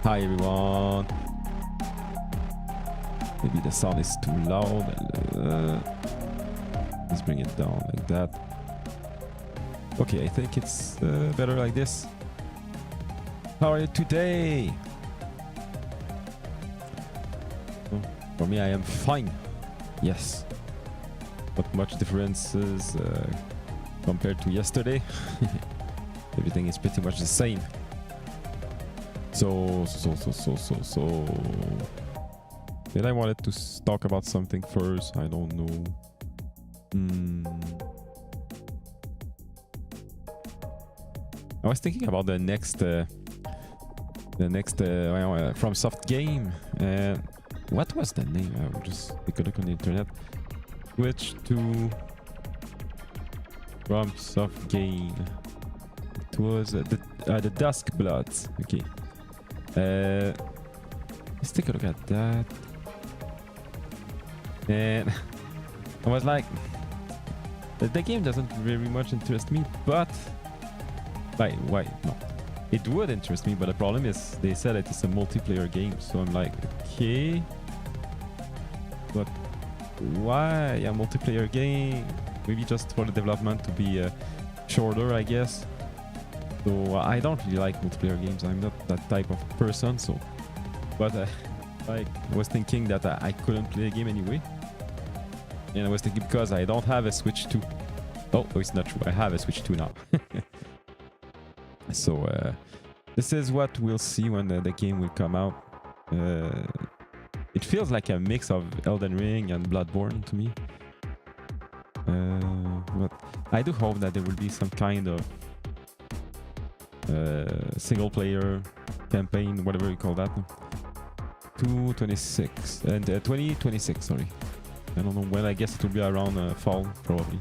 Hi everyone. Maybe the sound is too loud. Let's bring it down like that. Okay, I think it's better like this. How are you today? For me, I am fine. Yes. Not much differences compared to yesterday. Everything is pretty much the same. So. Then I wanted to talk about something first. I don't know. I was thinking about the next From Soft game. What was the name? I will just take a look on the internet. Switch to From Soft game. It was the Dusk Bloods. Okay. Let's take a look at that. And I was like, the game doesn't very much interest me, but why? No, it would interest me, but the problem is they said it is a multiplayer game, so I'm like, okay, but why a multiplayer game? Maybe just for the development to be shorter, I guess. So I don't really like multiplayer games. I'm not that type of person. So, but I was thinking that I couldn't play a game anyway, and I was thinking because I don't have a Switch 2. Oh, it's not true. I have a Switch 2 now. So this is what we'll see when the game will come out. It feels like a mix of Elden Ring and Bloodborne to me. But I do hope that there will be some kind of single player campaign, whatever you call that. 2026 and 2026. Sorry, I don't know when. I guess it will be around fall probably.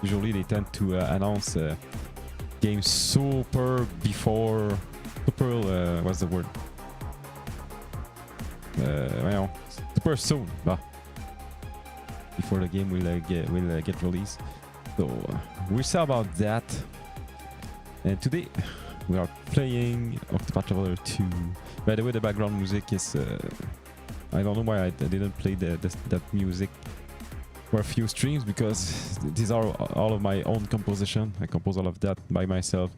Usually they tend to announce games super before what's the word? Well, super soon, before the game will get released. So we'll see about that. And today we are playing Octopath Traveler 2. By the way, the background music is I don't know why I didn't play that music for a few streams, because these are all of my own composition. I compose all of that by myself,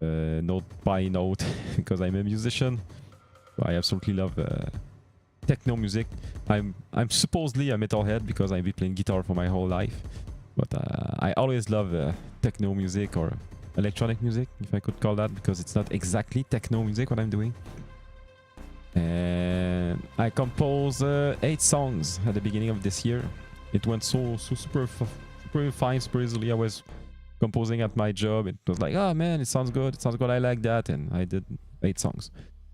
note by note, because I'm a musician. So I absolutely love techno music. I'm supposedly a metalhead because I've been playing guitar for my whole life, but I always love techno music, or electronic music, if I could call that, because it's not exactly techno music what I'm doing. And I composed 8 songs at the beginning of this year. It went so super fine, super easily. I was composing at my job. It was like, oh man, it sounds good. It sounds good. I like that. And I did 8 songs.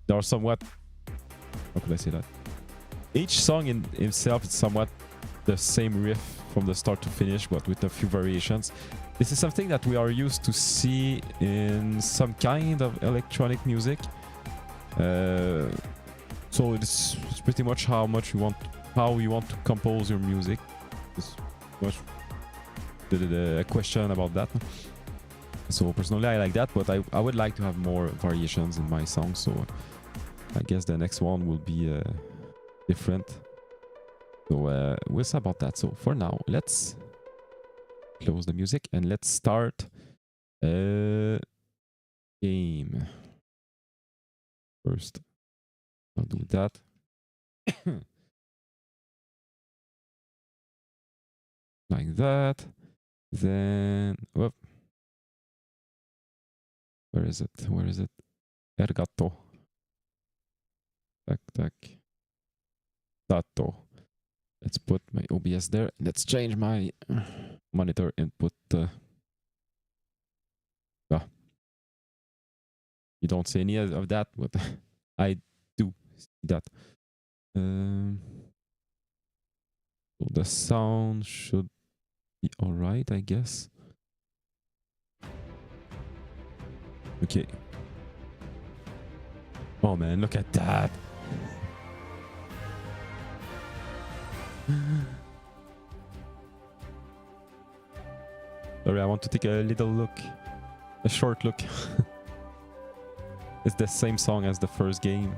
They are somewhat, how could I say that? Each song in itself is somewhat the same riff from the start to finish, but with a few variations. This is something that we are used to see in some kind of electronic music. So it's pretty much how you want to compose your music. This was a question about that. So personally, I like that, but I would like to have more variations in my songs. So I guess the next one will be different. So we'll see about that. So for now, let's close the music and let's start a game. First, I'll do that. Like that. Then, whoop. Where is it? Where is it? Ergato. Tac. Dato. Let's put my OBS there. Let's change my monitor input. You don't see any of that, but I do see that. So the sound should be alright, I guess. Okay. Oh man, look at that. Sorry, I want to take a little look. A short look. It's the same song as the first game.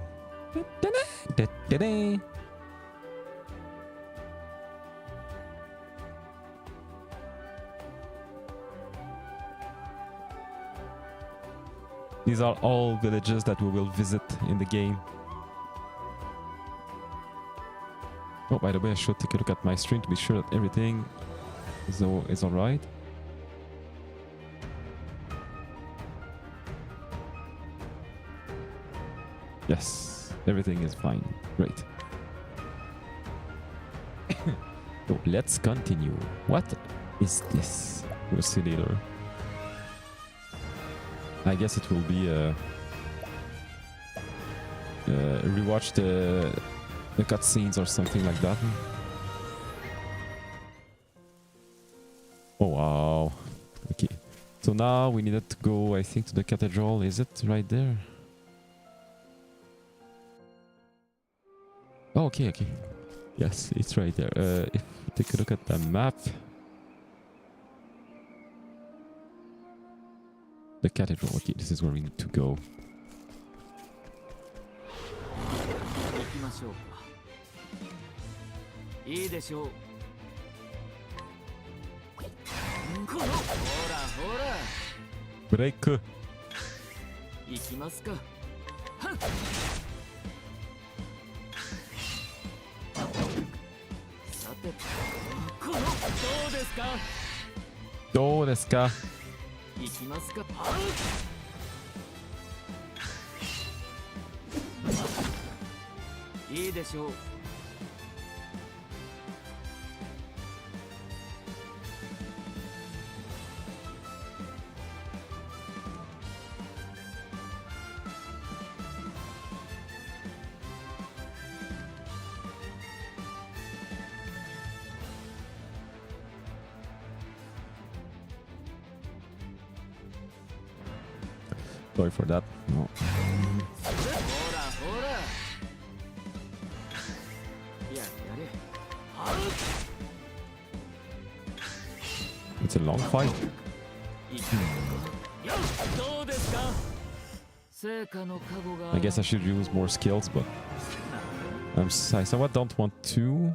These are all villages that we will visit in the game. Oh, by the way, I should take a look at my stream to be sure that everything is alright. Yes, everything is fine. Great. So let's continue. What is this? We'll see later. I guess it will be rewatch the cutscenes or something like that. Oh wow. Okay. So now we needed to go, I think, to the cathedral. Is it right there? Oh, okay, okay. Yes, it's right there. If we take a look at the map. The cathedral. Okay, this is where we need to go. Break. Do desu ka? 行きますか。いいでしょう。Sorry for that. No. It's a long fight. I guess I should use more skills, but I somewhat don't want to.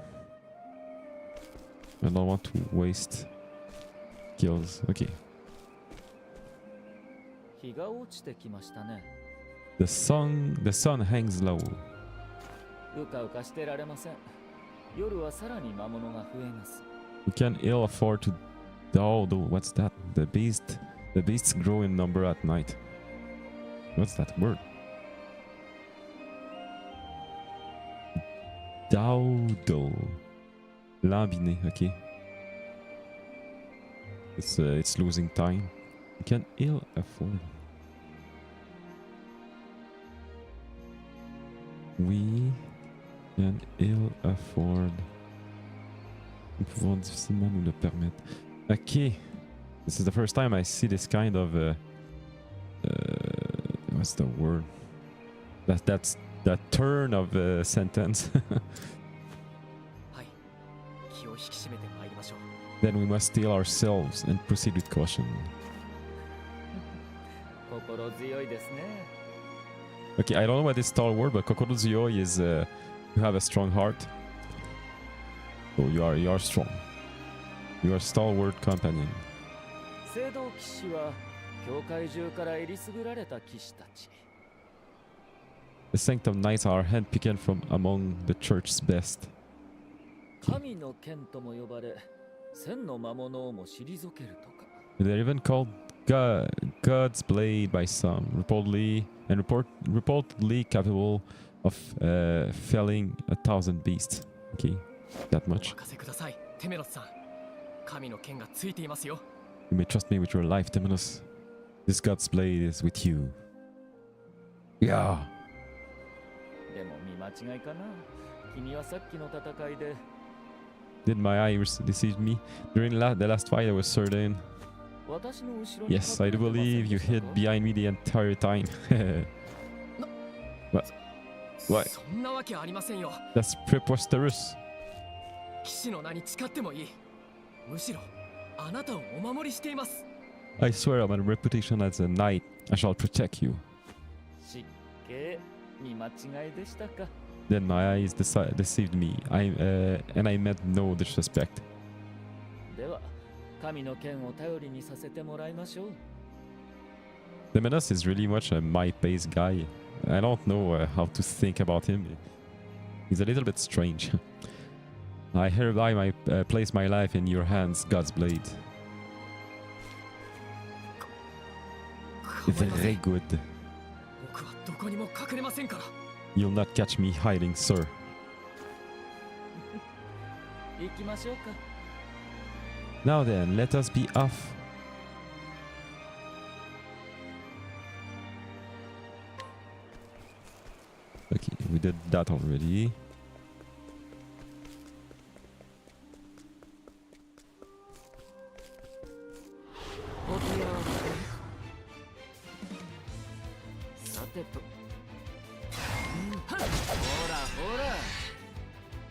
I don't want to waste skills. Okay. The sun hangs low. We can ill afford to. Oh, what's that? The beasts grow in number at night. What's that word? Dowdle. Lambiné, okay. It's losing time. We can ill afford. We can ill afford. Nous pouvons difficilement nous le permettre. Okay. This is the first time I see this kind of what's the word? That's that turn of a sentence. Then we must steel ourselves and proceed with caution. Okay, I don't know what this tall word, but Kokorozuoi is you have a strong heart. So you are strong. You are a stalwart companion. The Sanctum Knights are handpicked from among the church's best. They're even called God's Blade by some, reportedly capable of felling 1,000 beasts. Okay, that much. You may trust me with your life, Temenos. This God's Blade is with you. Yeah. Did my eye deceive me? During the last fight I was certain. Yes, I do believe you hid behind me the entire time. What? What? That's preposterous. I swear on my reputation as a knight, I shall protect you. Then my eyes deceived me. And I meant no disrespect. Temenos is really much a my-pace guy. I don't know how to think about him. He's a little bit strange. I hereby place my life in your hands, God's blade. Very good. You'll not catch me hiding, sir. Now then, let us be off. Okay, we did that already.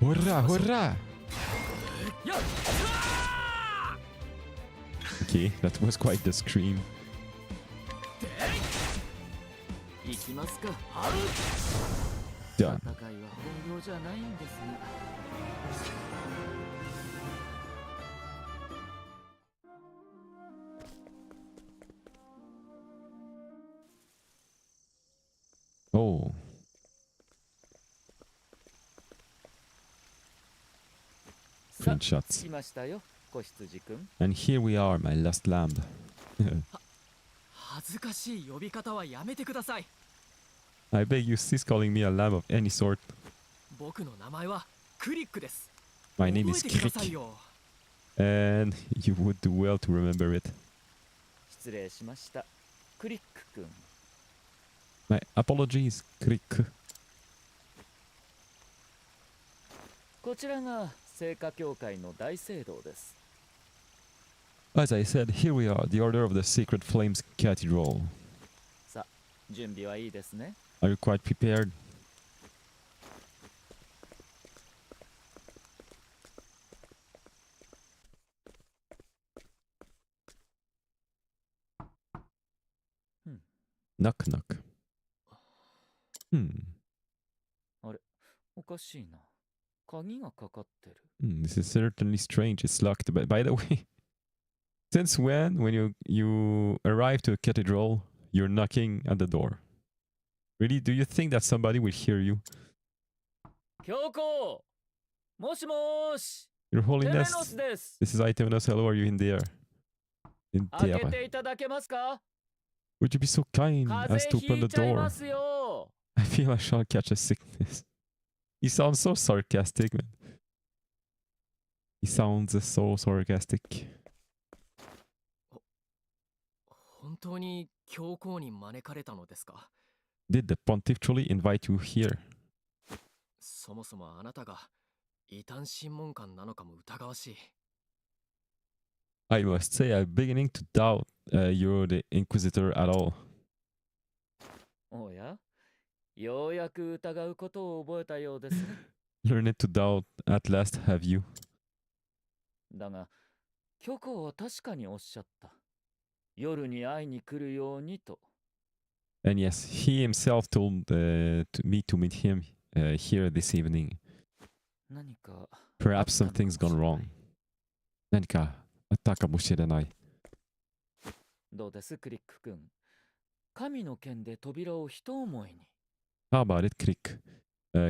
Hurrah, hurrah! Okay, that was quite the scream. Done. Oh. Screenshots. And here we are, my lost lamb. I beg you, cease calling me a lamb of any sort. My name is Crick. And you would do well to remember it. My apologies, Crick. As I said, here we are, the Order of the Sacred Flames Cathedral. Are you quite prepared? Knock knock. This is certainly strange. It's locked. But by the way, since when you arrive to a cathedral, you're knocking at the door? Really? Do you think that somebody will hear you? Your Holiness, this is Temenos. Hello, are you in there? Would you be so kind as to open the door? I feel I shall catch a sickness. He sounds so sarcastic, man. He sounds so sarcastic. Did the pontiff truly invite you here? I must say, I'm beginning to doubt you're the Inquisitor at all. Learned to doubt at last, have you? And yes, he himself told me to meet him here this evening. Perhaps something's gone wrong. 何かあったかもしれない。How about it, Crick?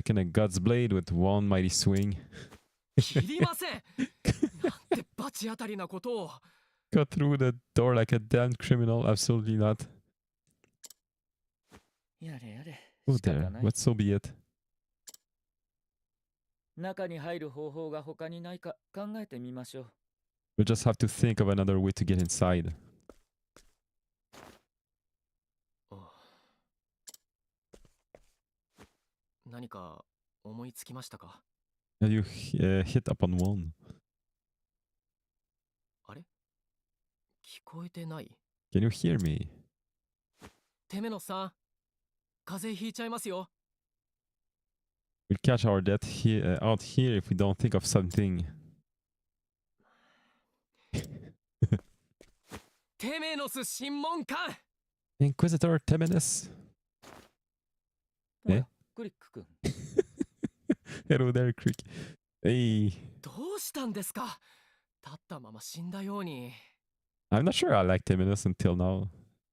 Can a God's blade with one mighty swing cut through the door like a damned criminal? Absolutely not. Oh there, what so be it. We'll just have to think of another way to get inside. Have you hit upon one? Can you hear me? We'll catch our death out here if we don't think of something. Inquisitor Temenos. おや、クリック君。Hello there, Crick. Hey. どうしたんですか？立ったまま死んだように。 I'm not sure I liked Temenos until now.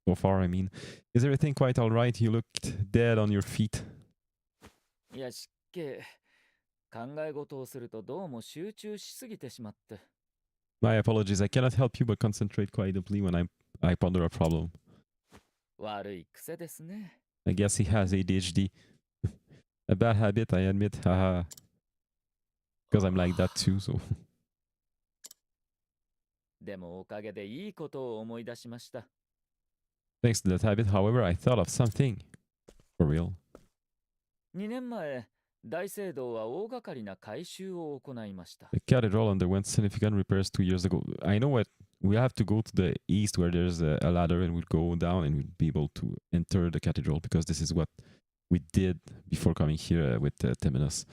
So far, I mean. Is everything quite alright? You looked dead on your feet. いや、失敬。考え事をするとどうも集中しすぎてしまって。My apologies. I cannot help you but concentrate quite deeply when I ponder a problem. 悪い癖ですね。I guess he has ADHD. A bad habit, I admit. Haha. Because I'm like that too, so. でもおかげでいいことを思い出しました。Thanks to that habit, however, I thought of something. For real. 2年前、大聖堂は大掛かりな改修を行いました。The cathedral underwent significant repairs 2 years ago. I know what. We have to go to the east where there's a ladder and we'll go down and we'll be able to enter the cathedral because this is what we did before coming here with Temenos.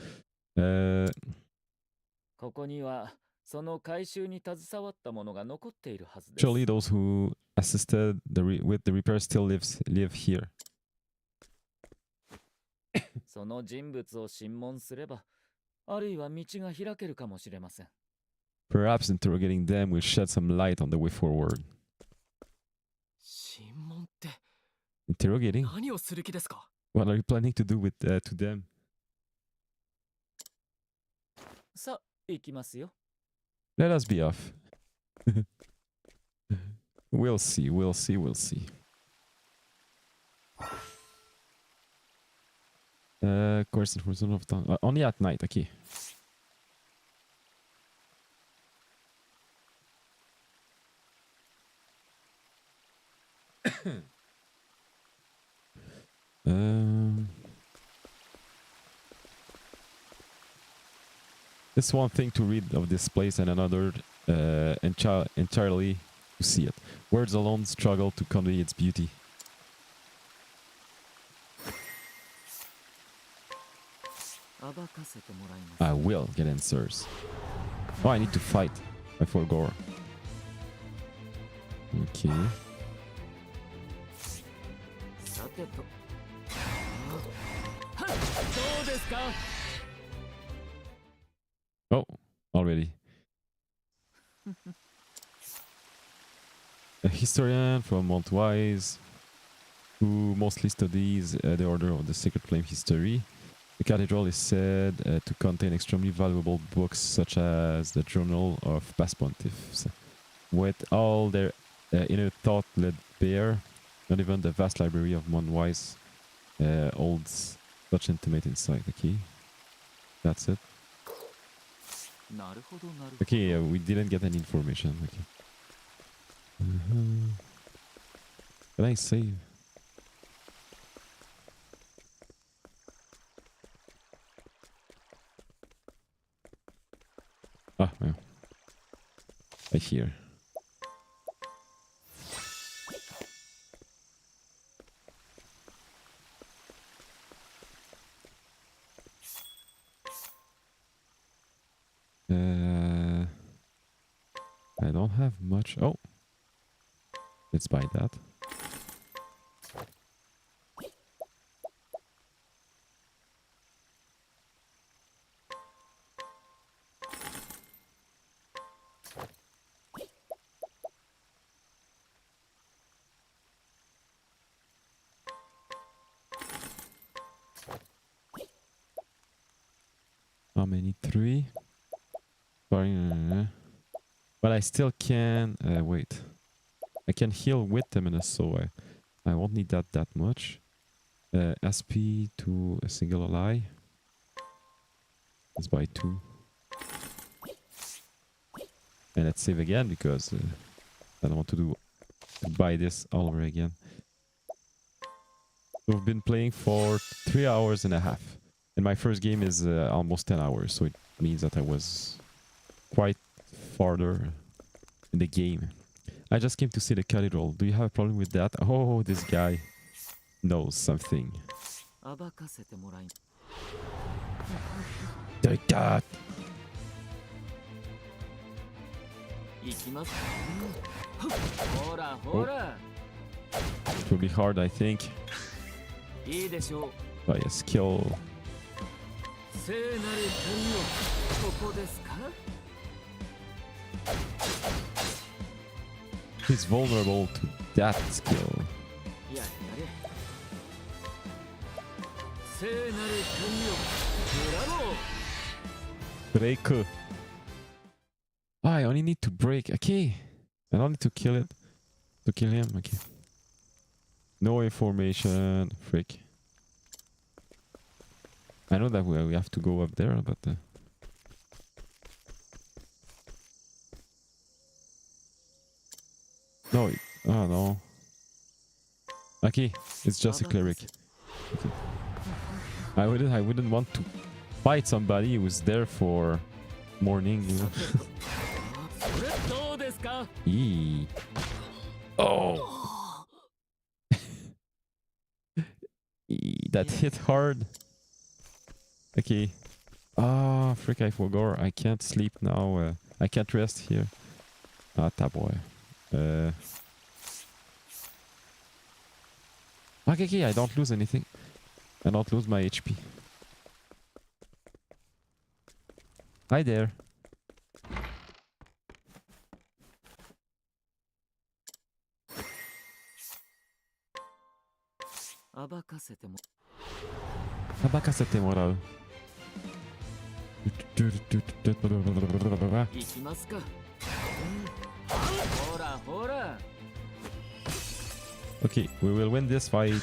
ここにはその改修に携わった者が残っているはずです。Surely those who assisted with the repairs still live here. その人物を審問すれば、あるいは道が開けるかもしれません。Perhaps interrogating them will shed some light on the way forward. 審問って Interrogating? 何をする気ですか？ What are you planning to do with to them? さあ、行きますよ。Let us be off. We'll see, we'll see, we'll see. Question for some of time. Only at night, okay. It's one thing to read of this place and another entirely to see it. Words alone struggle to convey its beauty. I will get answers. Oh, I need to fight. I forgot. Okay. さてと。はっ、どうですか？ Oh, already. A historian from Montwise who mostly studies the order of the Sacred Flame history. The cathedral is said to contain extremely valuable books such as the Journal of Past Pontiffs. With all their inner thought laid bare, not even the vast library of Montwise holds such intimate insight. Okay, that's it. Okay, we didn't get any information. Okay. Can I save? Ah, yeah. I hear. I don't have much. Oh, let's buy that. How many? 3. Sorry. But I still can... wait. I can heal with Temenos, so I won't need that much. SP to a single ally. Let's buy 2. And let's save again, because I don't want to buy this all over again. So we've been playing for 3 hours and a half. And my first game is almost 10 hours, so it means that I was quite farther in the game. I just came to see the cathedral. Do you have a problem with that? Oh, this guy knows something. Take that! Oh. It will be hard, I think. Oh yes, kill. 聖なる神よ、ここですか？ He's vulnerable to that skill. やれやれ。聖なる神よ、ブラボー。 Break. Ah, I only need to break. Okay. I don't need to kill it. To kill him. Okay. No information. Frick. I know that we have to go up there, but... No. Oh, no. Okay. It's just a cleric. Okay. I wouldn't want to fight somebody who's there for morning, you know. どうですか？ Eee. Oh! Eee, that hit hard. Okay. Ah, frick, I forgot. I can't sleep now. I can't rest here. Ah, boy. Okay, I don't lose anything. I don't lose my HP. Hi there. Abakasete mo. Abakasete morau. 行きますか。ほらほら。 Okay, we will win this fight.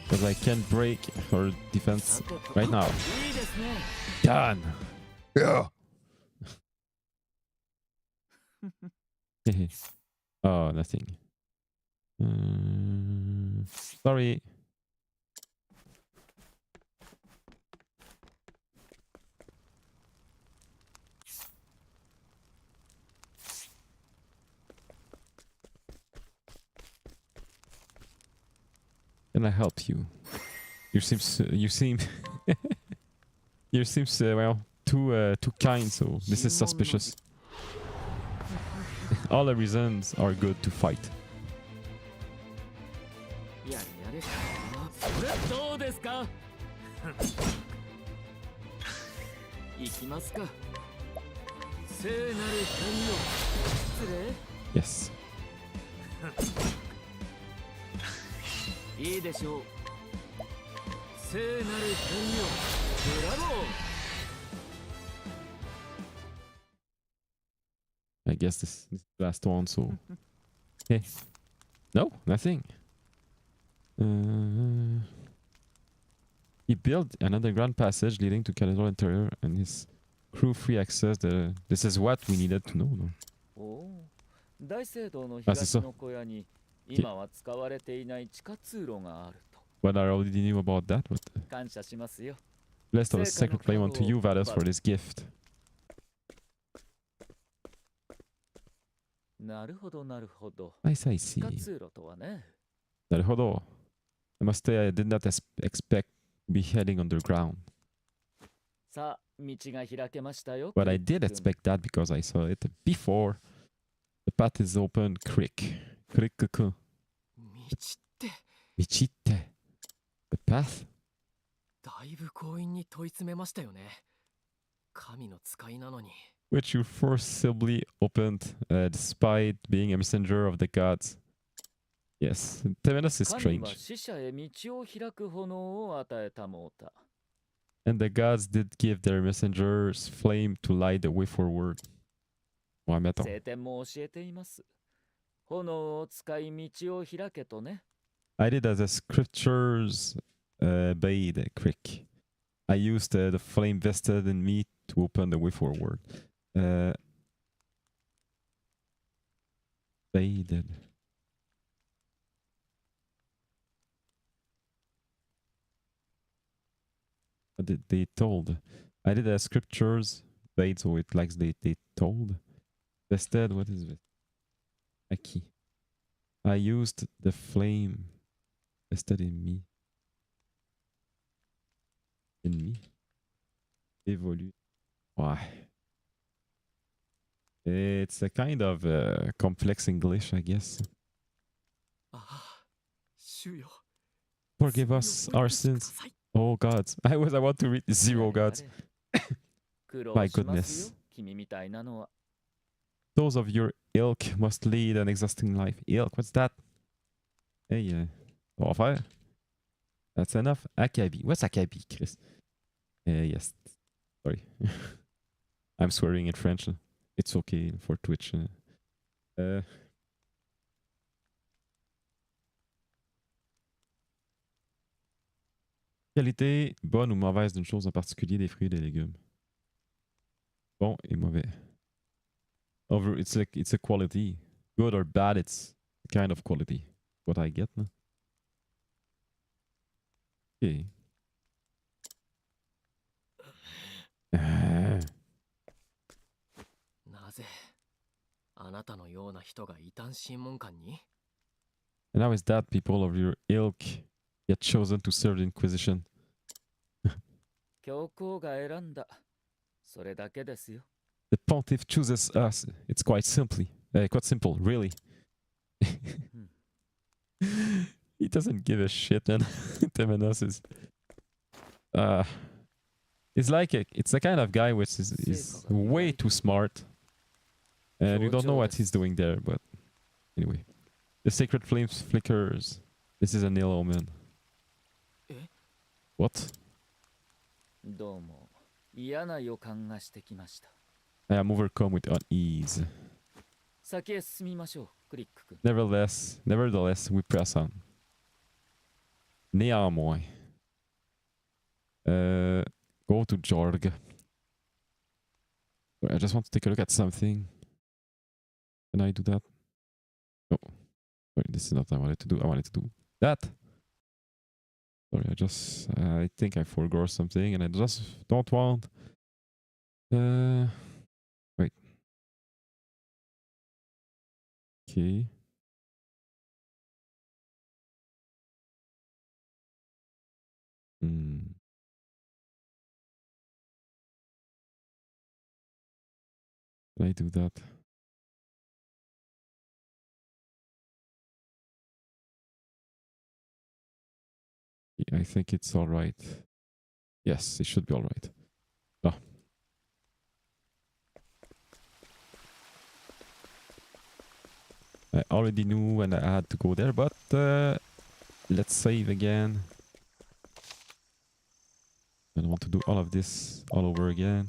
Because I can't break her defense right now. いいですね。 Done! Yeah! Oh, nothing. Sorry. Can I help you? You seem well too kind, so this is suspicious. All the reasons are good to fight. やれやれ。それどうですか？行きますか。聖なる神よ。失礼。 Yes. いいでしょう。聖なる神よ。ブラボー。 I guess this is the last one, so... Hey. No, nothing. He built an underground passage leading to Cathedral Interior and his crew free access. This is what we needed to know. No? おお。大聖堂のあそう東の小屋に今は使われていない地下通路があると。 But I already knew about that. But 感謝しますよ。 blessed of a sacred flame unto you, Vadas, for this gift. なるほどなるほど。 I 地 see. 下通路とはね。 Naruhodo. I must say I did not expect to be heading underground. さあ、道が開けましたよ。 But I did expect that because I saw it before. The path is open. Crick. Crick-kun. 道ってMichite. The path? だいぶ強引に問い詰めましたよね。神の使いなのに。 Which you forcibly opened despite being a messenger of the gods. Yes, Temenos is 神は strange. 死者へ道を開く炎を与えたもうた。 And the gods did give their messengers flame to light the way forward. Ouais, mais attends. 聖典も教えています。炎を使い道を開けとね。 I did as the scriptures bade, Crick. I used the flame vested in me to open the way forward. Bade. They told. I did as scriptures bade, so it likes they told. Vested, what is it? Aki. I used the flame vested in me. In me? Evolue. Why? It's a kind of complex English, I guess. ああ、主よ。Forgive us our sins. Oh gods. I want to read zero gods. 苦労 My しますよ goodness. 君みたいなのは Those of your ilk must lead an exhausting life. Ilk, what's that? Hey, on va faire. That's enough. Akabi. What's Akabi, Chris? Yes. Sorry. I'm swearing in French. It's okay for Twitch. Qualité bonne ou mauvaise d'une chose en particulier, des fruits et des légumes. Bon et mauvais. It's a quality. Good or bad, it's a kind of quality. What I get. No? Okay. なぜあなたのような人が異端審問官に And how is that people of your ilk get chosen to serve the Inquisition? 教皇が選んだそれだけですよ The pontiff chooses us. It's quite simple, really. He doesn't give a shit, man. Temenos is... it's the kind of guy which is way too smart. And you don't know what he's doing there, but... Anyway. The sacred flames flickers. This is an ill omen. What? どうも嫌な予感がしてきました I am overcome with unease. 先へ進みましょうクリック君 Nevertheless, we press on. Néanmoins. Go to Jorg. I just want to take a look at something. Can I do that? No. Sorry, this is not what I wanted to do. I wanted to do that. Sorry, I think I forgot something and I just don't want... Wait. Okay. Can I do that? I think it's all right. Yes, it should be all right. Ah. I already knew when I had to go there, but let's save again. I don't want to do all of this all over again.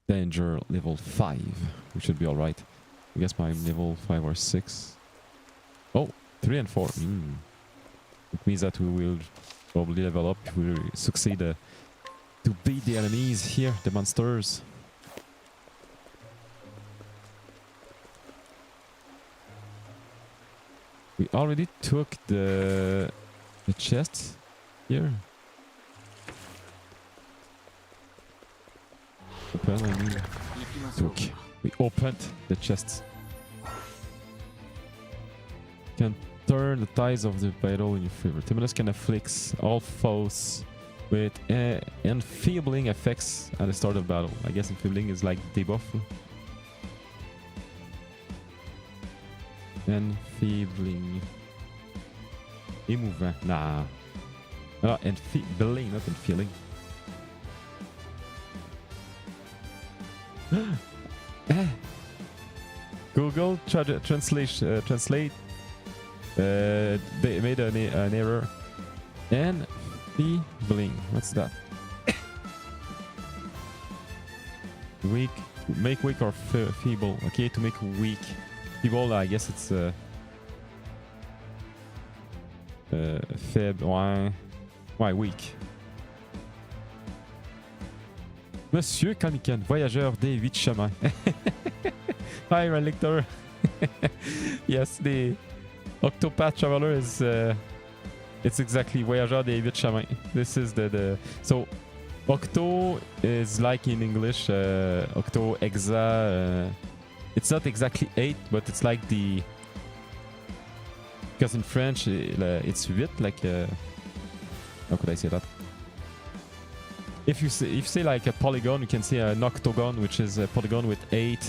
Danger level 5. We should be alright. I guess my level 5 or 6. Oh, 3 and 4. It means that we will probably level up if we succeed to beat the enemies here, the monsters. We already took the chest here. Open, I mean. Took. We opened the chests. Can turn the tides of the battle in your favor. Temenos can afflict all foes with enfeebling effects at the start of battle. I guess enfeebling is like debuff. Enfeebling. Émouvant. Nah. Ah, enfeebling, not enfeeling. Google translate. They made an error. Enfeebling. What's that? Weak. Make weak or feeble. Okay, to make weak. Feeble, I guess it's faible. Why weak? Monsieur Kamikan, voyageur des 8 chemins. Hi, Relictor. Yes, the Octopath Traveler is... it's exactly voyageur des 8 chemins. This is the... So, Octo is like in English, Octo Hexa... it's not exactly 8, but it's like the... Because in French, it's 8, like... how could I say that? if you say like a polygon, you can say an octagon, which is a polygon with 8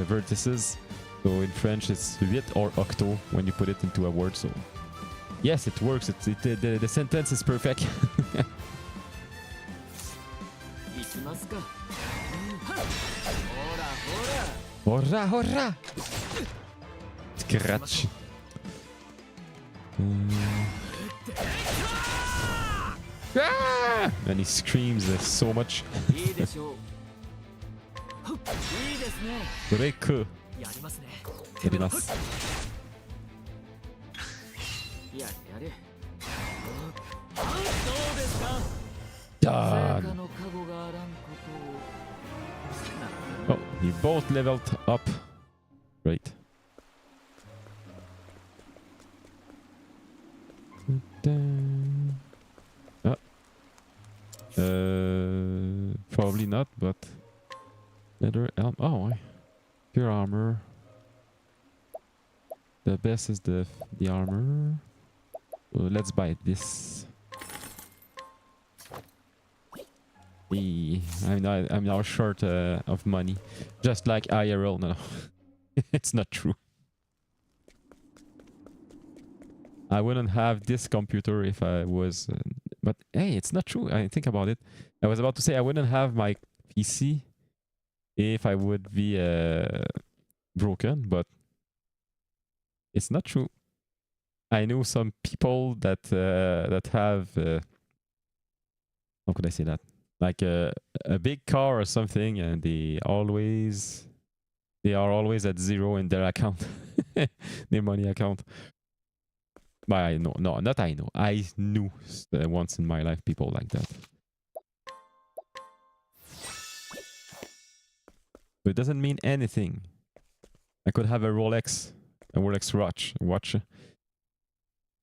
vertices. So in French, it's 8 or octo when you put it into a word. So yes, it works. The sentence is perfect. 行きますか。ほらほら。 Hurra, hurra! Scratch. Ah! And he screams so much. いいでしょう。いいですね。 Break. やりますね。 Yarimasu. やれ。どうですか。 Done. 成果の加護があらんことを。 Oh, you both leveled up. Great. Ah. Probably not, but leather helm. Oh, pure armor. The best is the armor. Let's buy this. I'm now short of money, just like IRL. No, it's not true. I wouldn't have this computer if I was, but hey, it's not true. I think about it. I was about to say I wouldn't have my PC if I would be broken, but it's not true. I know some people that that have how could I say that? Like a big car or something, and they are always at 0 in their account, their money account. But I know, no, not I know. I knew once in my life people like that. But it doesn't mean anything. I could have a Rolex watch,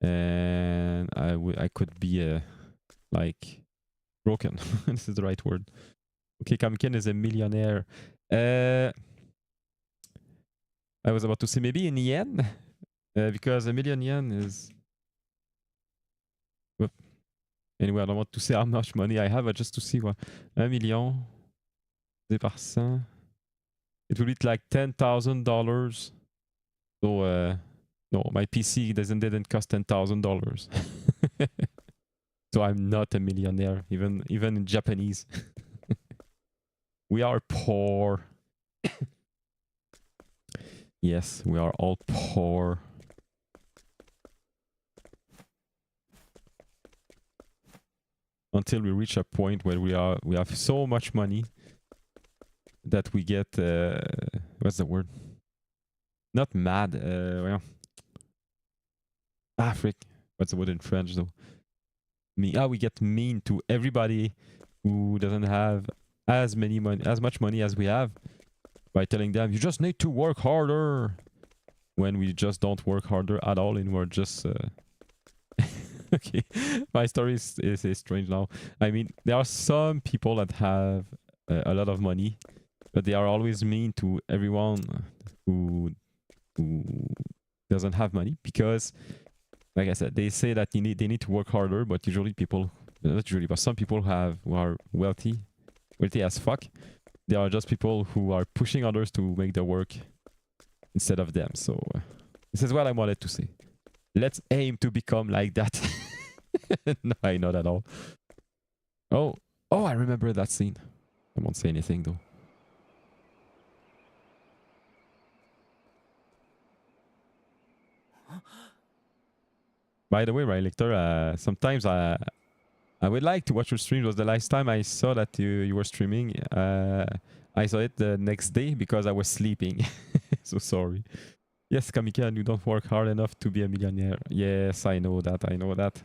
and I could be like broken. This is the right word. Okay, Kamken is a millionaire. I was about to say maybe in yen, because a million yen is. Whoop. Anyway, I don't want to say how much money I have, but just to see what. 1 million divisé par 100. It will be like $10,000. So no, my PC didn't cost $10,000. So I'm not a millionaire, even in Japanese. We are poor. Yes, we are all poor. Until we reach a point where we have so much money that we get what's the word? Not mad. Well, frick. What's the word in French though? We get mean to everybody who doesn't have as much money as we have, by telling them you just need to work harder, when we just don't work harder at all, and we're just okay. My story is strange now. I mean, there are some people that have a lot of money, but they are always mean to everyone who doesn't have money, because like I said, they say that they need to work harder, but usually people, not usually, but some people who are wealthy as fuck, they are just people who are pushing others to make their work instead of them. So this is what I wanted to say. Let's aim to become like that. No, not at all. Oh, I remember that scene. I won't say anything though. By the way, right, Lictor, sometimes I would like to watch your streams. Was the last time I saw that you were streaming. I saw it the next day because I was sleeping. So sorry. Yes, Kamikan, you don't work hard enough to be a millionaire. Yes, I know that.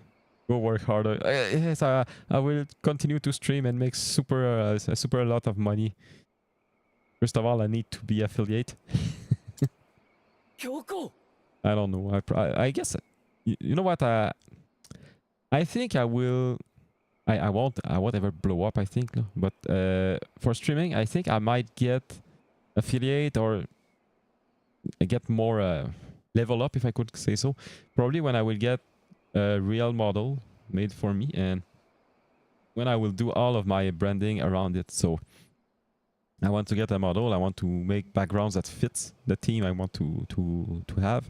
Go work harder. Yes, I will continue to stream and make a super lot of money. First of all, I need to be affiliate. I don't know. I guess you know what? I think I will. I won't ever blow up, I think, no? But for streaming, I think I might get affiliate or get more level up, if I could say so. Probably when I will get a real model made for me, and when I will do all of my branding around it. So I want to get a model. I want to make backgrounds that fits the theme I want to have.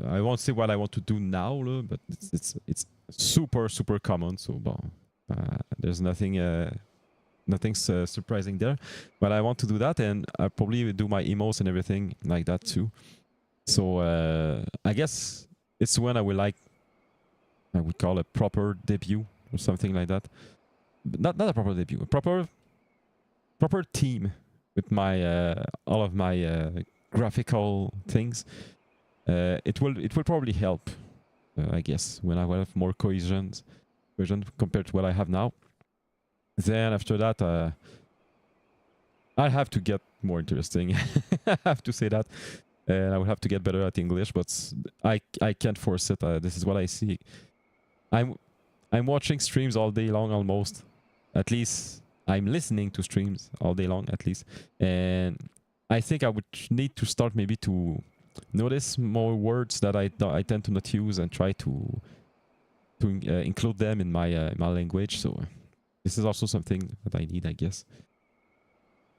I won't say what I want to do now, but it's super common. So there's nothing's surprising there. But I want to do that, and I probably do my emos and everything like that too. So I guess it's when I would call a proper debut or something like that. But not a proper debut, a proper team with my all of my graphical things. It will probably help, I guess, when I will have more cohesion compared to what I have now. Then after that, I have to get more interesting. I have to say that. And I will have to get better at English, but I can't force it. This is what I see. I'm watching streams all day long almost. At least I'm listening to streams all day long at least. And I think I would need to start maybe to notice more words that I tend to not use and try to include them in my my language. So this is also something that I need, I guess.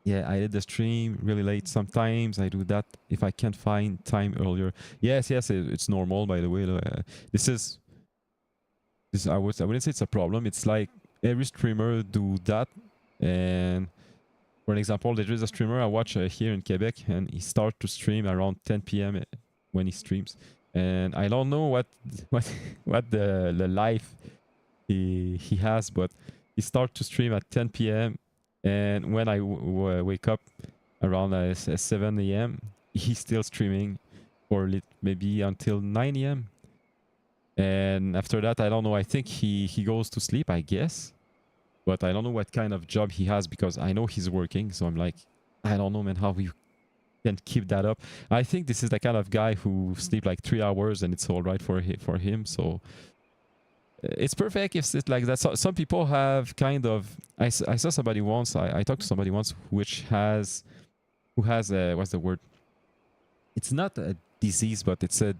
Yeah, I did the stream really late. Sometimes I do that if I can't find time earlier. Yes, it's normal, by the way. This I wouldn't say it's a problem. It's like every streamer do that. And for an example, there is a streamer I watch here in Quebec, and he starts to stream around 10 p.m. when he streams. And I don't know what the life he has, but he starts to stream at 10 p.m. And when I wake up around 7 a.m., he's still streaming for maybe until 9 a.m. And after that, I don't know. I think he goes to sleep, I guess. But I don't know what kind of job he has, because I know he's working. So I'm like, I don't know, man, how you can keep that up. I think this is the kind of guy who sleep like 3 hours and it's all right for him. So it's perfect if it's like that. So, some people have kind of... I saw somebody once, I talked to somebody once who has what's the word? It's not a disease, but it's a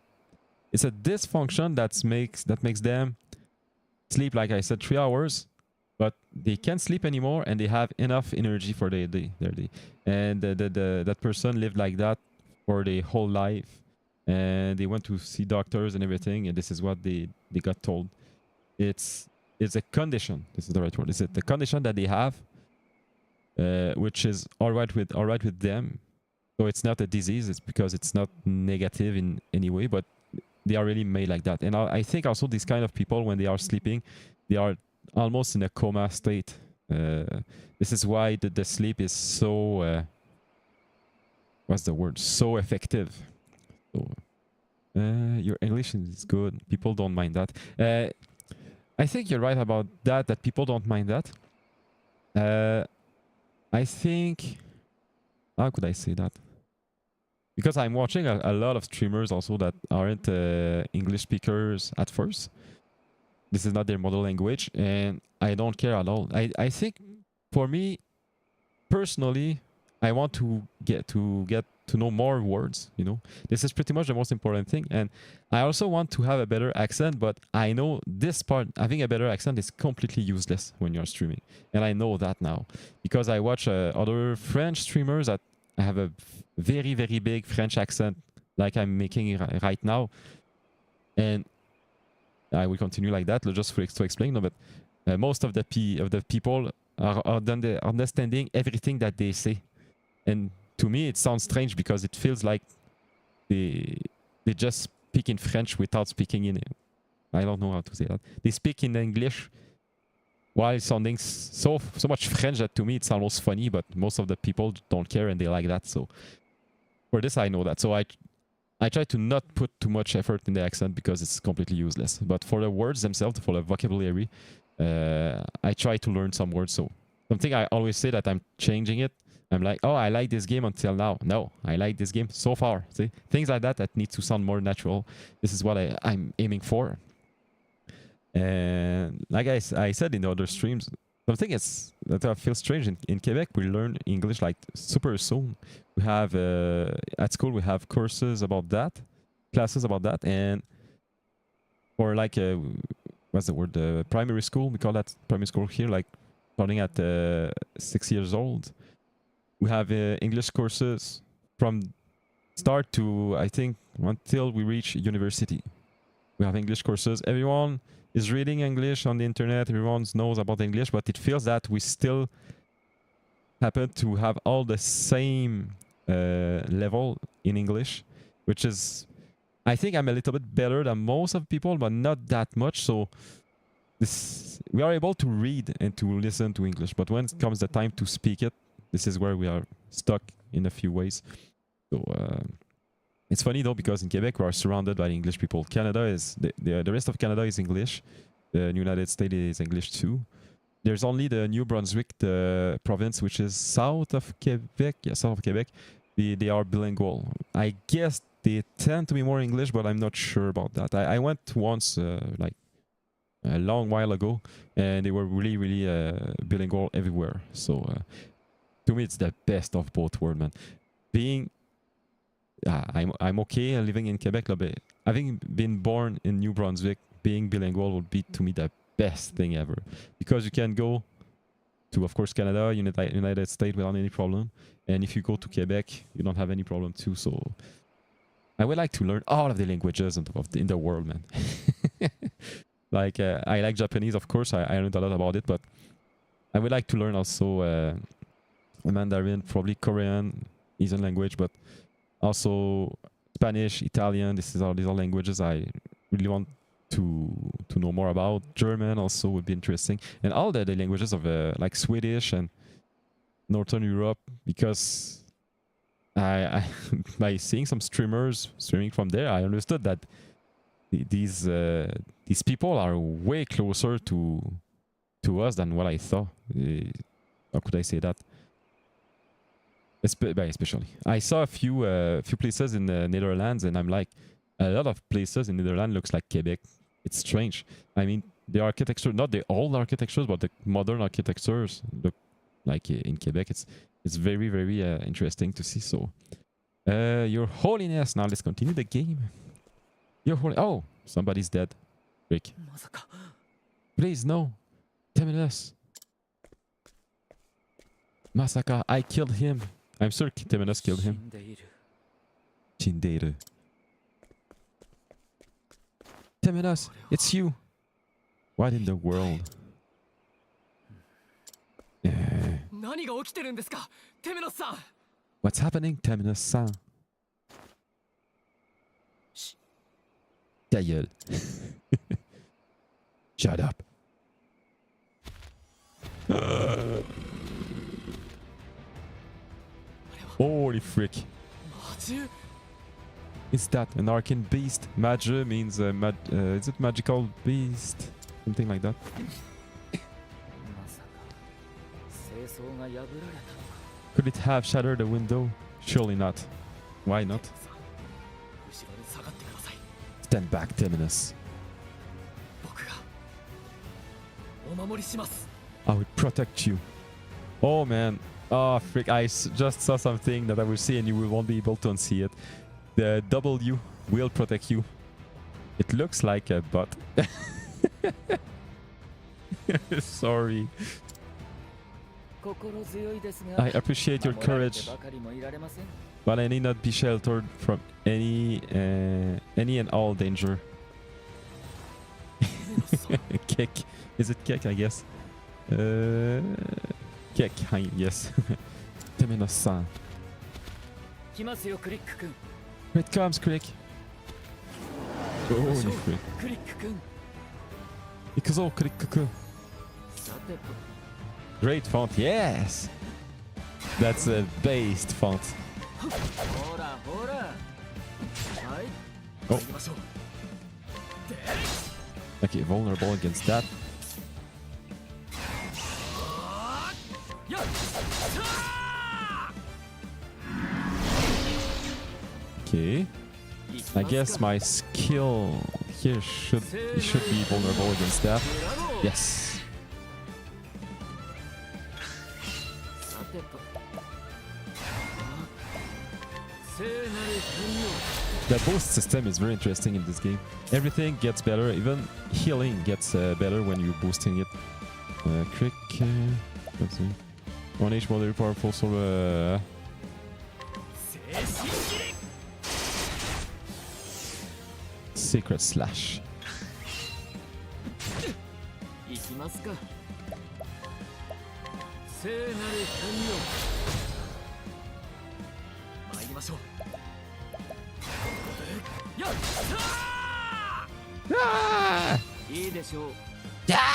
dysfunction that makes them sleep, like I said, 3 hours, but they can't sleep anymore and they have enough energy for their day. And that person lived like that for their whole life, and they went to see doctors and everything, and this is what they got told. It's a condition. This is the right word. It's the condition that they have, which is all right with them. So it's not a disease. It's because it's not negative in any way, but they are really made like that. And I think also these kind of people, when they are sleeping, they are almost in a coma state. This is why the sleep is so what's the word? So effective. So, your English is good. People don't mind that. I think you're right about that people don't mind that. I think... How could I say that? Because I'm watching a lot of streamers also that aren't English speakers at first. This is not their mother language, and I don't care at all. I think for me, personally, I want to get to know more words, you know. This is pretty much the most important thing. And I also want to have a better accent, but I know this part, having a better accent is completely useless when you're streaming. And I know that now, because I watch other French streamers that have a very, very big French accent, like I'm making right now. And I will continue like that, just to explain. No, but most of the people are understanding everything that they say. And to me, it sounds strange because it feels like they just speak in French without speaking in... I don't know how to say that. They speak in English while sounding so much French that to me it's almost funny, but most of the people don't care and they like that. So for this, I know that. So I try to not put too much effort in the accent because it's completely useless. But for the words themselves, for the vocabulary, I try to learn some words. So something I always say that I'm changing it. I'm like, oh, I like this game until now. No, I like this game so far. See, things like that need to sound more natural. This is what I'm aiming for. And like I said in the other streams, something that I feel strange in Quebec, we learn English like super soon. We have at school we have courses about that, classes about that, and for like what's the word? Primary school. We call that primary school here, like starting at 6 years old. We have English courses from start to, I think, until we reach university. We have English courses. Everyone is reading English on the internet. Everyone knows about English, but it feels that we still happen to have all the same level in English, which is, I think I'm a little bit better than most of people, but not that much. So we are able to read and to listen to English, but when it comes the time to speak it, this is where we are stuck in a few ways. So it's funny though, because in Quebec we are surrounded by English people. Canada is the rest of Canada is English. The United States is English too. There's only the New Brunswick, the province, which is south of Quebec. Yeah, south of Quebec. They are bilingual. I guess they tend to be more English, but I'm not sure about that. I went once, like a long while ago, and they were really, really bilingual everywhere. So to me, it's the best of both worlds, man. I'm okay living in Quebec, but having been born in New Brunswick, being bilingual would be to me the best thing ever, because you can go to, of course, Canada, United States without any problem, and if you go to Quebec, you don't have any problem too. So I would like to learn all of the languages in the world, man. Like I like Japanese, of course. I learned a lot about it, but I would like to learn also Mandarin, probably Korean is a language, but also Spanish, Italian. These are languages I really want to know more about. German also would be interesting, and all the languages of like Swedish and Northern Europe, because I by seeing some streamers streaming from there, I understood that these people are way closer to us than what I thought. How could I say that? Especially, I saw a few places in the Netherlands, and I'm like, a lot of places in Netherlands looks like Quebec. It's strange. I mean, the architecture, not the old architectures, but the modern architectures look like in Quebec. It's very, very interesting to see. So, Your Holiness. Now let's continue the game. Your Holy. Oh, somebody's dead. Rick. Please, no. Temenus. Masaka, I killed him. I'm sure Temenus killed him. Shinderu. Temenus, it's you. What in the world? 何が起きてるんですか、テメノスさん。 What's happening, Temenus-san? Ta gueule. Shut up. Holy frick. Is that an arcane beast? Mage means is it magical beast? Something like that. Could it have shattered the window? Surely not. Why not? Stand back, Temenus. I will protect you. Oh man. Oh frick, I just saw something that I will see and you won't be able to unsee it. The W will protect you. It looks like a bot. Sorry. I appreciate your courage, but I need not be sheltered from any and all danger. Kek. Is it Kek, I guess? Kek, yes. Temenus-san. Here it comes, Crick. Holy frick. Ikuzo, Crick-kun. Great font, yes! That's a based font. Oh. Okay, vulnerable against that. Okay. I guess my skill here should be vulnerable against that. Yes. The boost system is very interesting in this game. Everything gets better, even healing gets better when you're boosting it. Crick, let's see. 1H more very powerful, so Secret Slash. 行きますか。聖なる神よ。参りましょう。やっいいでしょう。聖なる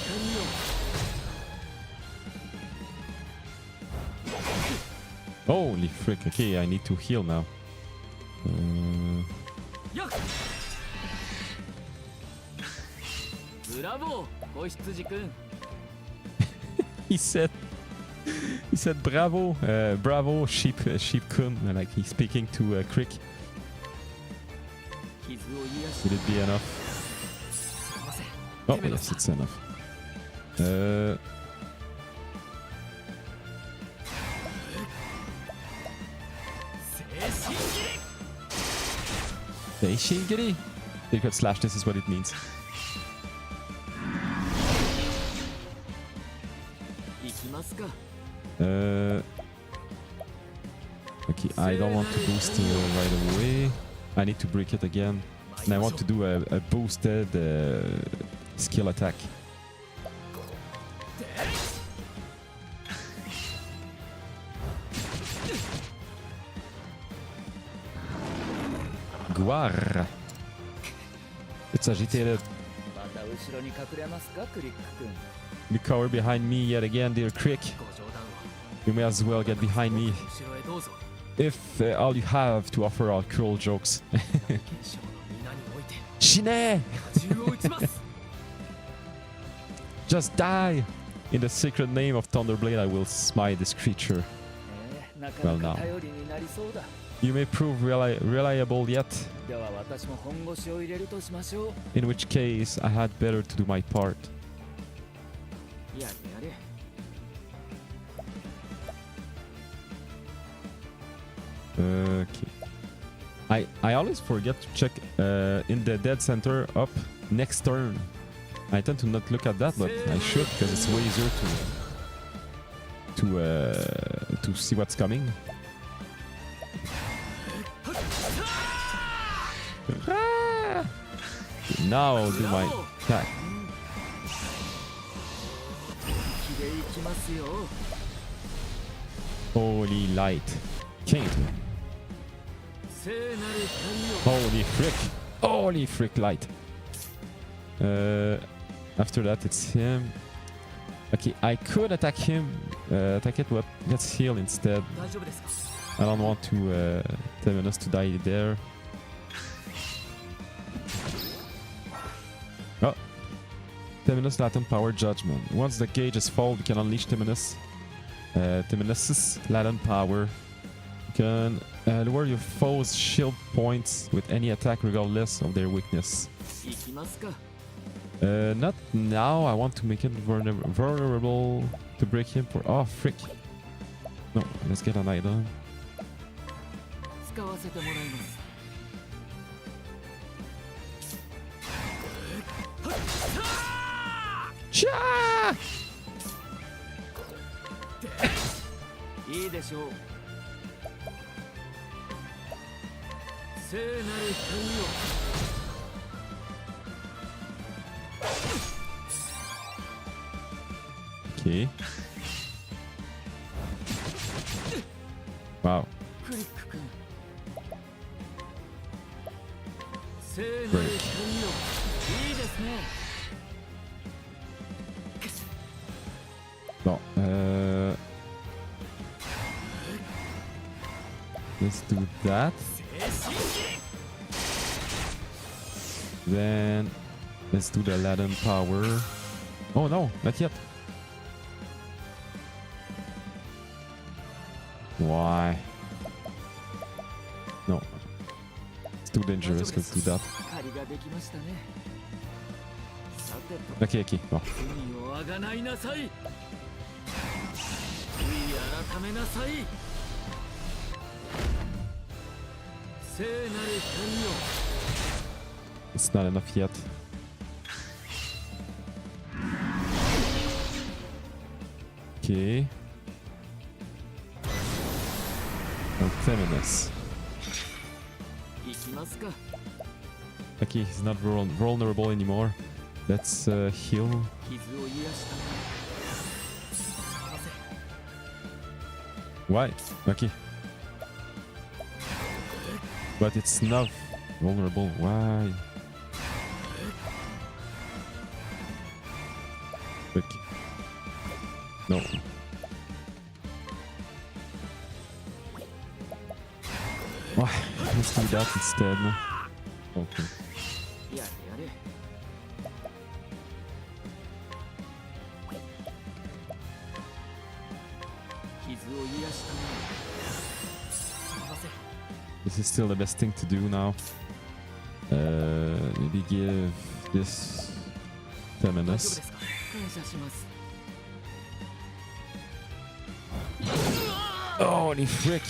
神よ。Holy frick, okay, I need to heal now. やっブラボー、子羊くん。he said bravo, bravo, sheep kun, like he's speaking to Crick. 傷を癒し Would it be enough? すみません。 Oh, yes, it's enough. Seishingiri? Secret Slash, this is what it means. 行きますか。 Okay, I don't want to boost right away. I need to break it again. And I want to do a boosted skill attack. Guar. It's agitated. また後ろに隠れますか、クリック君。 You cover behind me yet again, dear Crick. ご冗談を。 You may as well get behind me 後ろへどうぞ。 if all you have to offer are cruel jokes. 賢章の皆において Shine! 銃を撃ちます。 Just die! In the secret name of Thunderblade, I will smite this creature. なか Well, な now. か頼りになりそうだ。 You may prove reliable yet, では私も本腰を入れるとしましょう。 in which case I had better to do my part. やれやれ。 Okay. I always forget to check in the dead center up next turn. I tend to not look at that, but I should because it's way easier to see what's coming. Ah! Now I'll do my attack. 気で行きますよ。 Holy light. King. 聖なる神よ。 Holy frick. Holy frick light. After that it's him. Okay, I could attack him. Attack it, but let's heal instead. 大丈夫ですか。 I don't want to Temenus to die there. Oh. Temenus Latent Power Judgment. Once the gauge is full, you can unleash Temenus. Temenus' Latent Power. You can lower your foe's shield points with any attack regardless of their weakness. 行きますか。 Not now. I want to make it vulnerable to break him for... Oh, frick. No, let's get an item. 使わせてもらいます。 Cha! いいでしょう。聖なる神よ。 Okay. Wow. クリック君。聖なる Break. 神よ。いいですね。 No. Let's do that. Then let's do the Latin power. Oh no, not yet. Why? No. It's too dangerous. Let's do that. 借りができましたね。さてと、 Okay, okay. Oh. 罪をあがないなさい。悔い改めなさい。聖なる神よ It's not enough yet. Okay. Feminist. 行きますか Okay, he's not vulnerable anymore. Let's heal. 傷を癒やした Why? Okay. But it's not vulnerable. Why? Quick. No. Why? Let's do that instead. Okay. やれやれ 傷を癒やしたすみません This is still the best thing to do now. Maybe give this 大丈夫 feminist. ですか感謝します Holy frick!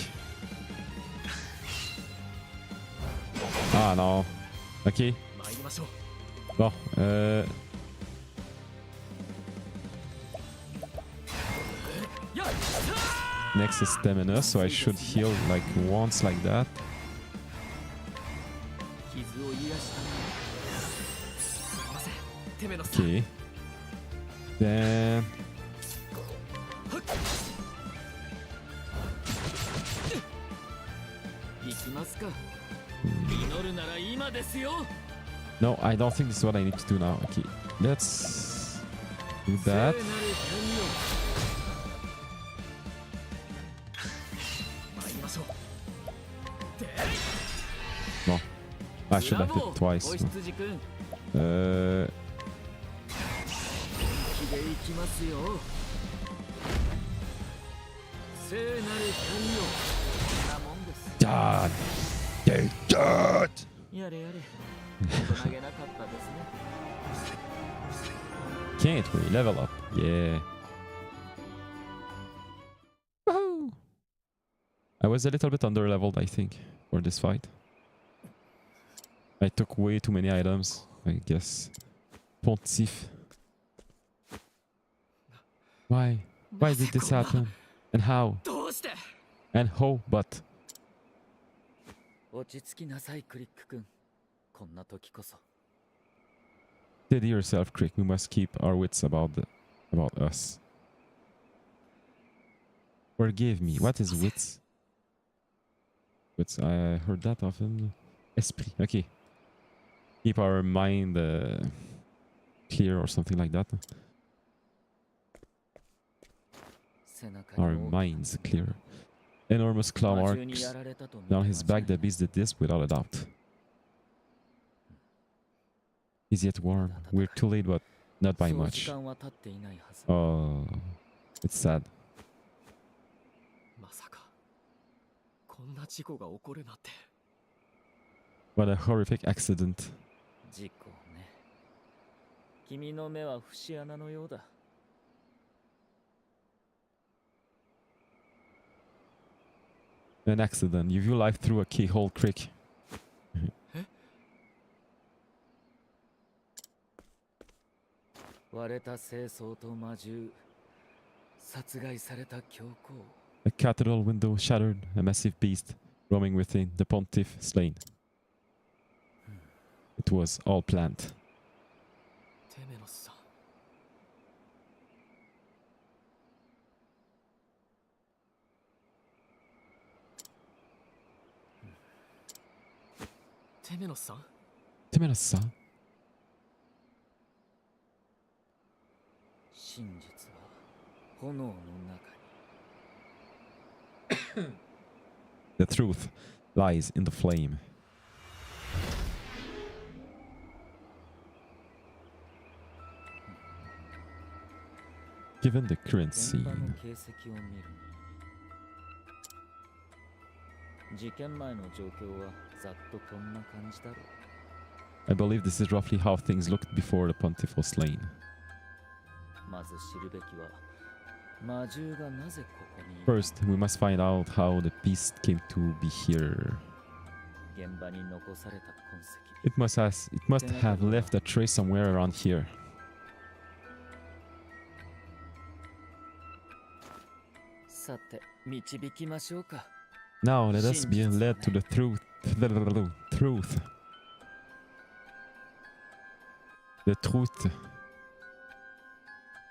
Ah no. Okay. 参りましょう Well, next is stamina, so I should heal like once like that. 傷を癒やしたすみませんテメノスさん Okay. Then 行きますか祈るなら今ですよ no, I don't think this is what I need to do now. Okay, let's do 聖な that. る神よ参りましょう No, I should ブラ have ボ it ー twice. お羊くん Uh, 気で行きますよ聖なる神よこんなもんです God, they dirt. やれやれ大人げなかったですね Can't we level up? Yeah. Woohoo! I was a little bit under leveled, I think, for this fight. I took way too many items, I guess. Pontiff. Why? Why did this happen? And how? どうして And how? But 落ち着きなさいクリック君。こんな時こそ。 steady yourself, Crick. We must keep our wits about us. Forgive me. What is wits? Wits. I heard that often. Esprit. Okay. Keep our mind clear or something like that. 背中に Our 大きな minds clear. Enormous claw 魔獣に marks やられたと見て down his 間違 back. い The ない beast did this without a doubt. He's yet warm. We're too late, but not by そう時 much. 間は経っていないはず。 Oh, it's sad. まさかこんな事故が起こるなんて What a horrific accident. 事故ね。君の目は節穴のようだ。 An accident. You view life through a keyhole, Crick. 割れた清掃と魔獣。殺害された教皇。 A cathedral window shattered, a massive beast roaming within, the pontiff slain. It was all planned. テメノスさんテメノスさん Temenos-san? 真実は炎の中に。 The truth lies in the flame. Given the current 現場の scene, 形跡を見るに。事件前の状況はざっとこんな感じだろう。 I believe this is roughly how things looked before the pontiff was slain. まず知るべきは魔獣がなぜここにいる。 First, we must find out how the beast came to be here. 現場に残された痕跡。 It must have left a trace somewhere around here. さて、導きましょうか。 Now let us be led to the truth. Truth. The truth.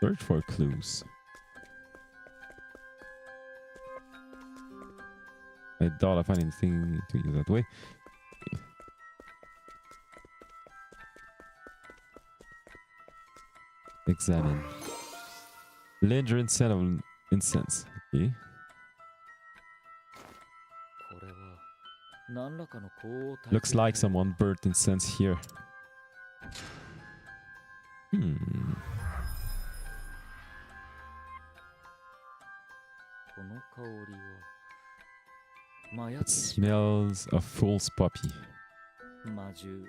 Search for clues. I doubt I find anything to use that way. Examine. Lingering scent of incense. Okay. これは何らかの香を焚いてい Looks た like someone burnt incense here. Hmm. この香りは麻 It 薬師 smells of fool's poppy. 魔獣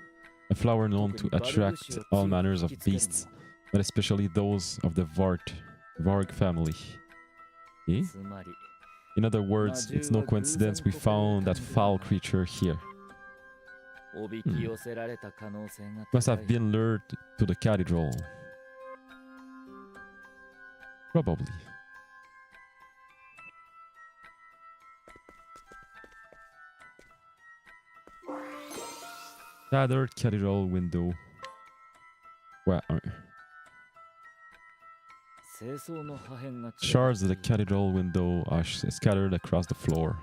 A flower known to attract all manners of beasts, but especially those of the Varg family. Okay? つまり In other words, it's no coincidence we found that foul creature here. おびき寄せられた可能性が Must 高 have い。 been lured to the cathedral. Probably. Shattered cathedral window. Well, 清掃の破片が散らばっている shards of the cathedral window are scattered across the floor.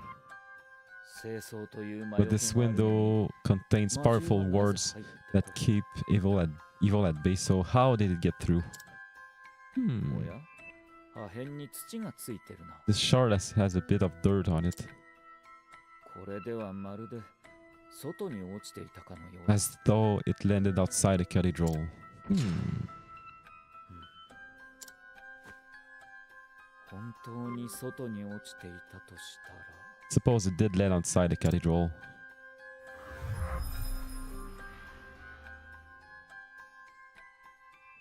清掃という魔 But 除け this があるのに window contains 魔獣 powerful はなぜ wards 入ってく that る keep evil at bay. So how did it get through? お Hmm. や破片に土がついてるな。 This shard has a bit of dirt on it, これではまるで外に落ちていたかのようだ。 as though it landed outside the cathedral. Hmm. 本当に外に落ちていたとしたら Suppose it did land outside the cathedral.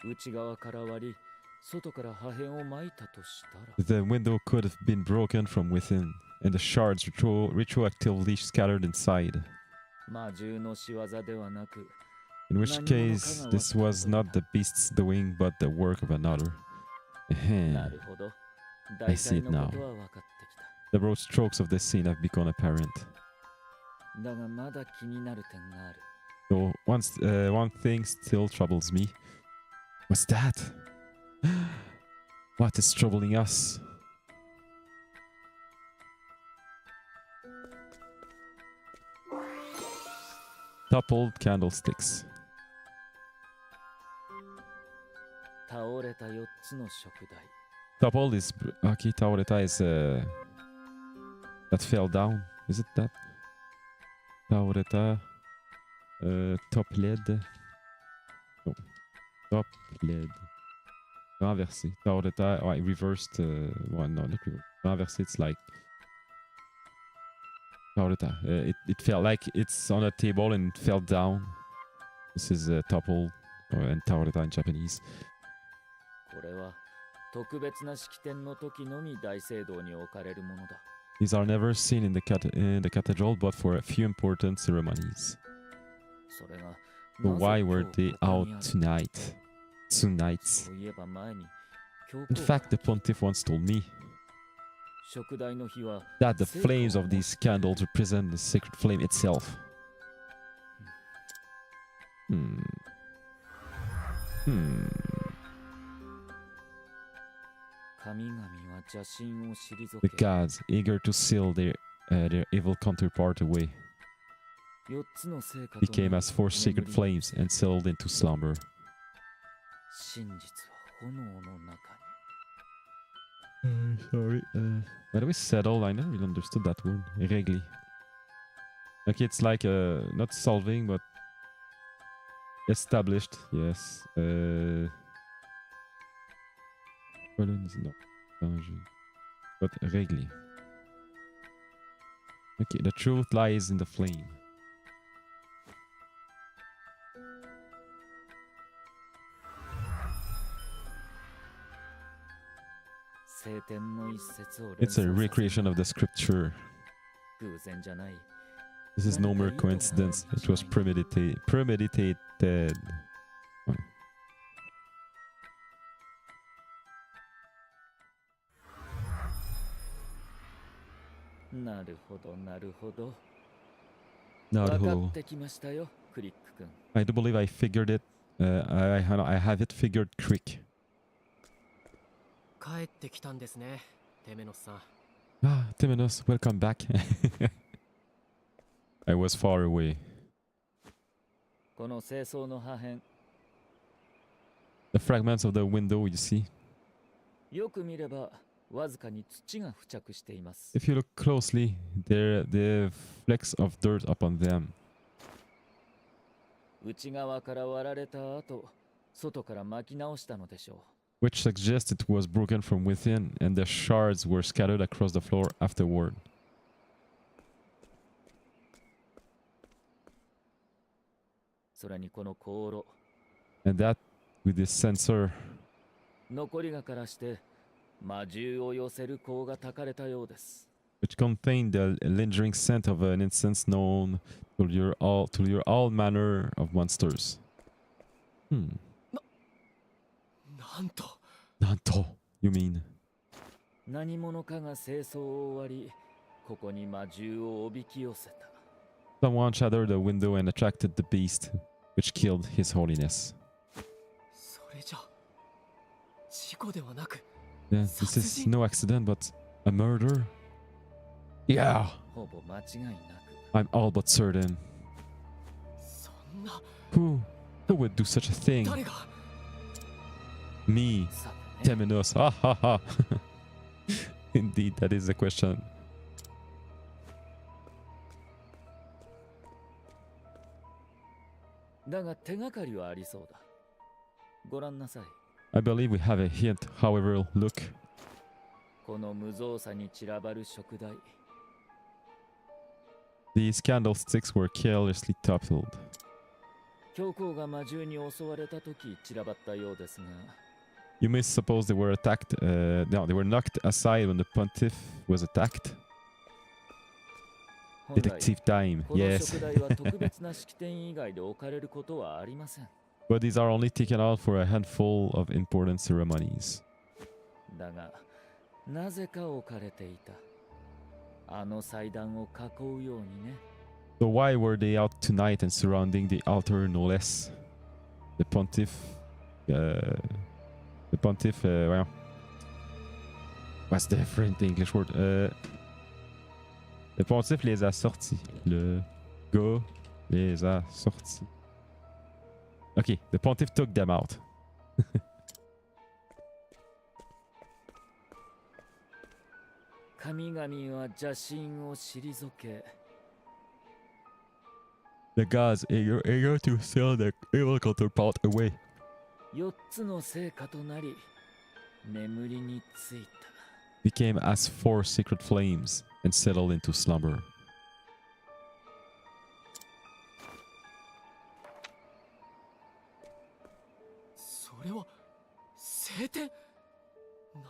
内側から割り外から破片を撒いたとしたら The window could have been broken from within, and the shards retroactively scattered inside. 魔獣の仕業ではなく In which case, this was not the beast's doing, but the work of another. な Ehem. るほど I 大 see 体 it の now. ことは分かってき The broad strokes of this scene have become apparent. ただがまだ気になる点がある So one thing still troubles me. What's that? What is troubling us? Toppled candlesticks. 倒れた4つの食台 Toppled is okay. Taoreta is that fell down. Is it that? Taoreta. Top led. No. Top led. Renversé. Taoreta. Ouais, reversed. Well, no, not reversed. Renversé. It's like. Taoreta. It felt like it's on a table and it fell down. This is toppled. And Taoreta in Japanese. これは特別な式典の時のみ大聖堂に置かれるものだ These are never seen in the cathedral, but for a few important ceremonies. それが So なぜ why 今 were 日 they ここ out にある tonight? Tonight. そういえば前に教 In 皇 fact, the pontiff once told me 食台の火は that the 聖火を flames of these candles represent the sacred flame itself. Hmm. Hmm. 神々は邪神を退 The け gods, eager to seal their evil counterpart away, 4つの聖火と became as four sacred flames and settled into slumber. 真実は炎の中 Sorry. By the way, settle, I never really understood that word. Régler. Okay, it's like not solving, but established. Yes. No. Danger. But régler. Okay, the truth lies in the flame. 聖典の一節を連 It's a 想させ recreation of the scripture. 偶然じゃない This is no mere coincidence. It was premeditated. なるほどなるほど。なるほど。分かってきましたよ、クリック君。I do believe I figured it. I have it figured, Crick. 帰ってきたんですね、テメノスさん。Ah, Temenos, welcome back. I was far away. この清掃の破片、 The fragments of the window, you see. よく見ればわずかに土が付着しています。 If you look closely, there are flecks of dirt upon them. 内側から割られた後、外から巻き直したのでしょう。 Which suggests it was broken from within and the shards were scattered across the floor afterward. それにこの香炉、 And that, with this sensor, 残りがからして魔獣を寄せる香が焚かれたようです。 which contained the lingering scent of an incense known to lure all manner of monsters. なんと。なんと you mean? 何者かが清掃を終わり、ここに魔獣をおびき寄せた。 Someone shattered the window and attracted the beast, which killed His Holiness. それじゃ事故ではなく。 Yeah, this is no accident, but a murder? Yeah, ほぼ間違いなく。 I'm all but certain. そんな。 Who would do such a thing? 誰が。 Me, さてね、 Temenos. Ha ha ha. Indeed, that is the question. だが手がかりはありそうだ。ご覧なさい。 I believe we have a hint, however, look. この無造作に散らばる食台。 These candlesticks were carelessly toppled. 教皇が魔獣に襲われた時散らばったようですが、 You may suppose they were attacked. No, they were knocked aside when the pontiff was attacked. 本来 Detective time. この Yes. 食台は特別な式典以外で置かれることはありません。 But these are only taken out for a handful of important ceremonies. だが、なぜか置かれていた。あの祭壇を囲うようにね。 So why were they out tonight and surrounding the altar, no less? The pontiff. Well, what's the different English word? Le pontife les a sortis. Le gars les a sortis. Okay, the pontiff took them out. 神々は邪神を退け、 The gods eager to sell their evil counterpart away. 4つの聖火となり、眠りについた。 Became as 4 secret flames and settled into slumber. それは聖典。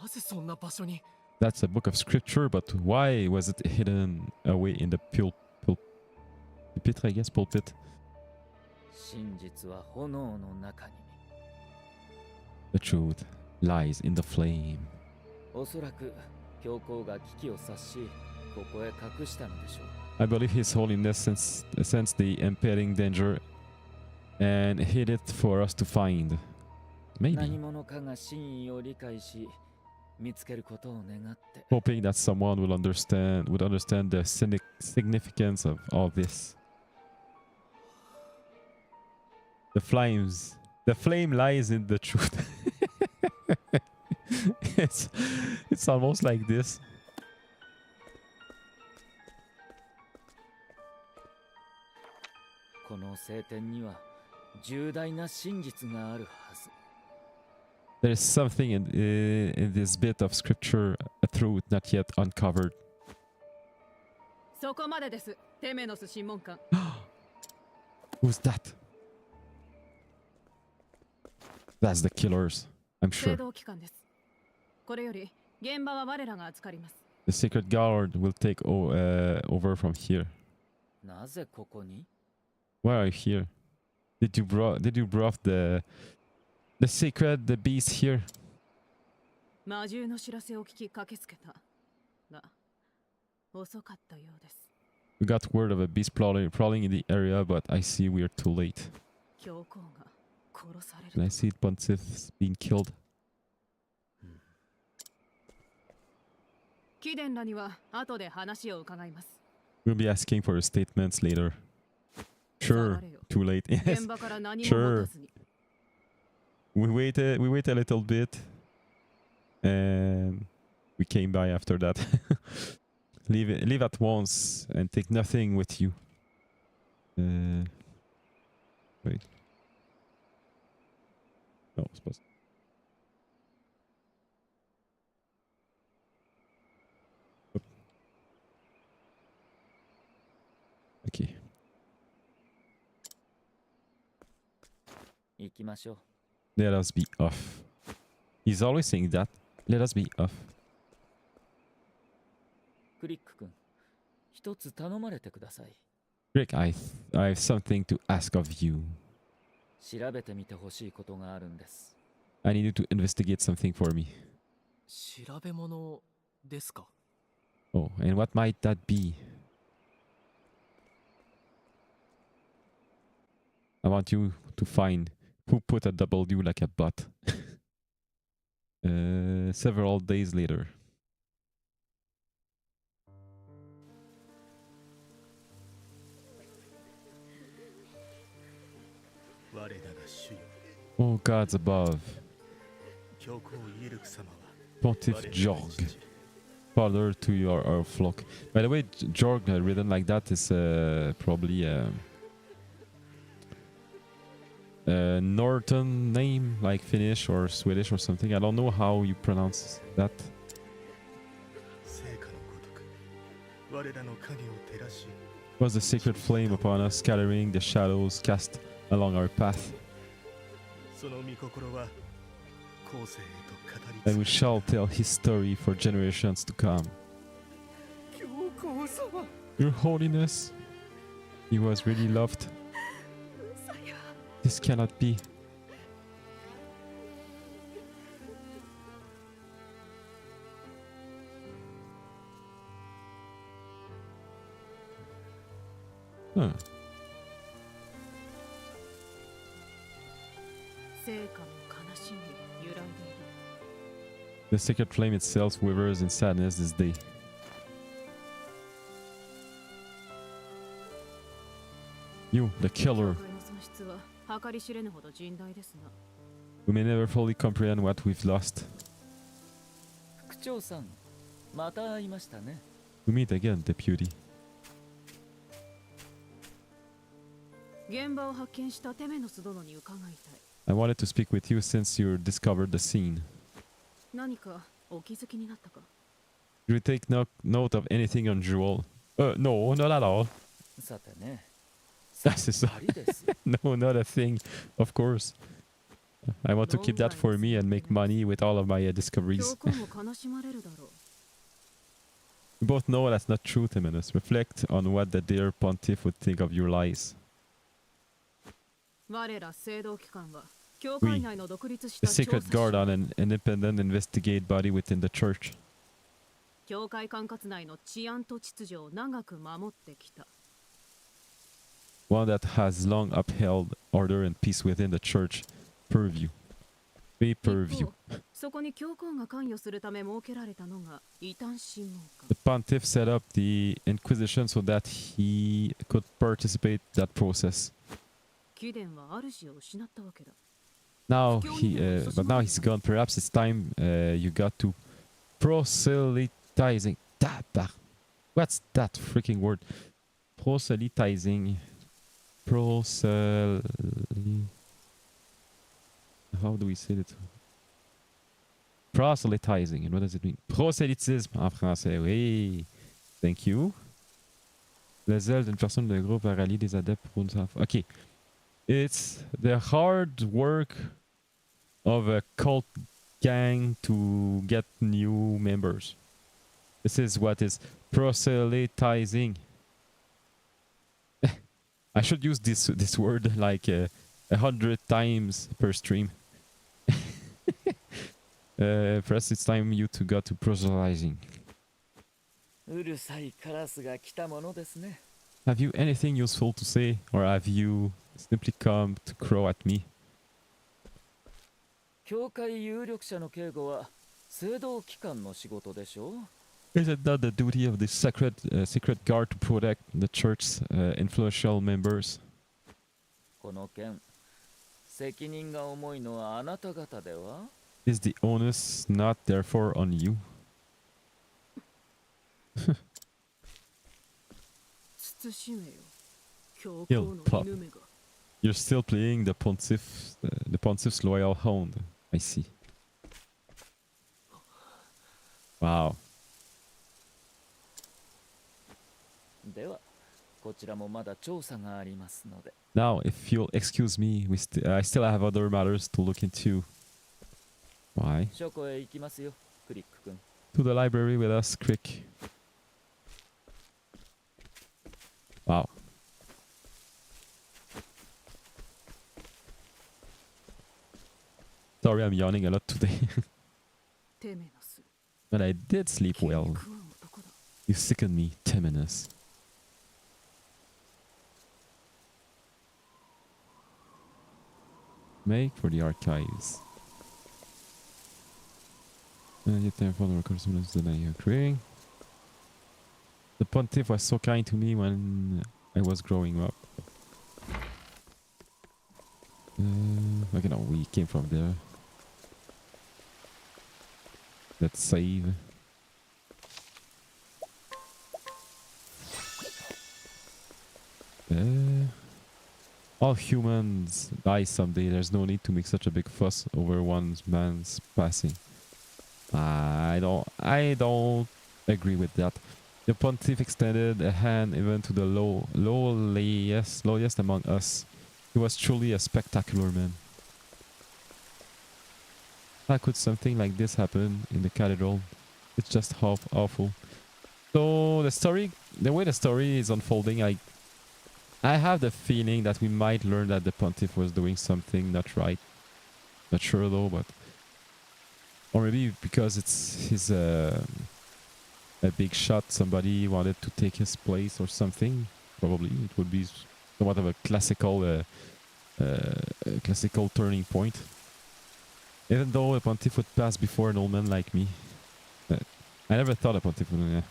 なぜそんな場所に。 That's a book of scripture, but why was it hidden away in the pulpit, I guess, pulpit? 真実は炎の中に。 The truth lies in the flame. おそらく教皇が危機を察し、ここへ隠したのでしょう。 I believe His Holiness sensed the impending danger and hid it for us to find. 何 Maybe. 者かが真意を理解し、見つけることを願って。 Hoping that someone would understand the significance of all this. The flame lies in the truth. It's almost like this. この聖典には重大な真実があるはず。 There is something in this bit of scripture, a truth not yet uncovered. そこまでです。テメノス審問官。 Who's that? That's the killers, I'm 制 sure. 動機関です。これより現場は我らが預かります。 The Sacred Guard will take over from here. なぜここに？ Why are you here? Did you brought the sacred the beast here? 魔獣の知らせを聞き駆けつけたが遅かったようです。 We got word of a beast prowling in the area, but I see we are too late. 教皇が殺される And I see Pontiff being killed. 貴殿らには後で話を伺います。 We'll be asking for statements later. Sure, too late. Yes, 現場から何も sure. 待たずに We wait a little bit, and we came by after that. Leave at once and take nothing with you. Wait. No, it's supposed. Oop. Okay. 行きましょう。 Let us be off. He's always saying that. Let us be off. クリック君、一つ頼まれてください。 Rick, I have something to ask of you. 調べてみてほしいことがあるんです。 I need you to investigate something for me. 調べ物ですか？ Oh, and what might that be? I want you to find who put a W like a butt. Several days later. Oh, gods above. Pontiff Jorg. Father to our flock. By the way, Jorg written like that is probably a Northern name, like Finnish or Swedish or something. I don't know how you pronounce that. Was the sacred flame upon us, scattering the shadows cast along our path. And we shall tell his story for generations to come. Your Holiness, he was really loved. This cannot be. Huh. 聖火の悲しみ揺らいでいる The sacred flame itself quivers in sadness this day. You, the killer. 教会の損失は計り知れぬほど甚大ですな We may never fully comprehend what we've lost. 副長さん、また会いましたね。 We meet again, Deputy. 現場を発見したテメノス殿に伺いたい I wanted to speak with you since you discovered the scene. 何かお気づきになったか Did you take note of anything unusual? No, not at all. さてね。 That's just ありです。 no, not a thing. Of course. I want to keep that for me and make money with all of my 教 discoveries. 皇も悲しまれるだろう We both know that's not true, Temenus. Reflect on what the dear pontiff would think of your lies. 我ら聖堂機関は教会内の独立し The た調 sacred 査 guard 者 on an independent investigate body within the church. 教会管轄内の治安と秩序を長く守ってきた One that has long upheld order and peace within the church purview. Pay 一 per view. 方そこに教皇が関与するため設けられたのが異端審問官 The pontiff set up the Inquisition so that he could participate that process. 貴殿は主を失ったわけだ Now but now he's gone. Perhaps it's time you got to proselytizing. What's that freaking word? Proselytizing. How do we say it? Proselytizing. And what does it mean? Prosélytisme en français. Oui. Thank you. Le zèle d'une personne d'un groupe à rallier des adeptes pour une seule fois. Okay. It's the hard work of a cult gang to get new members. This is what is proselytizing. I should use this word like 100 times per stream. Perhaps it's time you to go to proselytizing. うるさいカラスが来たものですね。 Have you anything useful to say, or have you simply come to crow at me? 教会有力者の警護は聖堂機関の仕事でしょう。 Is it not the duty of the secret guard to protect the church's influential members? この件、責任が重いのはあなた方では？ Is the onus not therefore on you? 慎めよ。教 Kill 皇の pup. 犬目が。 You're still playing the pontiff's loyal hound. I see. Wow. では、こちらもまだ調査がありますので。 Now, if you'll excuse me, I still have other matters to look into. Why? 書庫へ行きますよ、クリック君。 To the library with us, quick. Wow. Sorry, I'm yawning a lot today. テメナス。 But I did sleep 気に well. 食わん男だ。 You sicken me, Temenus. Make for the archives. Yet time for the records that I am creating. The pontiff was so kind to me when I was growing up. Okay, no, we came from there. Let's save. All humans die someday. There's no need to make such a big fuss over one man's passing. I don't agree with that. The pontiff extended a hand even to the lowliest among us. He was truly a spectacular man. How could something like this happen in the cathedral? It's just awful. So the way the story is unfolding, I have the feeling that we might learn that the pontiff was doing something not right. Not sure though, but or maybe because he's a big shot, somebody wanted to take his place or something. Probably it would be somewhat of a classical turning point. Even though a pontiff would pass before an old man like me, I never thought a pontiff would.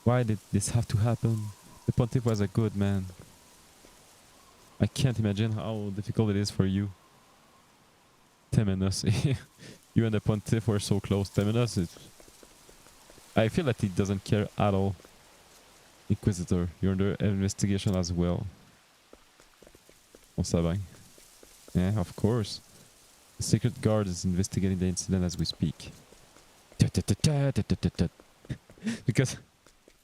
Why did this have to happen? The pontiff was a good man. I can't imagine how difficult it is for you. Temenus. You and the pontiff were so close. Temenus, I feel that he doesn't care at all. Inquisitor, you're under investigation as well. On ça va. Yeah, of course. The secret guard is investigating the incident as we speak. Because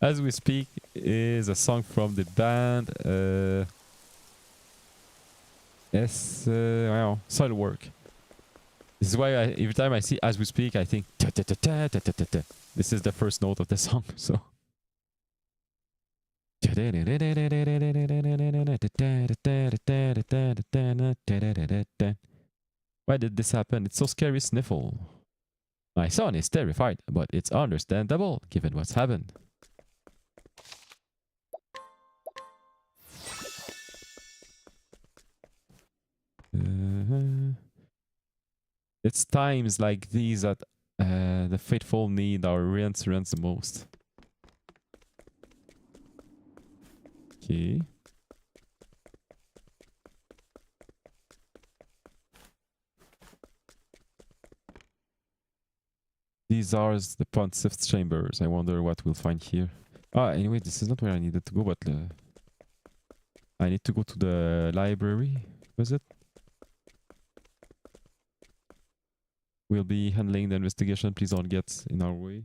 as we speak is a song from the band Soil Work. This is why every time I see as we speak I think this is the first note of the song, so why did this happen? It's so scary, Sniffle. My son is terrified, but it's understandable given what's happened. It's times like these that the faithful need our reassurance the most. Okay. These are the Pontiff's chambers. I wonder what we'll find here. Anyway, this is not where I needed to go, but I need to go to the library. Was it? We'll be handling the investigation. Please don't get in our way.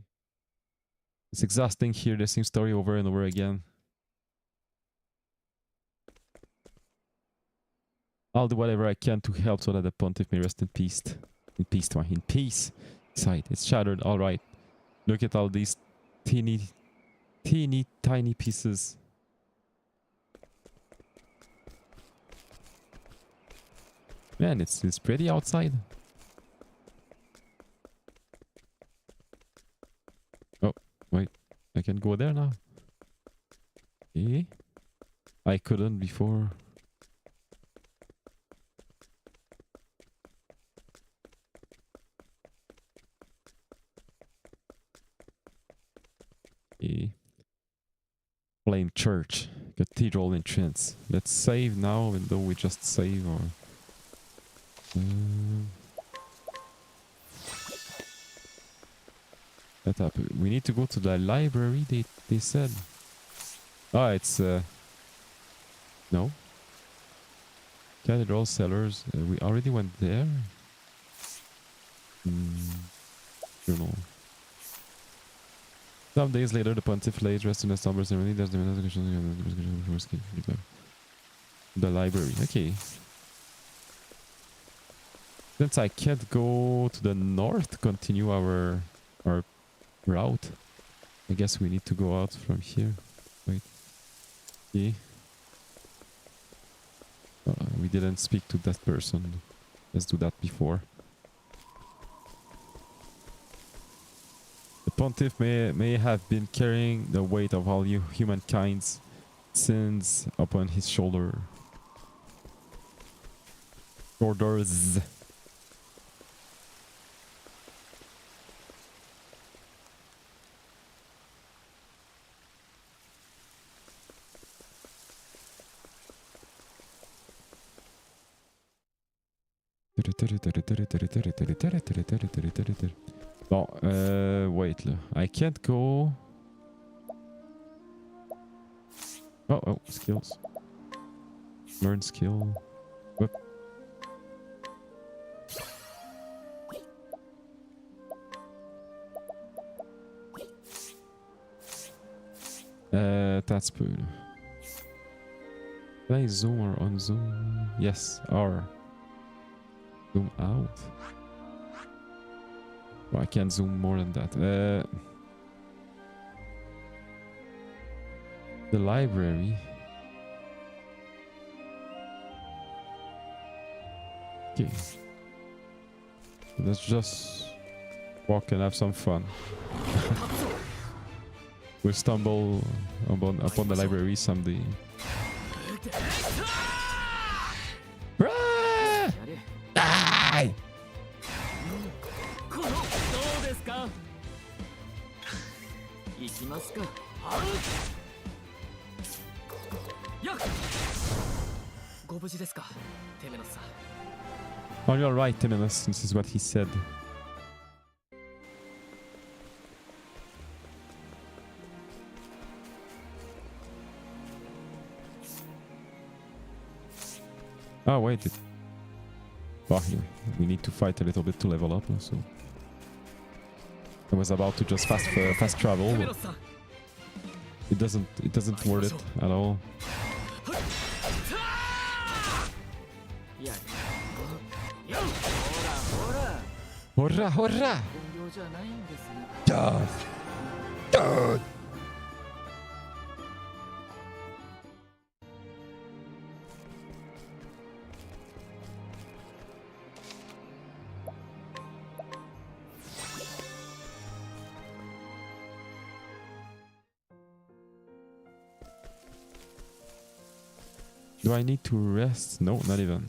It's exhausting here, the same story over and over again. I'll do whatever I can to help so that the Pontiff may rest in peace. In peace. Sight. It's shattered. All right. Look at all these teeny tiny pieces. Man, it's pretty outside. Oh, wait. I can go there now. Eh? I couldn't before. Eh? Flame Church. Cathedral entrance. Let's save now, even though we just save or... That happened. We need to go to the library, they said. Ah, it's... No. Cathedral cellars. We already went there. Don't know. Some days later, the pontiff lays rest in a somber ceremony. There's the library. Okay. Since I can't go to the north, continue our route, I guess we need to go out from here. Wait. Okay. We didn't speak to that person. Let's do that before. The pontiff may have been carrying the weight of all humankind's sins upon his shoulders. Bon, wait là. I can't go. Oh, skills. Learn skill. Whoop. That's good. Can I zoom or unzoom? Yes, R. Zoom out. Well, I can't zoom more than that. The library. Okay. Let's just walk and have some fun. We'll stumble upon the library someday. Die! Oh, you're right, Temenos. This is what he said. Oh, wait. Oh, yeah. We need to fight a little bit to level up, so... I was about to just fast travel. It doesn't worth it at all. Hurrah, hurrah! Do I need to rest? No, not even.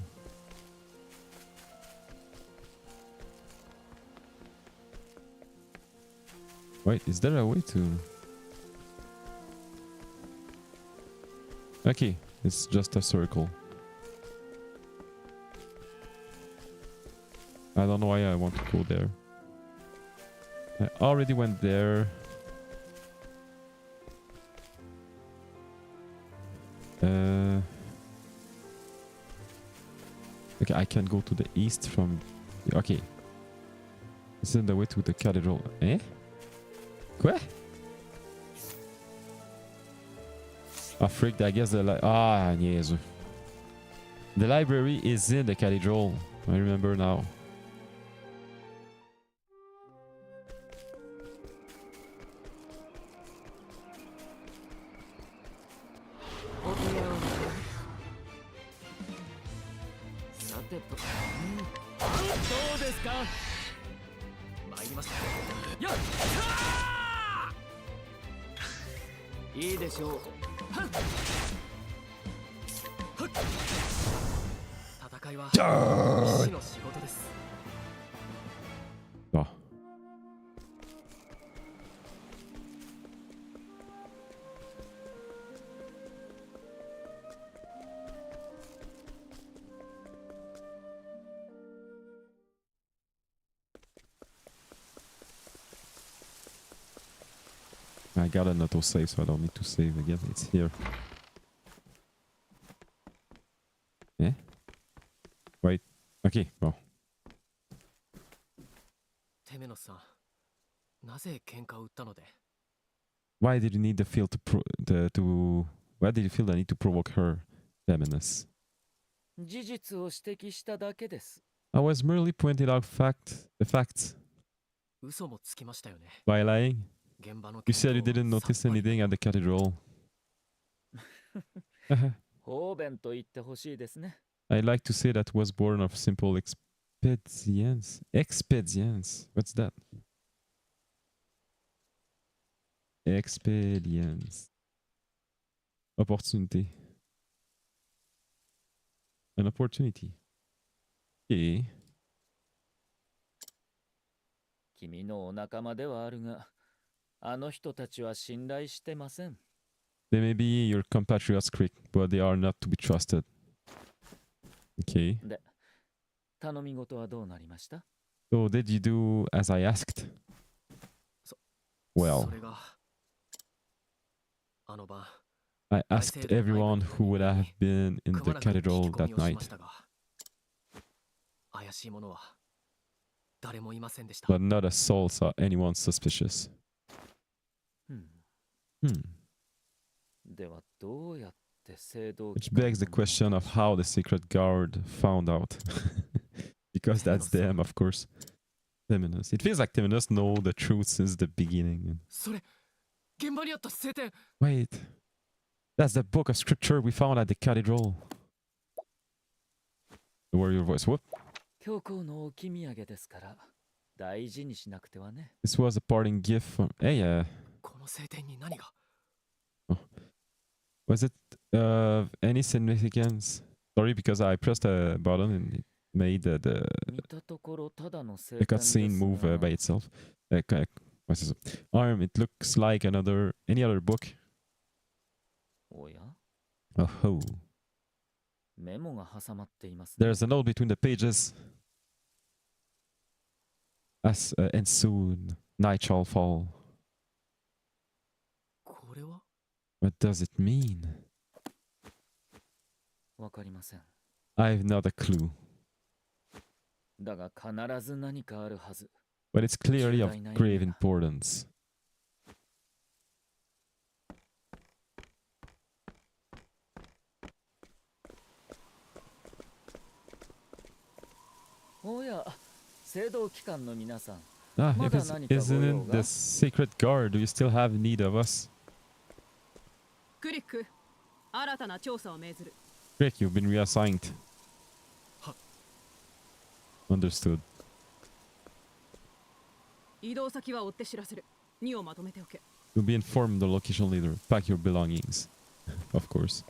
Wait, is there a way to... Okay, it's just a circle. I don't know why I want to go there. I already went there. Okay, I can go to the east from... Okay. This is the way to the cathedral. Eh? Quoi? Ah, freak, I guess the... yes. The library is in the cathedral. I remember now. ですか。参りました。やっいいでしょう。はっはっ戦いは騎士の仕事です。Oh. I got an autosave, so I don't need to save again. It's here. Eh? Wait. Okay, well. テメノスさん、なぜ喧嘩を売ったので。 Why did you need the feel to why did you feel the need to provoke her, feminist? 事実を指摘しただけです。I was merely pointing out the facts. 嘘もつきましたよね。 By lying? 現場の You said you didn't notice anything at the cathedral. 方便と言ってほしいですね。I'd like to say that was born of simple expedience. Expedience? What's that? Expedience. Opportunity. An opportunity. Okay. 君のお仲間ではあるが、あの人たちは信頼してません。They may be your compatriots, Crick, but they are not to be trusted. Okay. で、頼み事はどうなりました？ So did you do as I asked? そ Well, それがあの晩 I asked everyone who would have been in く the まなく聞き cathedral 込 that みをし night, ましたが、怪しい者は誰もいませんでした。 but not a soul saw anyone suspicious. ではどうやって聖堂 Which begs the question of how the secret guard found out. Because that's them, of course. Temenus. It feels like Temenus know the truth since the beginning. それ、現場にあった聖典。 Wait. That's the book of scripture we found at the cathedral. Lower your voice. Whoop. 教皇の置き土産ですから大事にしなくてはね。 This was a parting gift from... Hey, この聖典に何が？ was it any significance? Sorry, because I pressed a button and it made the 見たところただの聖 the 典です cutscene move が by itself. What's this? Arm, it looks like any other book. おや Oh, メモが挟まっていますね。 there's a note between the pages. And soon night shall fall. これは？ What does it mean? わかりません。 I've not a clue. だが必ず何かあるはず。 But it's clearly of grave importance. おや、聖堂機関の皆さん。 Ah, if Mother it's, Nanika isn't it Goyoga? the sacred guard? Do you still have need of us? クリック、新たな調査を命ずる。 Rick, you've been reassigned. Huh. Understood. 移動先は追って知らせる。2をまとめておけ。 You'll be informed the location leader. Pack your belongings. Of course.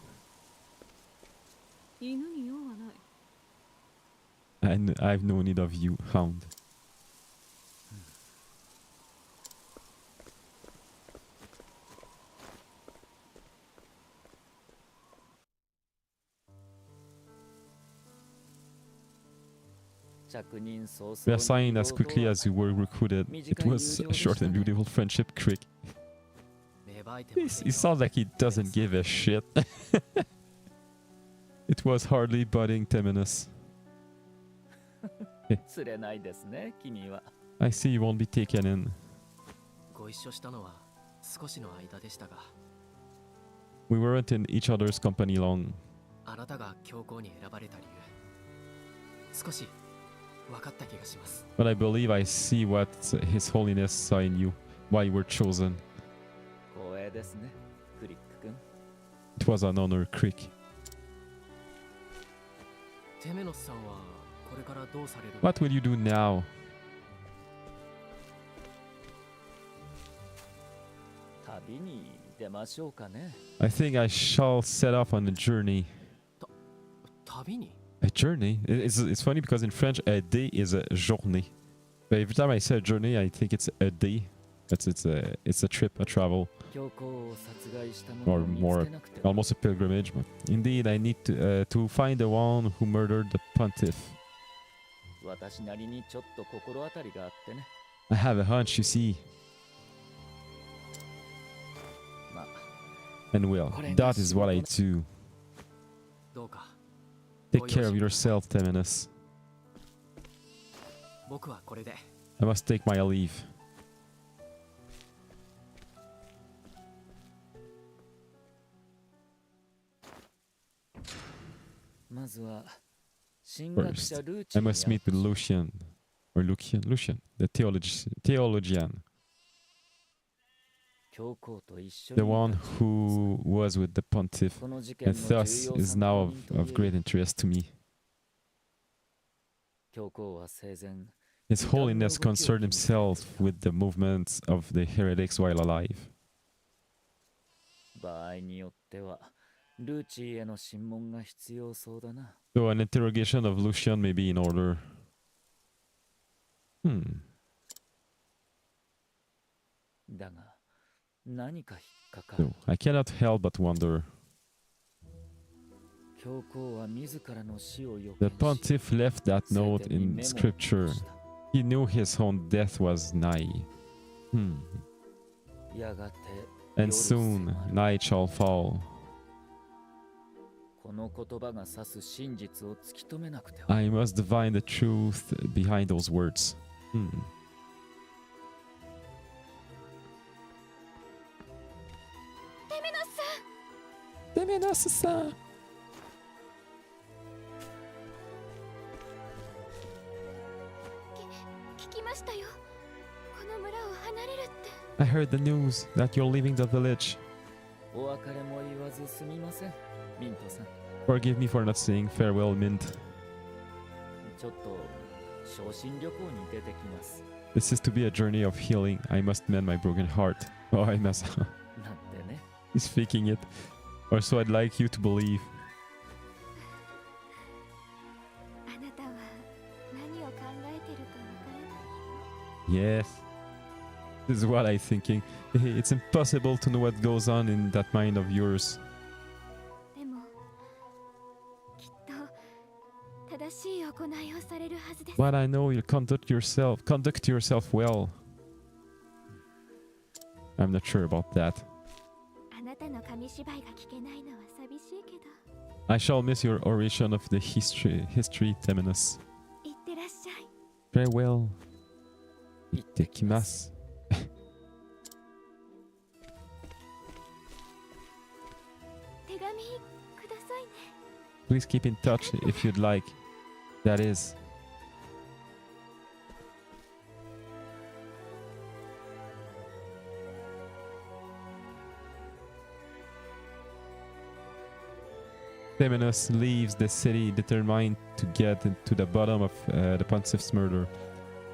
犬に用はない。 And I've no need of you, hound. Reassigned as quickly as you were recruited. It was a short and beautiful friendship, Crick. 芽生えてません He よ。 sounds like he doesn't give a shit. It was hardly budding Temenus. 釣れないですね、君は。 I see you won't be taken in. ご一緒したのは少しの間でしたが、 We weren't in each other's company long. あなたが教皇に選ばれた理由、少し分かった気がします。 But I believe I see what His Holiness saw in you, why you were chosen. 光栄ですね、クリック君。 It was an honor, Crick. テメノスさんはこれからどうされる？ What will you do now? 旅に出ましょうかね。 I think I shall set off on a journey. 旅に？ A journey? It's funny because in French, a day is a journée. But every time I say a journey, I think it's a day. But it's a trip, a travel, 教皇を殺害した者 or を見つ more けなくては。 almost a pilgrimage. But indeed, I need to find the one who murdered the pontiff. 私なりにちょっと心当たりがあってね。 I have a hunch, you see. まあ、 And well, that is what I do. どうか Take care of yourself, Temenus. 僕はこれで。 I must take my leave. まずは神学者 First, ルーチ I に会 must meet with う Lucian. Or Lucian, the theologian. 教皇と一緒 The にい one た who was with the pontiff この事件 and の thus 重要 is 参 now 考 of, 人とい of え great interest to me. 教皇は生前 His Holiness concerned himself with the movements of the heretics while alive. 場合によってはルーチへの審問が必要そうだな。 So an interrogation of Lucian may be in order. Hmm. だが何か引っかか So る。 I cannot help but wonder. 教皇は自らの死を予 The 見し pontiff left that 聖 note 典に in メモを scripture. 残した He knew his own death was nigh. Hmm. やがて And soon night shall fall. この言葉が指す真実を突き止めなくては。 I must divine the truth behind those words. Hmm. テメノス Temenos-san. 聞きましたよ。この村を離れるって。 I heard the news that you're leaving the village. お別れも言わずすみません、ミントさん。 Forgive me for not saying farewell, Mint. ちょっと昇進旅行に出てきます。 This is to be a journey of healing. I must mend my broken heart. Oh, I must. なんてね。 He's faking it. Or so I'd like you to believe. あなたは何を考えてるかわからない。 Yes. This is what I'm thinking. It's impossible to know what goes on in that mind of yours. でもきっと正しい行いをされるはずです。 But I know you'll conduct yourself well. I'm not sure about that. あなたの紙芝居が聞けないのは寂しいけど。 I shall miss your oration of the history, Temenus. いってらっしゃい。 Farewell. Ittekimasu. 手紙くださいね。 Please keep in touch if you'd like. That is. Temenus leaves the city determined to get to the bottom of the pontiff's murder.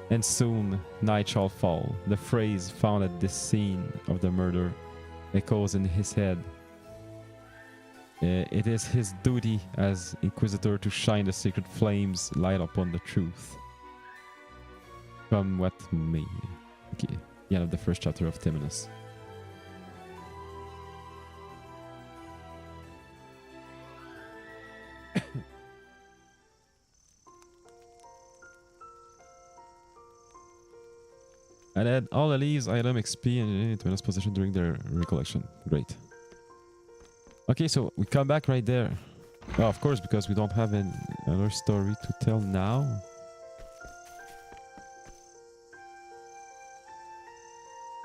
And soon night shall fall. The phrase found at the scene of the murder echoes in his head. It is his duty as Inquisitor to shine the sacred flames light upon the truth. Come what may. Okay, the end of the first chapter of Temenus. And add all the leaves, item, XP, and Temenus possession during their recollection. Great. Okay, so we come back right there. Oh, of course, because we don't have another story to tell now.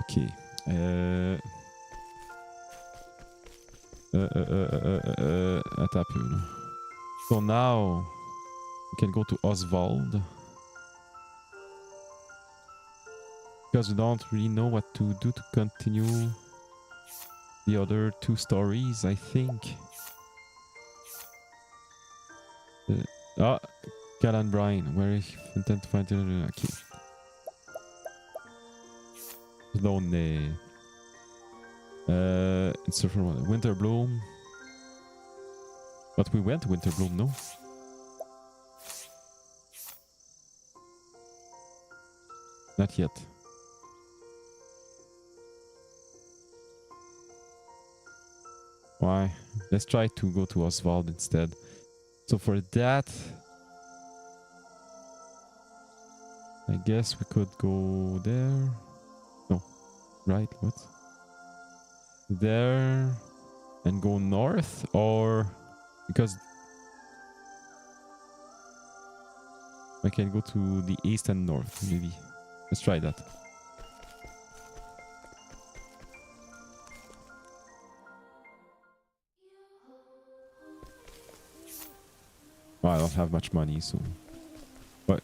Okay. Attends un peu, là. So now we can go to Oswald. Because we don't really know what to do to continue the other two stories, I think. Cal and Brian, where you intend to find okay. Lonely. It's from Winter Bloom. But we went to Winter Bloom, no? Not yet. Why? Let's try to go to Oswald instead. So for that, I guess we could go there. No, right? What? There and go north, or because I can go to the east and north, maybe. Let's try that. Well, I don't have much money, so. But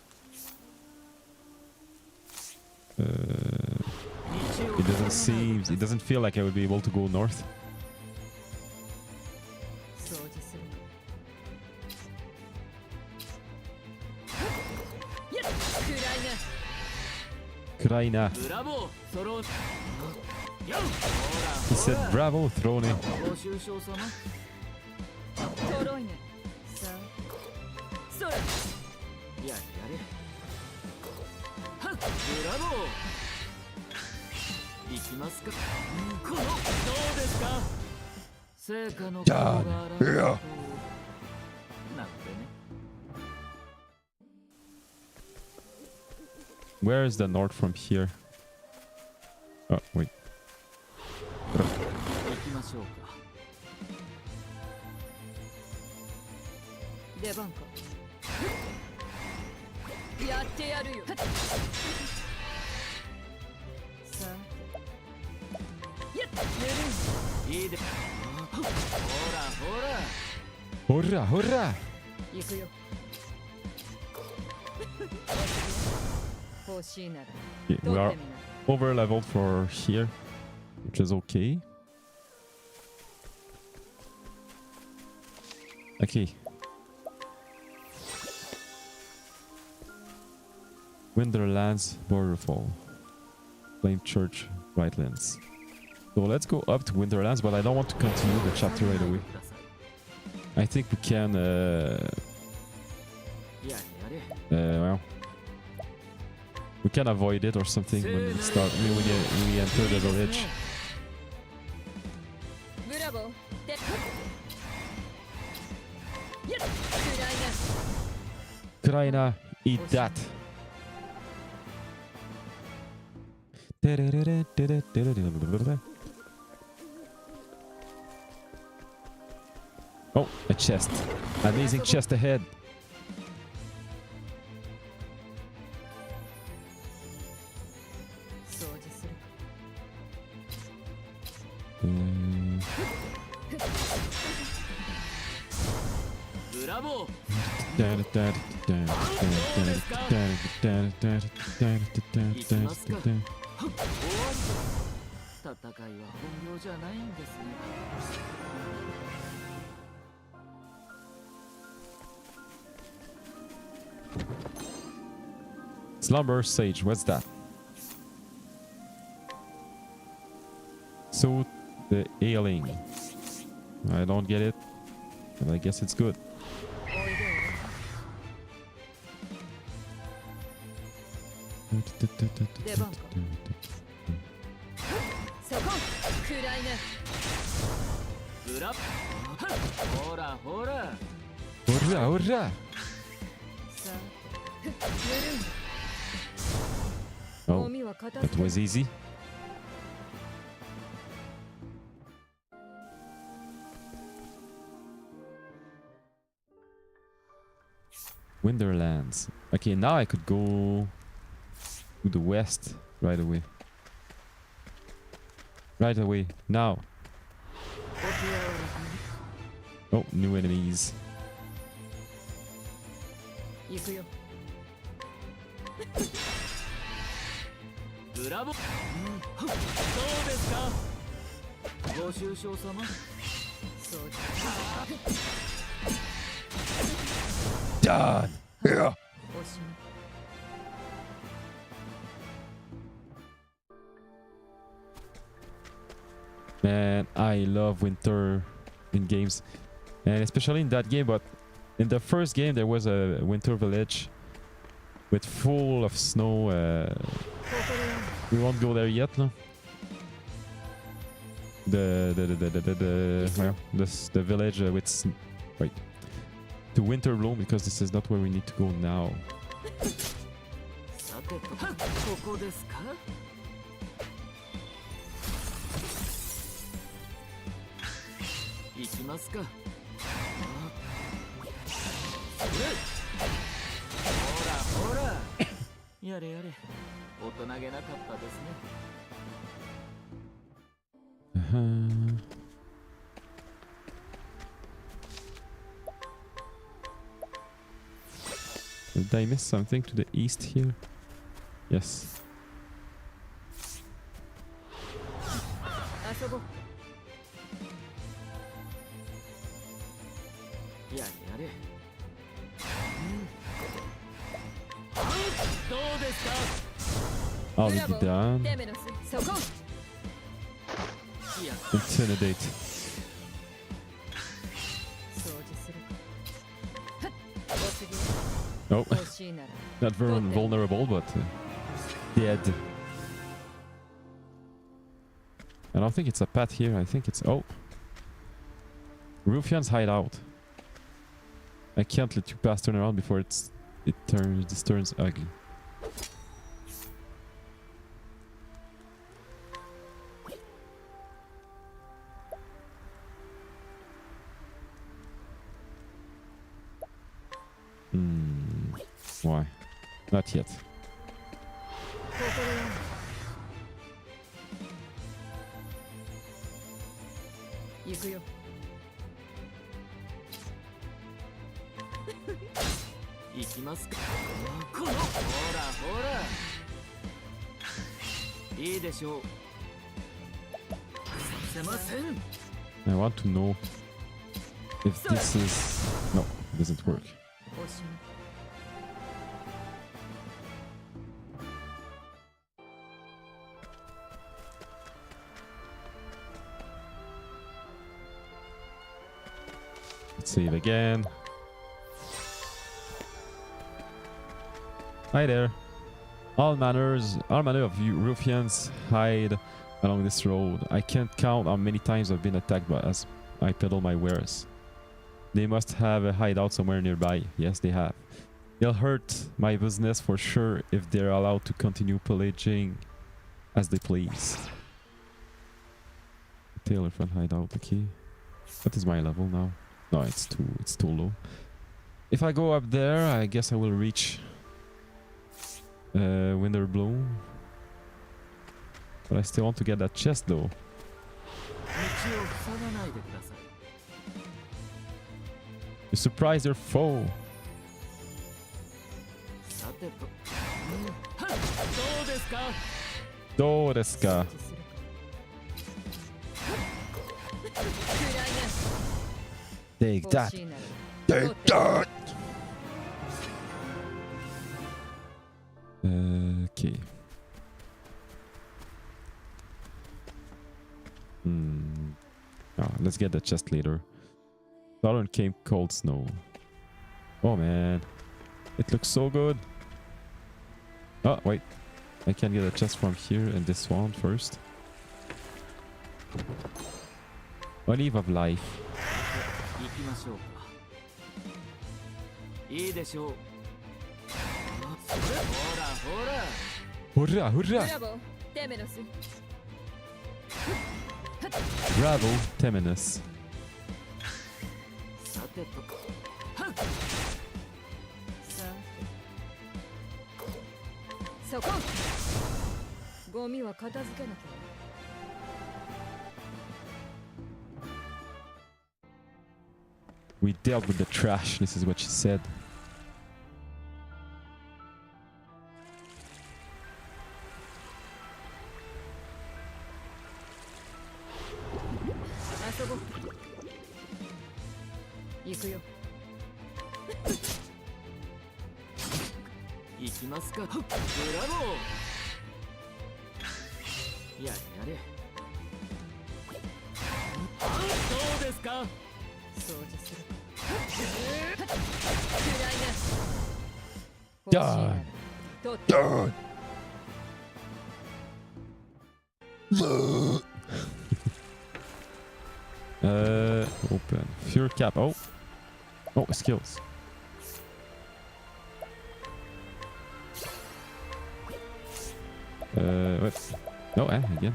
it doesn't seem. It doesn't feel like I would be able to go north. Kraina. He said bravo, Throne. Where is the north from here? Oh, wait. Hurrah, hurrah! Okay, we are over leveled for here, which is okay. Okay. Winterlands, Borderfall, Flame Church, Whitelands. So let's go up to Winterlands, but I don't want to continue the chapter right away. I think we can, well, we can avoid it or something when we start. When we enter the village. Kraina, eat that. Oh, a chest. Amazing chest ahead. Slumber Sage, what's that? So the ailing. I don't get it, but I guess it's good. Hurrah, hurrah! Oh, that was easy. Winterlands. Okay, now I could go to the west right away. Right away, now. Oh, new enemies. Done. Yeah. おしまい。 Man, I love winter in games, and especially in that game. But in the first game, there was a winter village with full of snow. We won't go there yet, no. The village with wait, to winter bloom, because this is not where we need to go now. さてと、ここですか？行きますか。ほらほら。やれやれ。大人げなかったですね。Did I miss something to the east here? Yes. 遊ぼう。やれやれ。どうですか？ I'll leave it down. テメノス、そこ。 Intimidate. 掃除するか。お次は Oh, 欲しいなら。 not very vulnerable, but dead. I don't think it's a path here. I think it's Ruffian's hideout. I can't let you pass turn around before this turns ugly. Why? Not yet. 行くよ。行きますか。このほらほら。いいでしょう。させません。 I want to know if this is... No, it doesn't work. おしまい。 Let's save again. Hi there. All manner of you ruffians hide along this road. I can't count how many times I've been attacked as I peddle my wares. They must have a hideout somewhere nearby. Yes, they have. They'll hurt my business for sure if they're allowed to continue pillaging as they please. Tailor front hideout, okay. What is my level now? No, it's too low. If I go up there, I guess I will reach Winter Bloom. But I still want to get that chest though. You surprise your foe. Do desu ka? Take that. Take that. Okay. Let's get the chest later. Southern Cape Cold Snow. Oh man, it looks so good. Oh wait, I can get a chest from here and this one first. Olive of Life. Hurrah, hurrah! Bravo, Temenus. そこ。ゴミは片付けなきゃ。 We dealt with the trash, this is what she said. きますか。ブラボー。やれやれ。どうですか。掃除する。だ暗いね。欲しいなら取って Open. Fear cap. Oh. Oh, skills. What? No, again.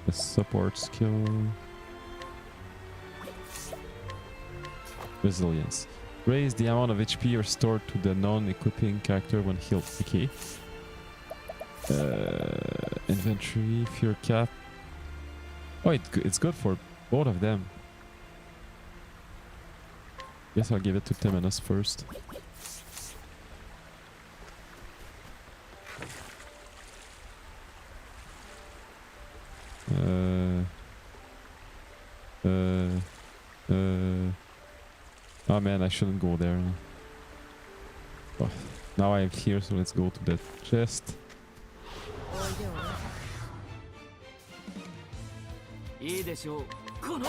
The support skill. Resilience. Raise the amount of HP restored to the non-equipping character when healed. Okay. Inventory. Fear cap. Oh, it's good for both of them. Guess I'll give it to Temenos first. Oh man, I shouldn't go there. Oh, now I'm here, so let's go to the chest. いいでしょう。この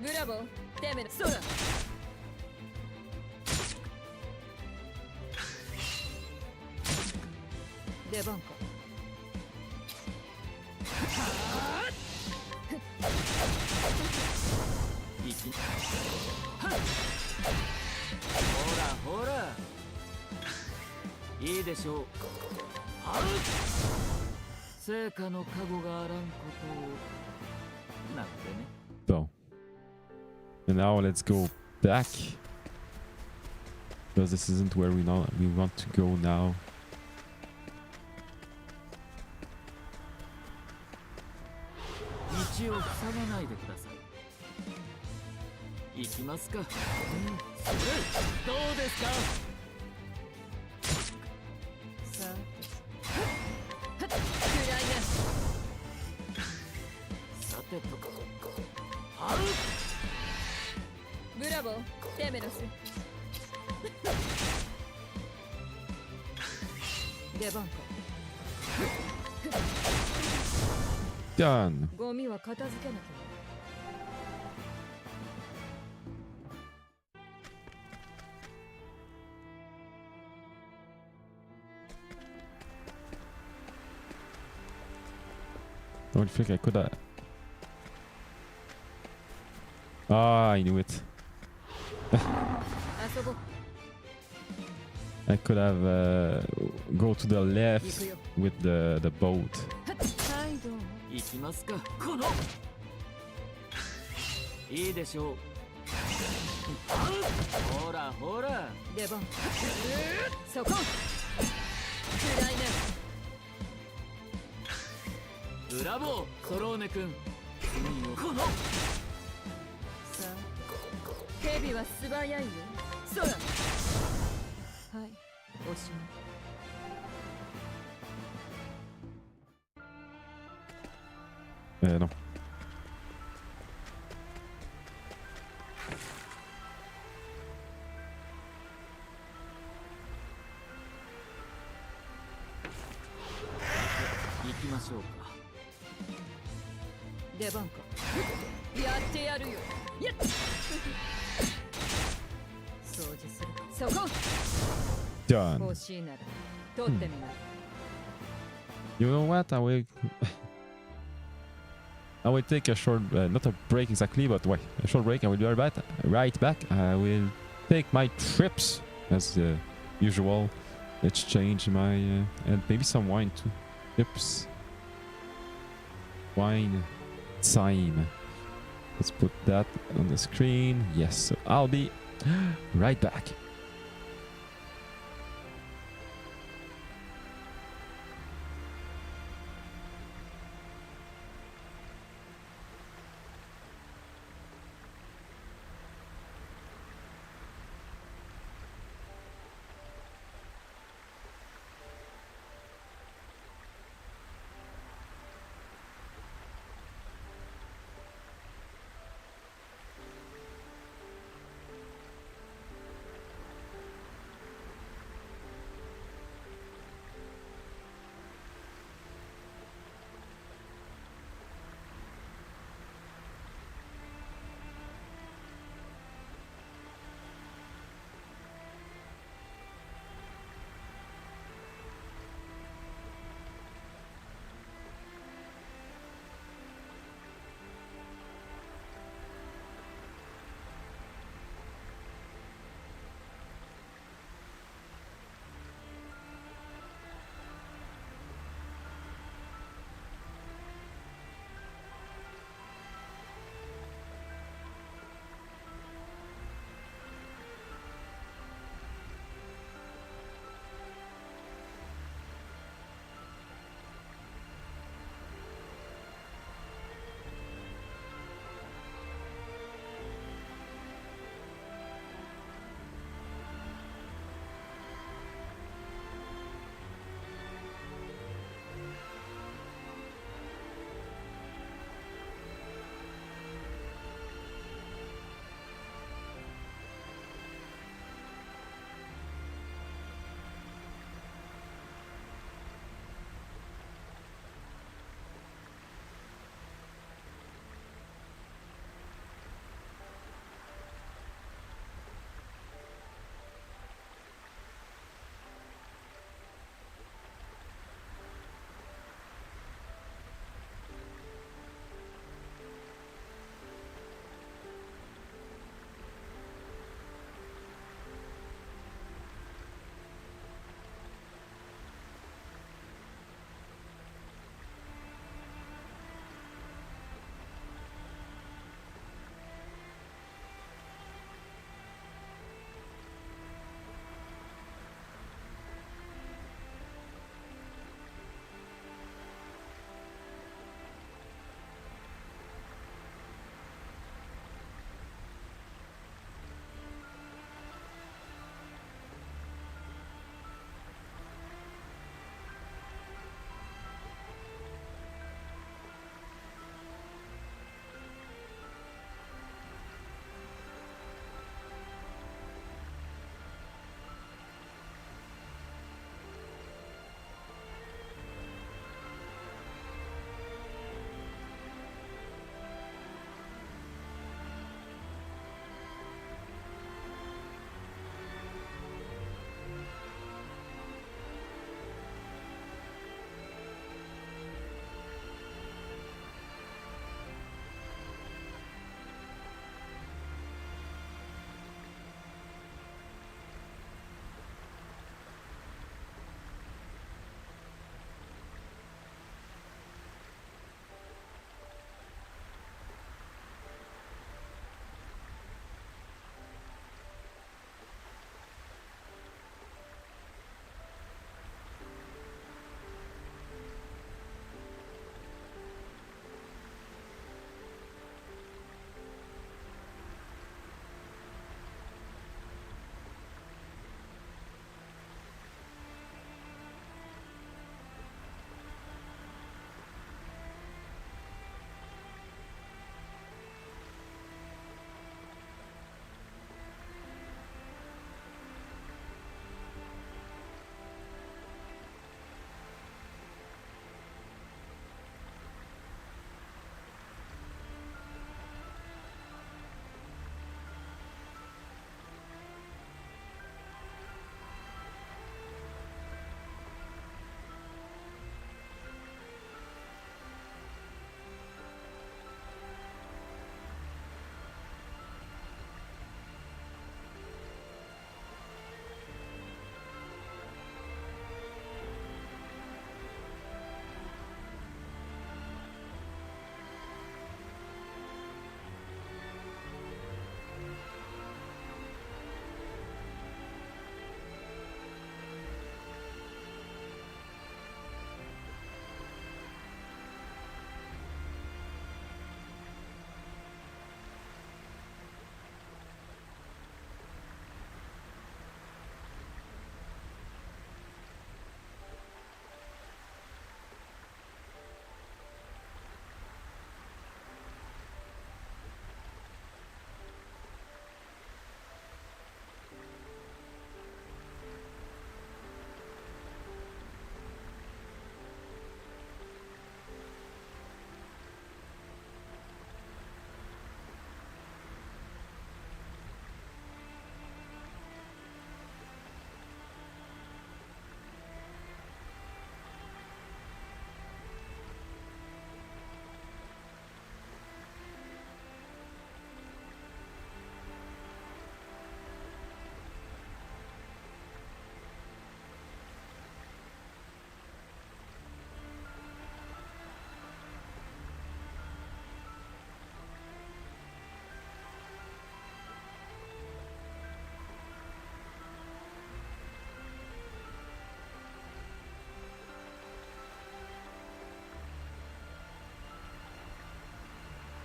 ブラボー、てめえ、そら。出番か。いきほらほら。いいでしょう。はう。成果の加護があらんことをなんてね。 So, and now let's go back, because this isn't where we want to go now. 道を塞がないでください。行きますか。それどうですか。さあ、暗いね。さてとはう。ブラボー、テメロス。出番か。 Done. ゴミは片付けなきゃ。 Don't think I could have. Ah, I knew it. 遊ぼう。 I could have go to the left with the boat. はい、どうも。 行きますか。このいいでしょう。ほらほら。出番。そこ。暗いね。 ブラボー、ソローネ君。このさあ、蛇は素早いよ。そら。はい、おしまい。 No.行きましょうか。出番か。やってやるよ。やっ。掃除する。そこ。 Done. 欲しいなら取ってみな。 You know what? I will take a short, not a break exactly, but wait, a short break. I will be right back. I will take my trips as usual. Exchange my and maybe some wine too. Tips. Wine time. Let's put that on the screen. Yes, so I'll be right back.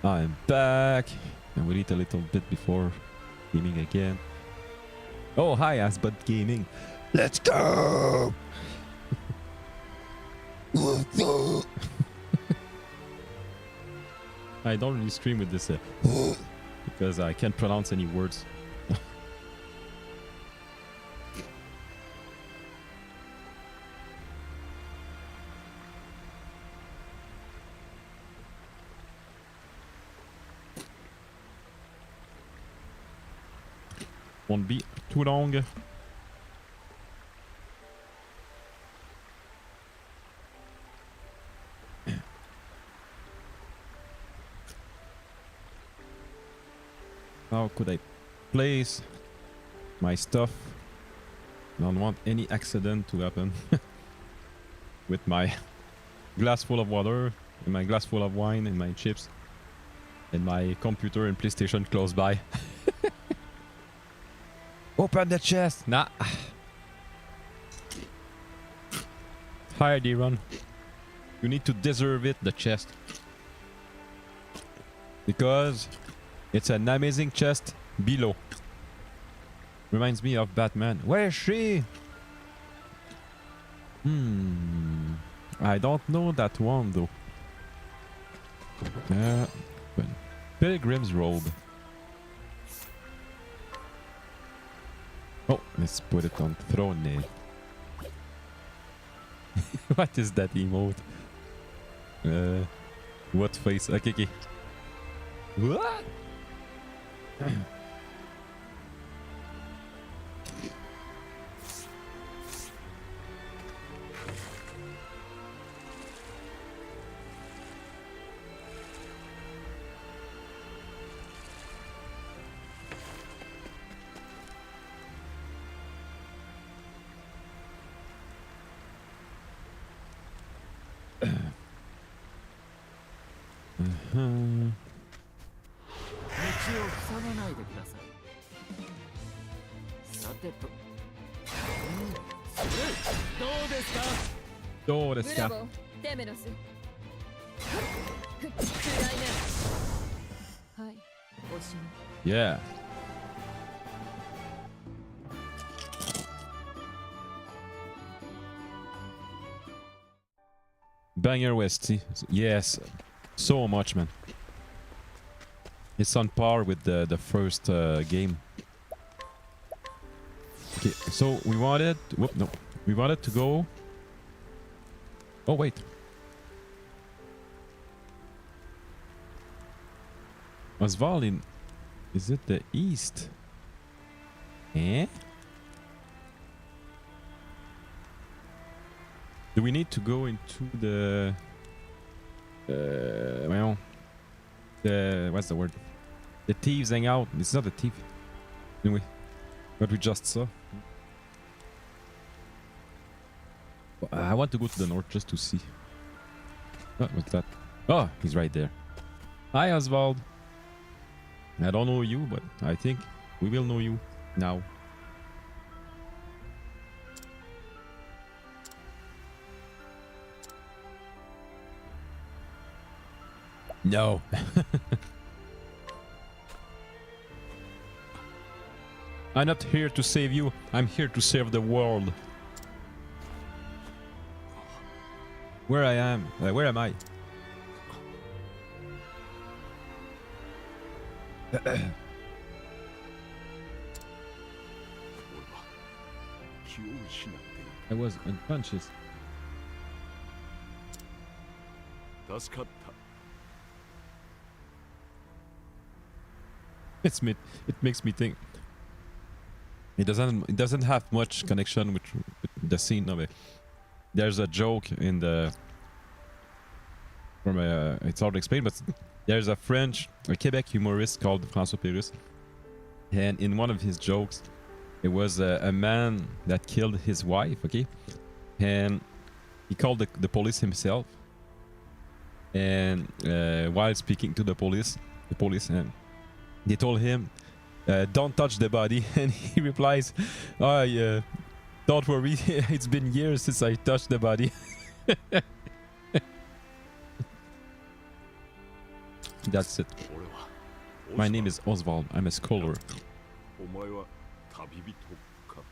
I'm back. And we'll eat a little bit before gaming again. Oh, hi, Asbud Gaming. Let's go! I don't really stream with this because I can't pronounce any words. Won't be too long. How could I place my stuff? I don't want any accident to happen with my glass full of water and my glass full of wine and my chips and my computer and PlayStation close by. Open the chest! Nah. Hi, D-Run. You need to deserve it, the chest. Because it's an amazing chest below. Reminds me of Batman. Where is she? I don't know that one though. Pilgrim's robe. Oh, let's put it on throne there. What is that emote? What face? Okay, okay. What? Oh, this guy. Yeah. Banger West. Yes. So much, man. It's on par with the first game. Okay, so we wanted... Whoop, no. We wanted to go... Oh, wait. Oswald in... Is it the east? Eh? Do we need to go into the... well... The... What's the word? The thieves hang out. It's not a thief. Anyway. What we just saw. I want to go to the north just to see. Oh, what's that? Oh, he's right there. Hi, Oswald. I don't know you, but I think we will know you now. No. I'm not here to save you. I'm here to save the world. Where I am? Where am I? I was unconscious. It makes me think. It doesn't have much connection with the scene of it. There's a joke in the from it's hard to explain, but there's a Quebec humorist called François Pérus, and in one of his jokes, it was a man that killed his wife, okay, and he called the police himself, and while speaking to the police, and they told him, "Don't touch the body," and he replies, "Oh, yeah. Don't worry, it's been years since I touched the body." That's it. My name is Oswald. I'm a scholar. お前は旅人か。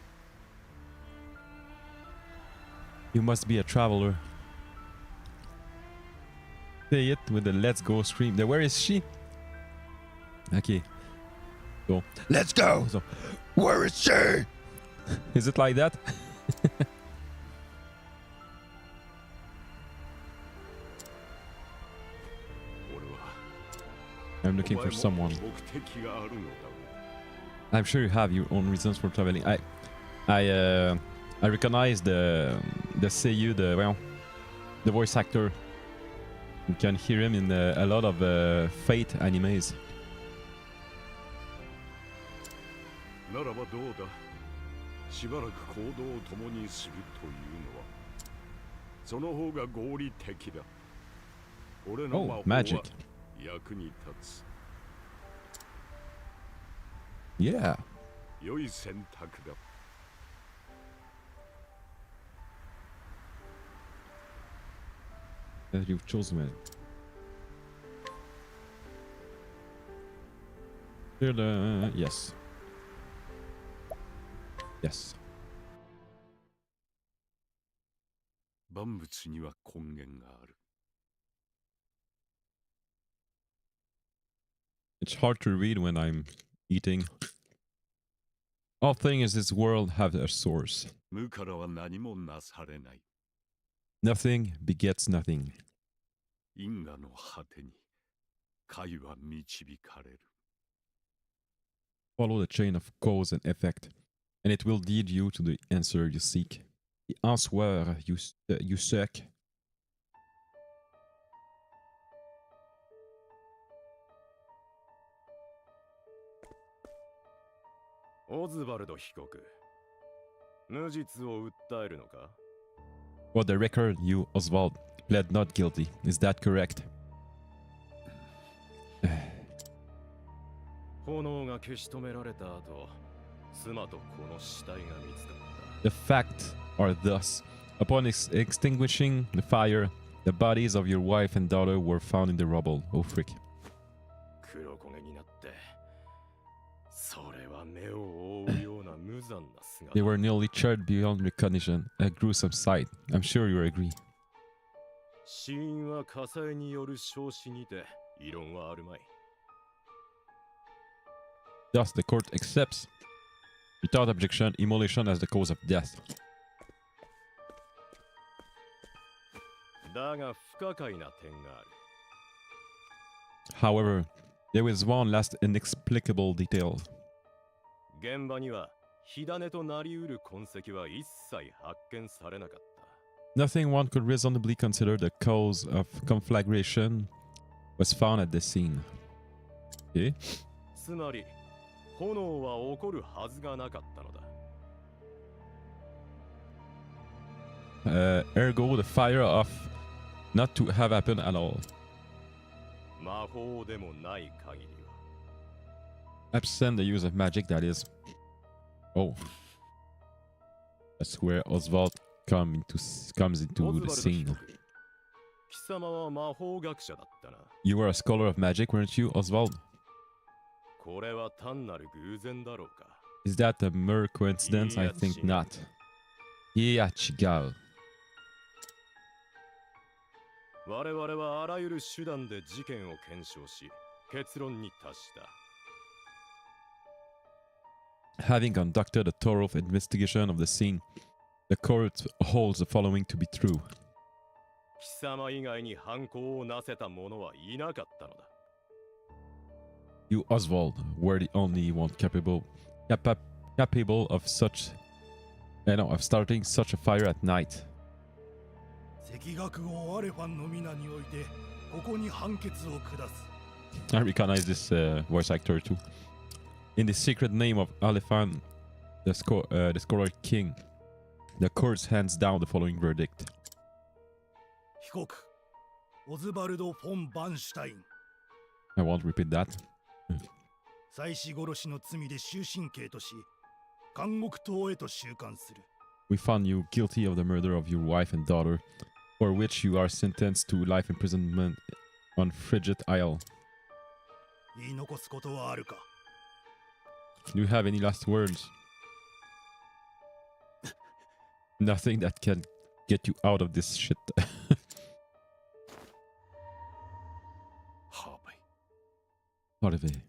You must be a traveler. Say it with the let's go scream. Where is she? Okay. So, let's go! So, where is she? Is it like that? I'm looking for someone. I'm sure you have your own reasons for traveling. I recognize the seiyuu, the voice actor. You can hear him in a lot of Fate animes. ならばどうだ。しばらく行動を共にするというのは、その方が合理的だ。俺の魔法は magic. 役に立つ。Yeah. 良い選択だ。You've chosen it. Yes. Yes. 万物には根源がある。 It's hard to read when I'm eating. All things in this world have a source. 無からは何もなされない。 Nothing begets nothing. 因果の果てに解は導かれる。 Follow the chain of cause and effect, and it will lead you to the answer you seek. The answer you seek. オズバルド被告、無実を訴えるのか？ For the record, you, Oswald, pled not guilty. Is that correct? 炎が消し止められた後、妻と子の死体が見つかった。 The facts are thus. Upon extinguishing the fire, the bodies of your wife and daughter were found in the rubble. Oh, frick. 黒焦げになって、それは目を覆うような無残な姿。 They were nearly charred beyond recognition. A gruesome sight. I'm sure you agree. 死因は火災による焼死にて、異論はあるまい。 Thus, the court accepts, without objection, immolation as the cause of death. だが不可解な点がある。 However, there is one last inexplicable detail. 現場には火種となりうる痕跡は一切発見されなかった。 Nothing one could reasonably consider the cause of conflagration was found at the scene. Okay. つまり、炎は起こるはずがなかったのだ。 Ergo, the fire off not to have happened at all. 魔法でもない限りは。 Absent the use of magic, that is. Oh. That's where Oswald comes into the scene. 貴様は魔法学者だったな。 You were a scholar of magic, weren't you, Oswald? これは単なる偶然だろうか。 Is that a mere coincidence? I think not. Yeah, Chigao. 我々はあらゆる手段で事件を検証し、結論に達した。 Having conducted a thorough investigation of the scene, the court holds the following to be true. 貴様以外に犯行をなせた者はいなかったのだ。 You, Oswald, were the only one capable of of starting such a fire at night. 赤学号アレファンの皆においてここに判決を下す。 I recognize this voice actor too. In the secret name of Alephant, the scholar king, the court hands down the following verdict. 被告オズバルド・フォン・バンシュタイン I won't repeat that. 妻子殺しの罪で終身刑とし監獄島へと収監する。 We found you guilty of the murder of your wife and daughter, for which you are sentenced to life imprisonment on Frigid Isle. 言い残すことはあるか？ Do you have any last words? Nothing that can get you out of this shit. ハーベイ、 Harvey.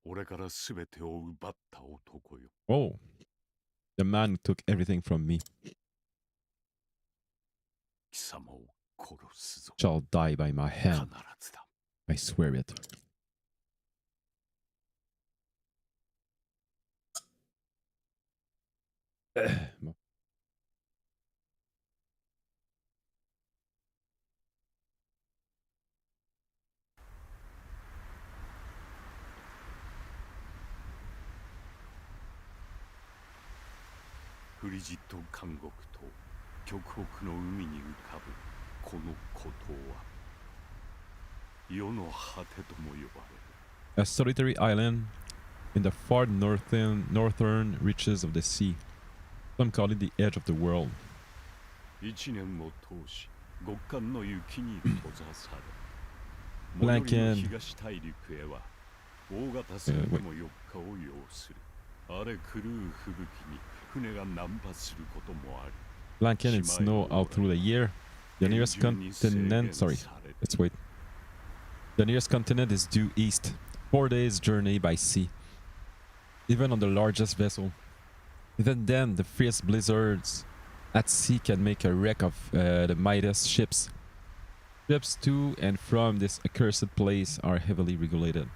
俺から全てを奪った男よ。 Oh, the man who took everything from me 貴様を殺すぞ。 shall die by my 必 hand. ずだ。 I swear it. Bon. フリジット監獄と極北の海に浮かぶこの孤島は世の果てとも呼ばれる。 A solitary island in the far northern reaches of the sea. Some call it the edge of the world. 一年を通し極寒の雪に閉ざされ、 Blanken 最寄りの東大陸へは大型船でも4日を要する。荒れ狂う吹雪に船が難破することもあり、 Blanket and snow out through the year. The nearest continent, sorry, let's wait. The nearest continent is due east. 4 days journey by sea. Even on the largest vessel. Even then, the fierce blizzards at sea can make a wreck of the mightiest ships. Trips to and from this accursed place are heavily regulated.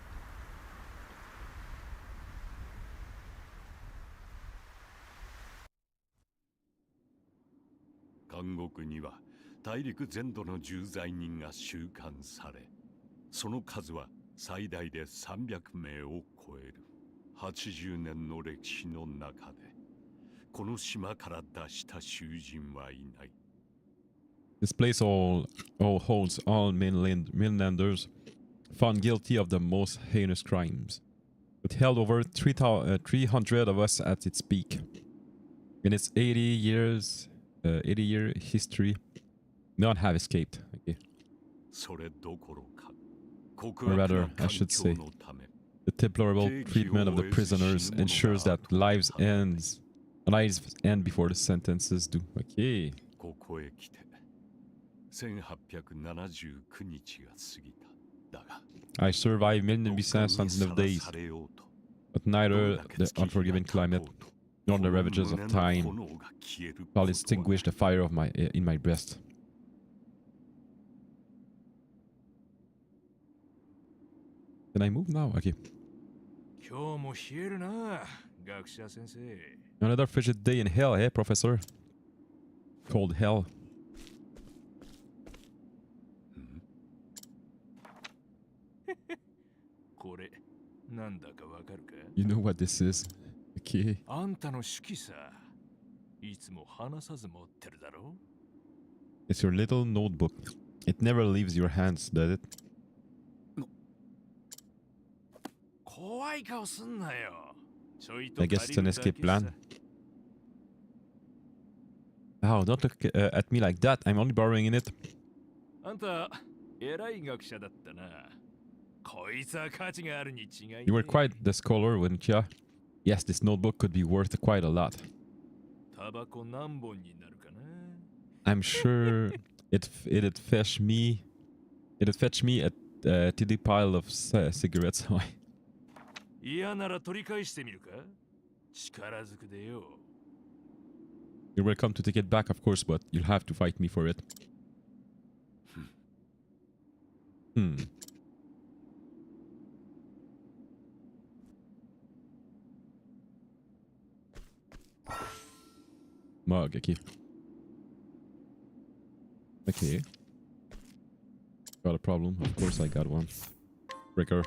監獄には大陸全土の重罪人が収監され、その数は最大で300名を超える。80年の歴史の中でこの島から出した囚人はいない。 This place all holds all mainlanders found guilty of the most heinous crimes. It held over 300 of us at its peak. In its 80-year history, none have escaped. Okay. それどころか、 Or rather, I should say, the deplorable treatment of the prisoners ensures that lives end before the sentences do. Okay. ここへ来て1879日が過ぎた。だが I survived many thousands of days, but neither the unforgiving climate nor the ravages of time shall extinguish the fire of in my breast. Can I move now? Okay. 今日も冷えるな、学者先生。 Another frigid day in hell, eh, Professor? Cold hell. これ、なんだかわかるか？ You know what this is. Okay. あんたの手記さ、いつも離さず持ってるだろ？ It's your little notebook. It never leaves your hands, does it? 怖い顔すんなよ。ちょいと I guess it's an escape plan. Oh, don't look at me like that. I'm only borrowing in it. あんた、偉い学者だったな。こいつは価値があるに違いない。 You were quite the scholar, weren't you? Yes, this notebook could be worth quite a lot. タバコ何本になるかな？ I'm sure it'd fetch me a tidy pile of cigarettes. 嫌なら取り返してみるか？力ずくでよ。 You're welcome to take it back, of course, but you'll have to fight me for it. Mug, okay. Okay. Got a problem? Of course I got one. Breaker.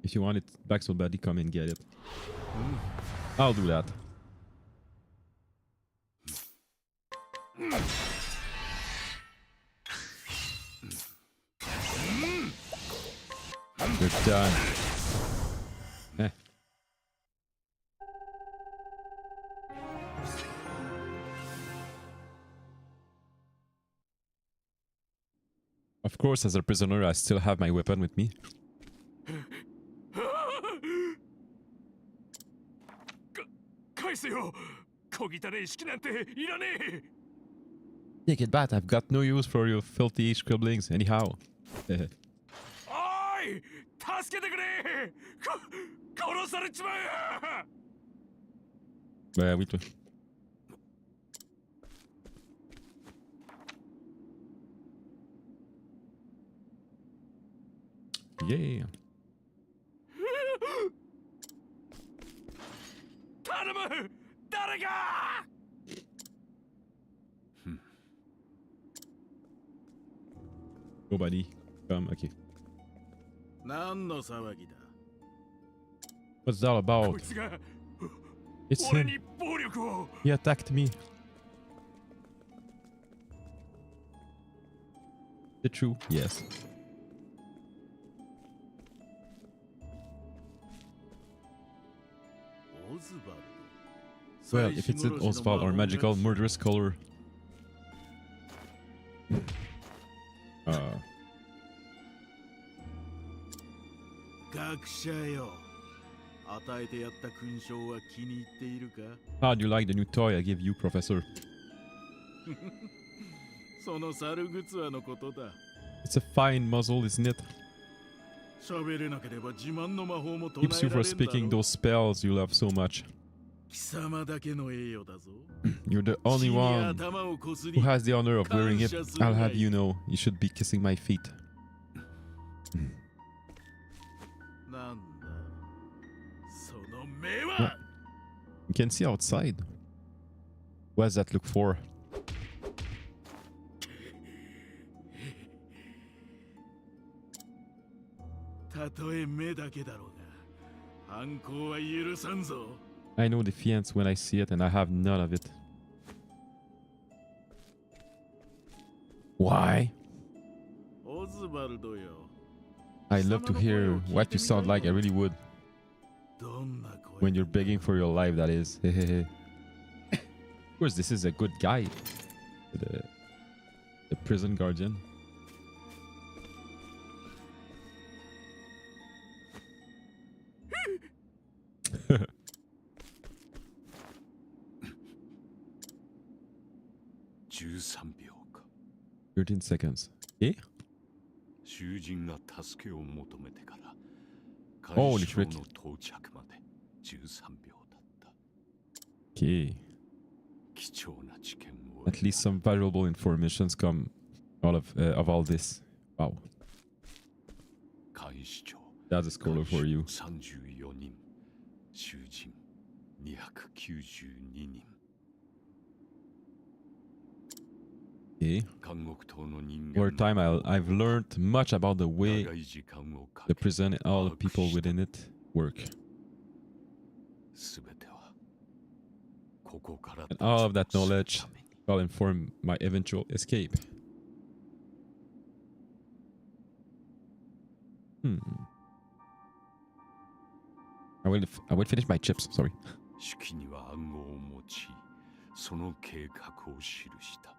If you want it back so badly, come and get it. I'll do that. You're done. Eh. Of course, as a prisoner, I still have my weapon with me. 返せよ。小汚い式なんていらねえ。 Take it back. I've got no use for your filthy scribblings anyhow. おい、助けてくれ。殺されちまう。 Bah oui, toi. Yeah. 頼む。誰か。 Nobody. Come, okay. 何の騒ぎだ。 What's that こ about? いつが It's 俺 him. に暴力を。 He attacked me. Is it true? Yes. Well, if it's an Oswald or magical murderous color. Uh, 学者よ。与えてやった勲章は気に入っているか。 how do you like the new toy I give you, Professor? その猿グツアのことだ。 It's a fine muzzle, isn't it? 喋れなければ自慢の魔法も唱えら Keeps れ you んだ from ろ speaking those spells you love so much. 貴様だけの栄誉だぞ。 You're the only 地に one 頭をこす who り、 has the honor of wearing it. I'll have you know, you should be kissing my feet. なんだ。その目は。 You can see outside. What does that look for? たとえ目だけだろうが、犯行は許さんぞ。 I know defiance when I see it, and I have none of it. Why? オズバルドよ。 I love to hear what you sound like. I really would. どんな声 When you're begging for your life, that is. Of course, this is a good guy. The prison guardian. ?13 秒か。 13 seconds. Eh? 囚人が助けを求めてから会 Holy 場 frick. の到着まで13秒だった。 Okay. 貴重な知見を At least some valuable informations come out of all this. Wow. 監視長 That's a scholar for you. 34人、囚人292人。 Okay. 監獄島の人間 Over time, I've learned much about the way 長い時間をか the け prison and all the people within it work. すべてはここから And all of that 脱獄する knowledge ために will inform my eventual escape. I will finish my chips, sorry. 手記には暗号を用いその計画を記した。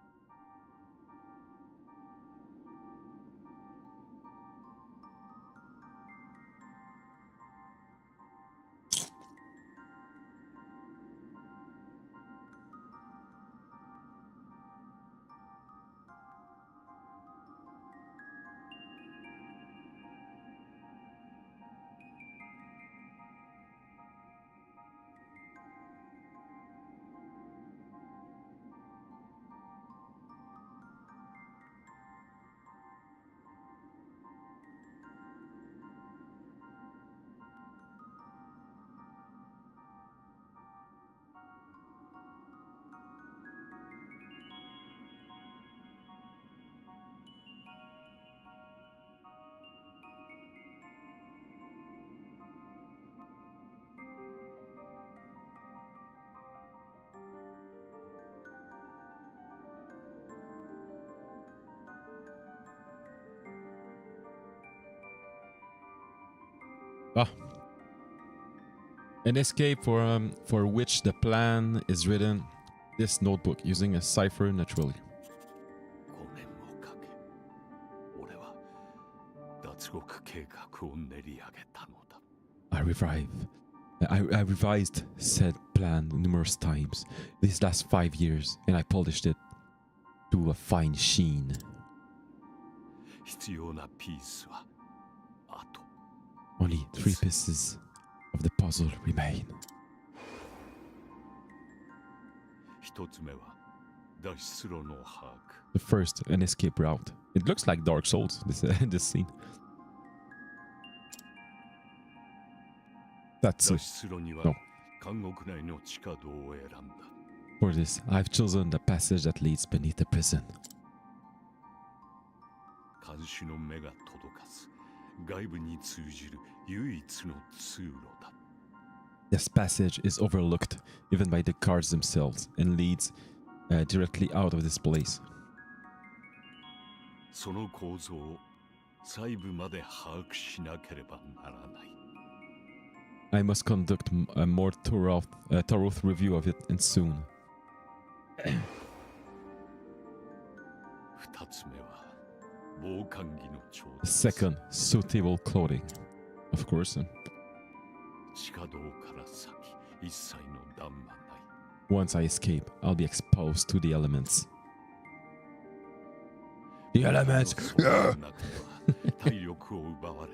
Ah. An escape for which the plan is written this notebook using a cipher naturally. 5年をかけ俺は億計画を練り上げたのだ。 I revised said plan numerous times these last 5 years, and I polished it to a fine sheen. 必要なピースはあと Only 3 pieces of the puzzle remain. 一つ目は脱出路の把握。 The first, an escape route. It looks like Dark Souls, this scene. 脱 That's 出路には No. 監獄内の地下道を選んだ。 For this, I've chosen the passage that leads beneath the prison. 監視の目が届かず外部に通じる唯一の通路だ。 This passage is overlooked even by the guards themselves and leads directly out of this place. その構造を細部まで把握しなければならない。 I must conduct a more thorough review of it, and soon. 二つ目は防寒着の調 The 達。 second, suitable clothing. Of course. 地下道から先一切の弾はない。 Once I escape, I'll be exposed to the elements. The elements! その中では体力を奪われ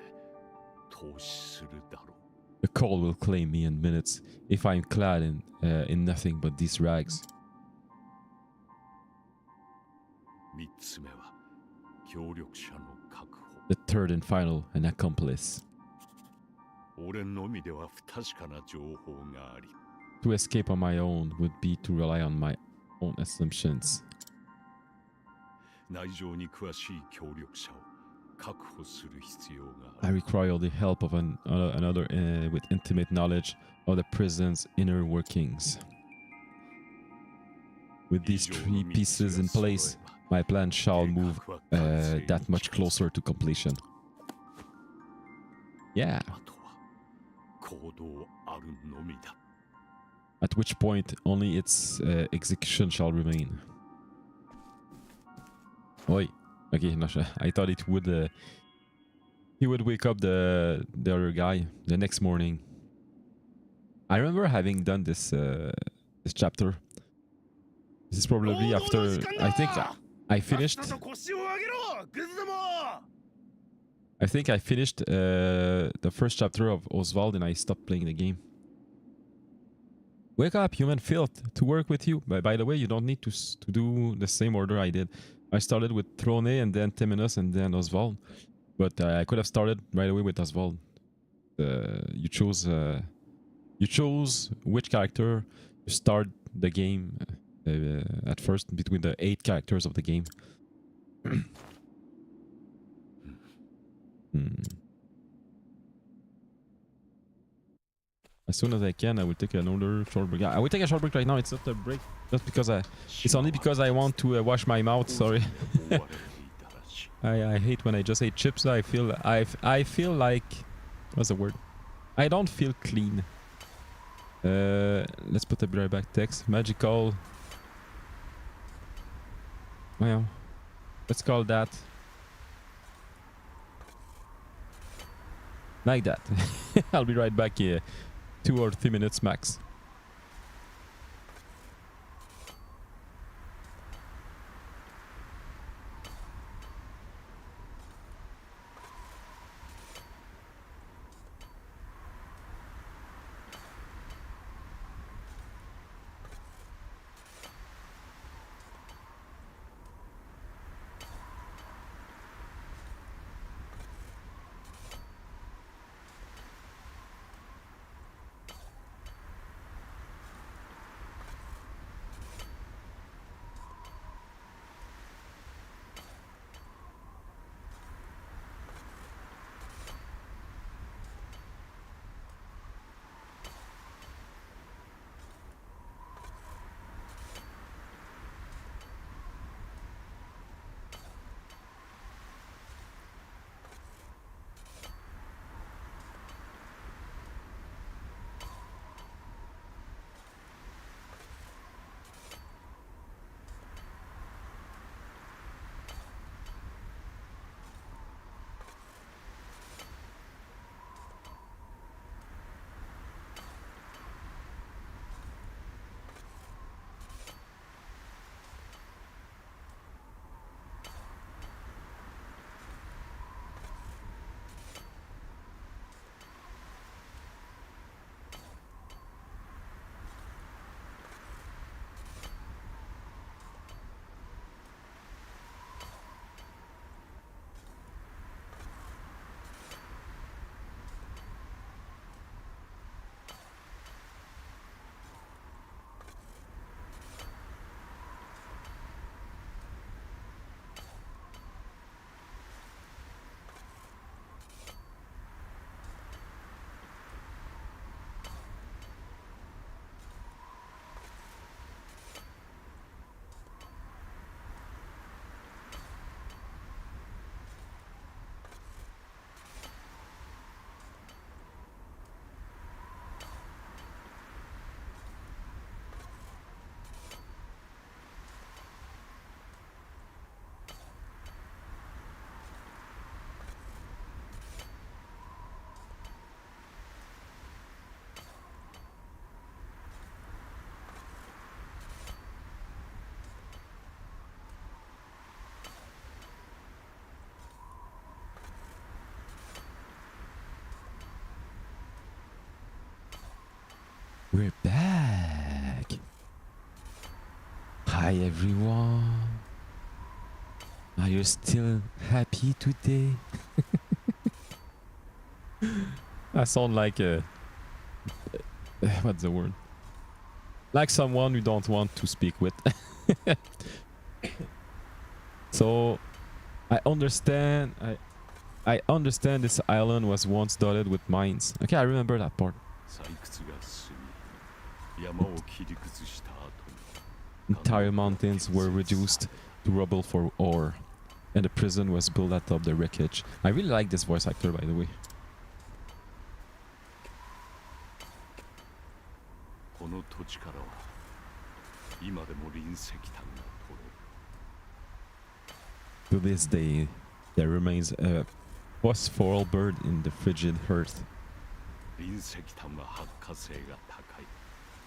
投資するだろう。 The cold will claim me in minutes if I'm clad in nothing but these rags. 三つ目は協力者の確保。 The third and final, an accomplice. 俺のみでは不確かな情報があり、 To escape on my own would be to rely on my own assumptions. 内情に詳しい協力者を確保する必要があ I る。 require the help of another with intimate knowledge of the prison's inner workings. With these 3 pieces in place, my plan shall move that much closer to completion. Yeah. あとは行動あるのみだ。 At which point only its execution shall remain. Oi. Okay, no, I thought it would. He would wake up the other guy the next morning. I remember having done this chapter. This is probably after. I think I finished. I think I finished the first chapter of Oswald and I stopped playing the game. Wake up, human filth, to work with you. By the way, you don't need to do the same order I did. I started with Throne and then Temenos and then Oswald. But I could have started right away with Oswald. You chose which character to start the game at first between the 8 characters of the game. As soon as I can, I will take another short break. I will take a short break right now. It's not a break, just because it's only because I want to wash my mouth. Sorry. I hate when I just ate chips. I feel like, what's the word? I don't feel clean. Let's put the right back text. Magical. Well, let's call that like that. I'll be right back here. 2 or 3 minutes max. We're back. Hi everyone. Are you still happy today? I sound like a what's the word? Like someone you don't want to speak with. So I understand this island was once dotted with mines. Okay, I remember that part. 採掘が進み山を切り崩した後に Entire mountains were reduced to rubble for ore, and the prison was built atop the wreckage. I really like this voice actor, by the way. この土地からは今でも隕石炭が取れる To this day, there remains a phosphoral bird in the frigid earth. 隕石炭は発火性が高い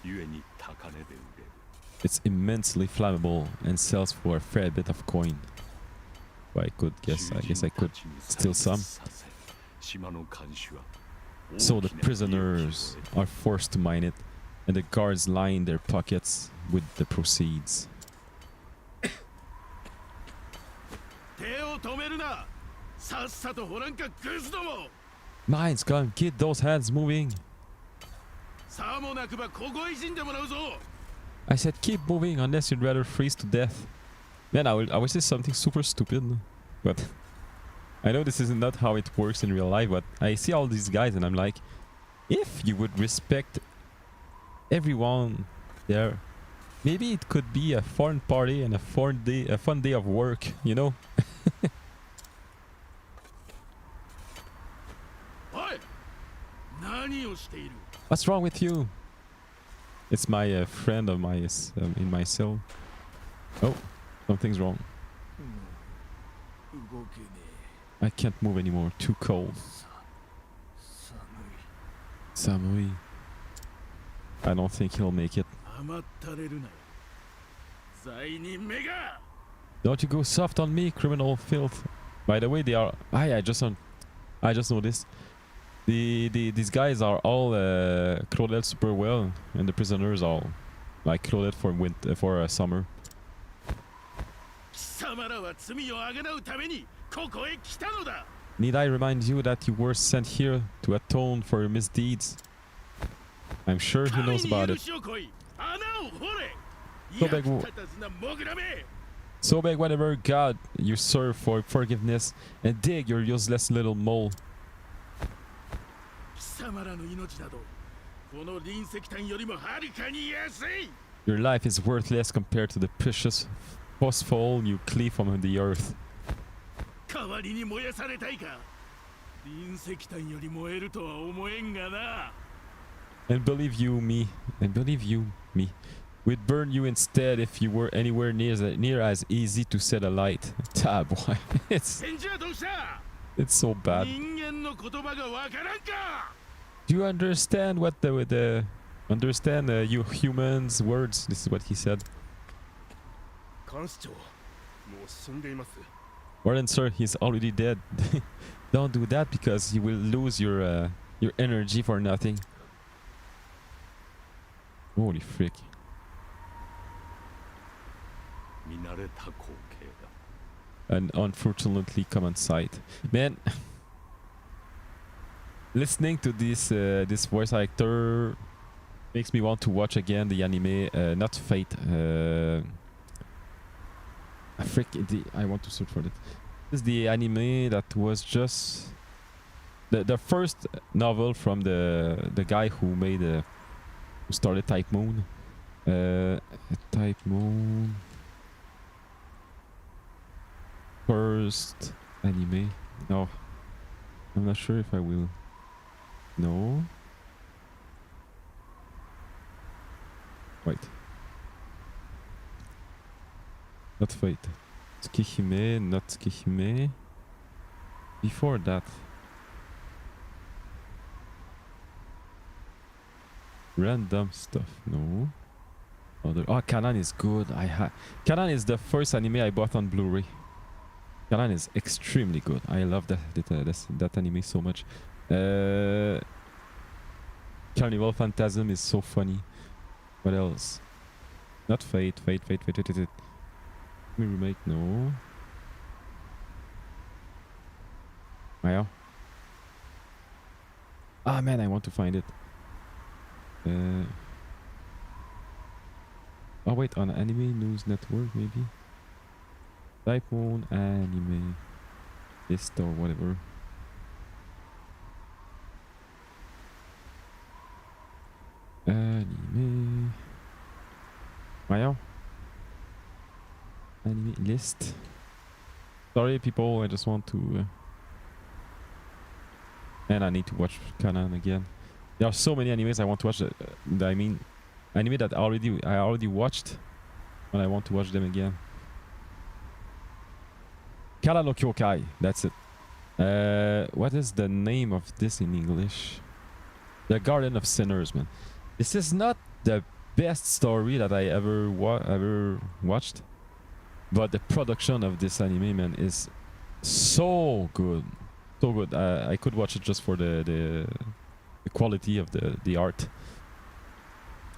故に高値で売れる It's immensely flammable and sells for a fair bit of coin. Well, I guess I could steal some. 島の監視は So the prisoners are forced to mine it, and the guards line their pockets with the proceeds. 手を止めるなさっさと掘らんかグズども Mines, come, get those hands moving. さもなくばここへ死んでもらうぞ I said keep moving unless you'd rather freeze to death. Man, I will say something super stupid, but I know this is not how it works in real life, but I see all these guys and I'm like, if you would respect everyone there, maybe it could be a fun party and a fun day of work, you know? おい何をしている What's wrong with you? It's my friend of my in my cell. Oh, something's wrong. 動けね I can't move anymore. Too cold. え寒い Samui. I don't think he'll make it. 甘ったれるなよ罪人めが Don't you go soft on me, criminal filth. By the way, they are. I just noticed. These guys are all clothed super well, and the prisoners are like clothed for summer. 貴様らは罪をあがなうためにここへ来たのだ Need I remind you that you were sent here to atone for your misdeeds? I'm sure he 神 knows に about 許 it. しをこい穴を掘れそうだ役立たずなモグラめ So beg whatever God you serve for forgiveness, and dig your useless little mole. 貴様らの命などこの隕石炭よりもはるかに安い Your life is worthless compared to the precious phosphol you cleave from the earth. 代わりに燃やされたいか隕石炭より燃えるとは思えんがな And believe you me, we'd burn you instead if you were anywhere near as easy to set alight. Ah, boy, 戦時はどうした it's so bad. 人間の言葉がわからんか Do you understand what understand you humans' words? This is what he said. 監視長もう死んでいます Warden, sir, he's already dead. Don't do that because you will lose your energy for nothing. Holy frick. 見慣れた光景だ An unfortunately common sight. Man, listening to this voice actor makes me want to watch again the anime, not Fate. I want to search for it. This is the anime that was just the first novel from the guy who made who started Type Moon. Type Moon. First anime. No, I'm not sure if I will. No. Wait. Not Fate. Tsukihime, not Tsukihime. Before that. Random stuff. No. Other. Oh, Kanan is good. Kanan is the first anime I bought on Blu-ray. Kanan is extremely good. I love that anime so much. Carnival Phantasm is so funny. What else? Not Fate. Fate. We remake, no. Wow. Ah man, I want to find it. Oh wait, on Anime News Network maybe. Typhoon Anime List or whatever. Anime. Wow. Anime list. Sorry people, I just want to and I need to watch Kanan again. There are so many animes I want to watch I mean anime that I already watched and I want to watch them again. Kara no Kyokai, that's it. What is the name of this in English? The Garden of Sinners, man. This is not the best story that I ever watched, but the production of this anime, man, is so good. So good. I could watch it just for the quality of the art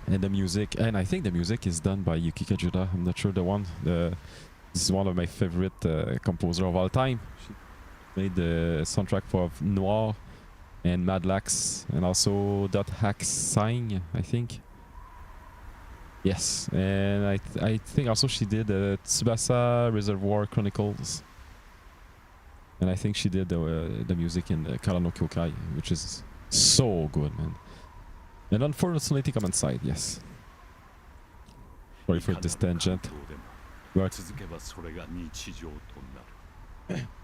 and the music. And I think the music is done by Yuki Kajura. I'm not sure the one. This is one of my favorite composer of all time. She made the soundtrack for Noir and Mad Lax and also Dot Hack Sign, I think. Yes, and I think also she did Tsubasa Reservoir Chronicles. And I think she did the music in Kara no Kyokai, which is so good, man. And unfortunately, comment side, yes. Sorry for this tangent.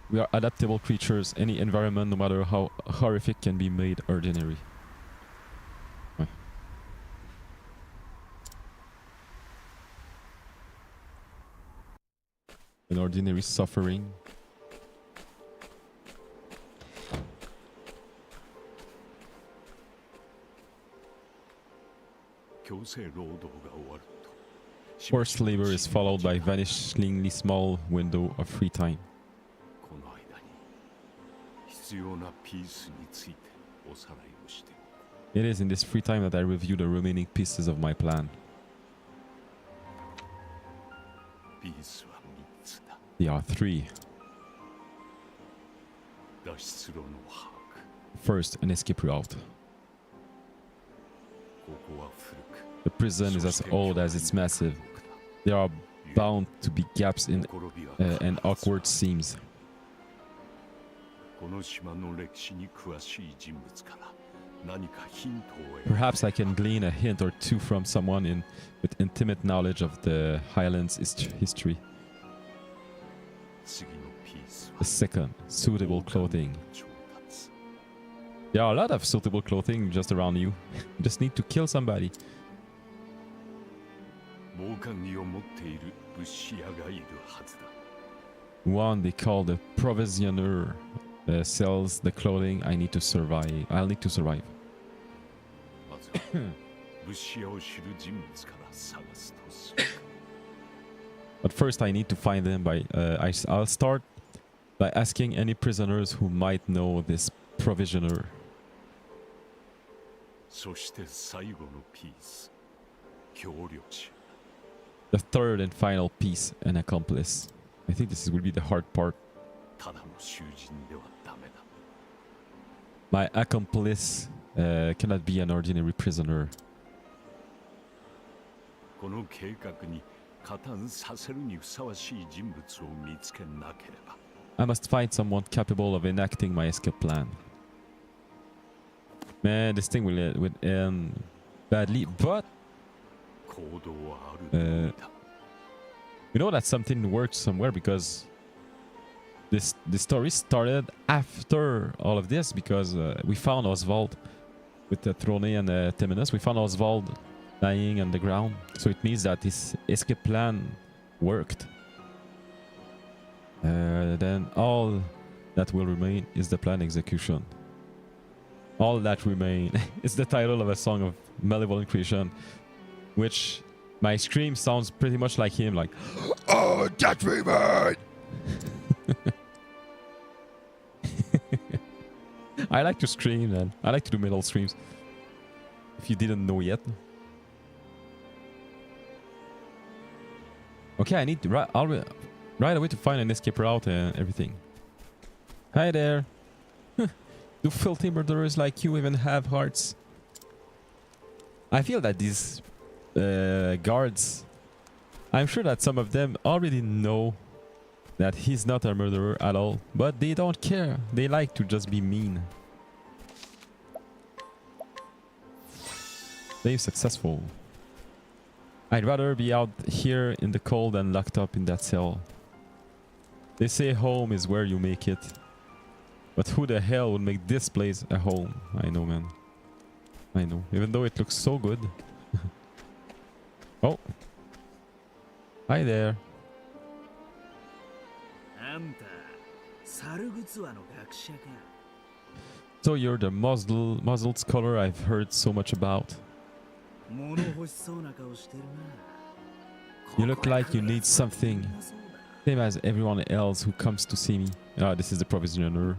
We are adaptable creatures. Any environment, no matter how horrific, can be made ordinary. An ordinary suffering. Forced labor is followed by vanishingly small window of free time. It is in this free time that I review the remaining pieces of my plan. There are 3. First, an escape route. The prison is as old as it's massive. There are bound to be gaps in and awkward seams. Perhaps I can glean a hint or two from someone with intimate knowledge of the Highlands' history. The second, suitable clothing. There are a lot of suitable clothing just around you. You just need to kill somebody. One they call the provisioner sells the clothing I need to survive. I'll need to survive. But first I need to find them by I'll start by asking any prisoners who might know this provisioner. The third and final piece, an accomplice. I think this will be the hard part. My accomplice cannot be an ordinary prisoner. I must find someone capable of enacting my escape plan. Man, this thing will end badly, but you know that something worked somewhere, because this story started after all of this, because we found Oswald with the Throne and Temenos. We found Oswald lying on the ground, so it means that this escape plan worked. Then all that will remain is the plan execution. All that remain is the title of a song of Malevolent Creation, which my scream sounds pretty much like him, like, oh, that remain! I like to scream, man. I like to do metal screams. if you didn't know yet. Okay, I need to right away to find an escape route and everything. Hi there. Do filthy murderers like you even have hearts? I feel that these guards, I'm sure that some of them already know that he's not a murderer at all, but they don't care. They like to just be mean. They're successful. I'd rather be out here in the cold than locked up in that cell. They say home is where you make it. But who the hell would make this place a home? I know, man. I know. Even though it looks so good. Oh. Hi there. So you're the muzzled scholar I've heard so much about. You look like you need something. Same as everyone else who comes to see me. Ah, this is the provisioner.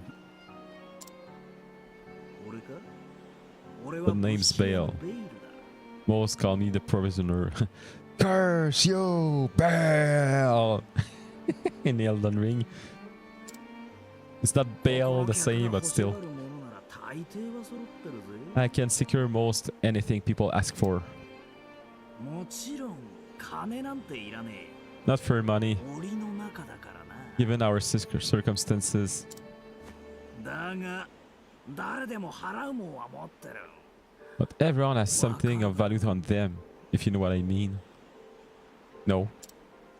The name's Bale. Most call me the provisioner. Curse you, Bale! In the Elden Ring. It's not Bale the same, but still. I can secure most anything people ask for. Not for money, given our circumstances. But everyone has something of value on them, if you know what I mean. No,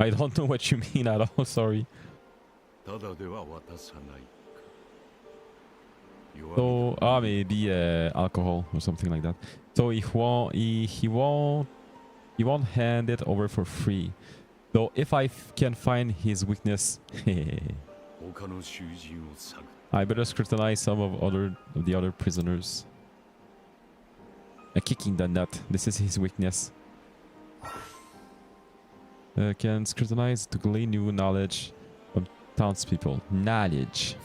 I don't know what you mean at all, sorry. So, maybe alcohol or something like that. So he won't hand it over for free. Though if I can find his weakness, I better scrutinize some of the other prisoners. A kick in the nut. This is his weakness. Can scrutinize to glean new knowledge of townspeople. Knowledge.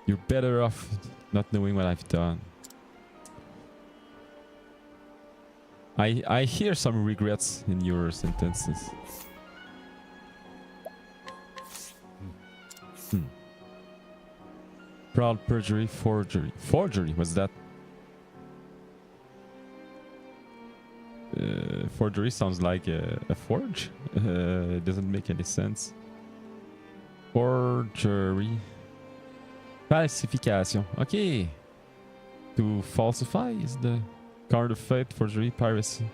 You're better off not knowing what I've done. I hear some regrets in your sentences. Proud perjury, forgery. Forgery, what's that? Forgery sounds like a forge. It doesn't make any sense. Forgery. Falsification. Okay. To falsify is the counterfeit, forgery, piracy.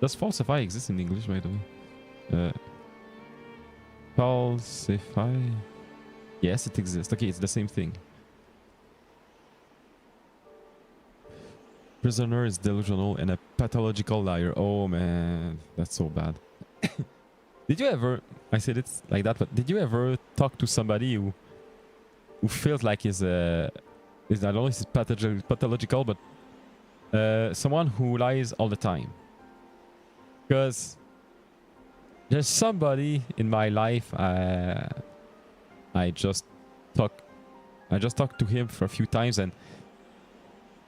Does falsify exist in English, by the way? Falsify. Yes, it exists. Okay, it's the same thing. Prisoner is delusional and a pathological liar. Oh man, that's so bad. Did you ever, I said it like that, but did you ever talk to somebody who feels like is not only pathological, but someone who lies all the time? Because there's somebody in my life I just talked to him for a few times, and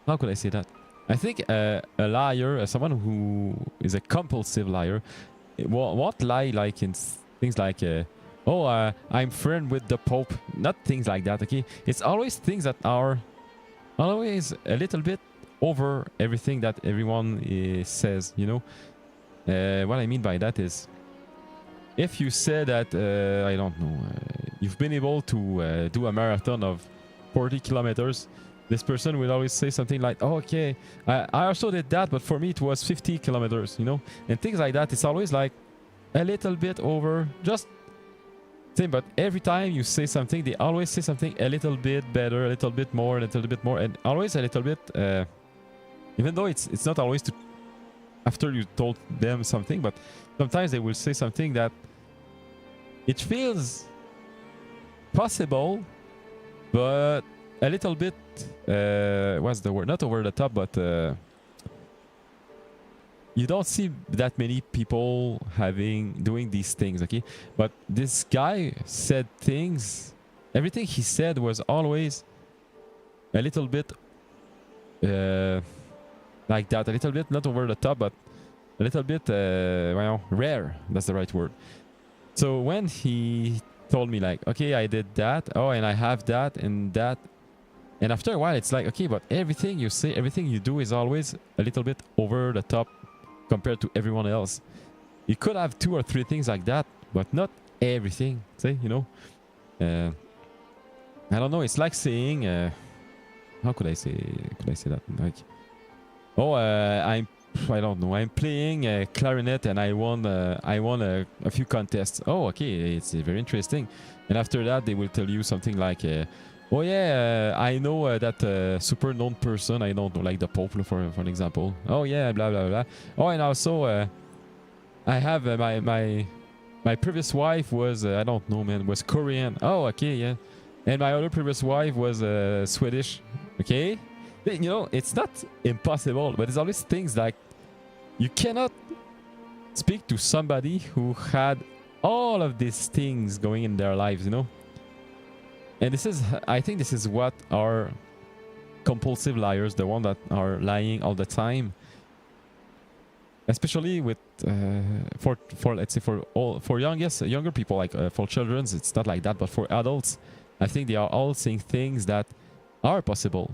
how could I say that? I think a liar, someone who is a compulsive liar, won't lie like in things like, I'm friend with the Pope. Not things like that, okay? It's always things that are always a little bit over everything that everyone says, you know? What I mean by that is, if you say that, I don't know, you've been able to do a marathon of 40 kilometers, this person will always say something like, oh, okay, I also did that, but for me it was 50 kilometers, you know? And things like that, it's always like a little bit over, just same, but every time you say something, they always say something a little bit better, a little bit more, and always a little bit, even though it's not always to, after you told them something, but sometimes they will say something that it feels possible, but a little bit, what's the word? Not over the top, but you don't see that many people doing these things, okay? But this guy said things, everything he said was always a little bit like that, a little bit not over the top, but a little bit well, rare. That's the right word. So when he told me like, okay, I did that, oh, and I have that and that, and after a while it's like, okay, but everything you say, everything you do is always a little bit over the top compared to everyone else. You could have 2 or 3 things like that, but not everything, say, you know. I don't know, it's like saying how could I say that, like, oh, I don't know, I'm playing clarinet and I won a few contests. Oh, okay, it's very interesting. And after that they will tell you something like oh yeah, I know that super known person, I don't know, like the Pope for an example. Oh yeah, blah blah blah. Oh, and also I have my previous wife was I don't know, man, was Korean. Oh, okay, yeah. And my other previous wife was Swedish. Okay, you know, it's not impossible, but it's always things like you cannot speak to somebody who had all of these things going in their lives, you know. And this is, I think this is what our compulsive liars, the one that are lying all the time, especially with for let's say for younger people, like for children it's not like that, but for adults I think they are all saying things that are possible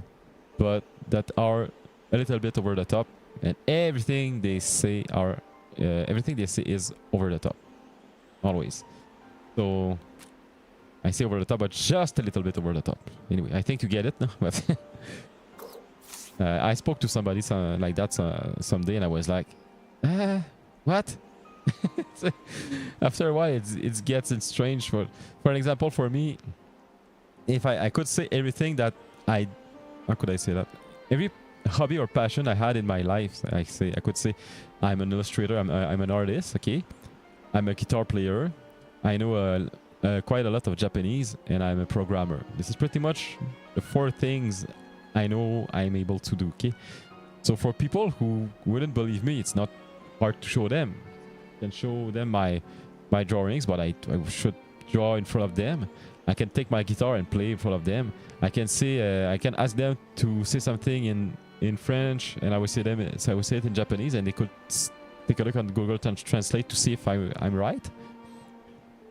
but that are a little bit over the top, and everything they say is over the top always. So I say over the top, but just a little bit over the top. Anyway, I think you get it, no? But I spoke to somebody like that someday, and I was like, what? After a while, it gets strange. For an example, for me, if I could say everything that how could I say that? Every hobby or passion I had in my life, I could say I'm an illustrator, I'm an artist, okay? I'm a guitar player, I know quite a lot of Japanese, and I'm a programmer. This is pretty much the 4 things I know I'm able to do, okay? So for people who wouldn't believe me, it's not hard to show them. I can show them my drawings, but I should draw in front of them. I can take my guitar and play in front of them. I can say, I can ask them to say something in French, and I will say it in Japanese, and they could take a look on Google Translate to see if I'm right.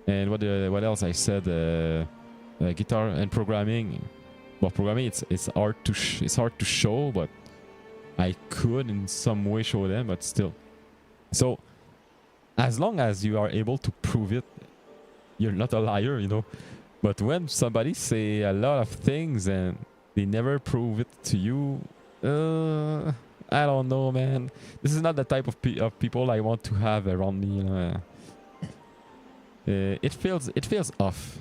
And what else I said? Guitar and programming. Well, programming it's hard to show, but I could in some way show them, but still. So as long as you are able to prove it, you're not a liar, you know. But when somebody say a lot of things and they never prove it to you, I don't know, man. This is not the type of people I want to have around me, you know. It feels off.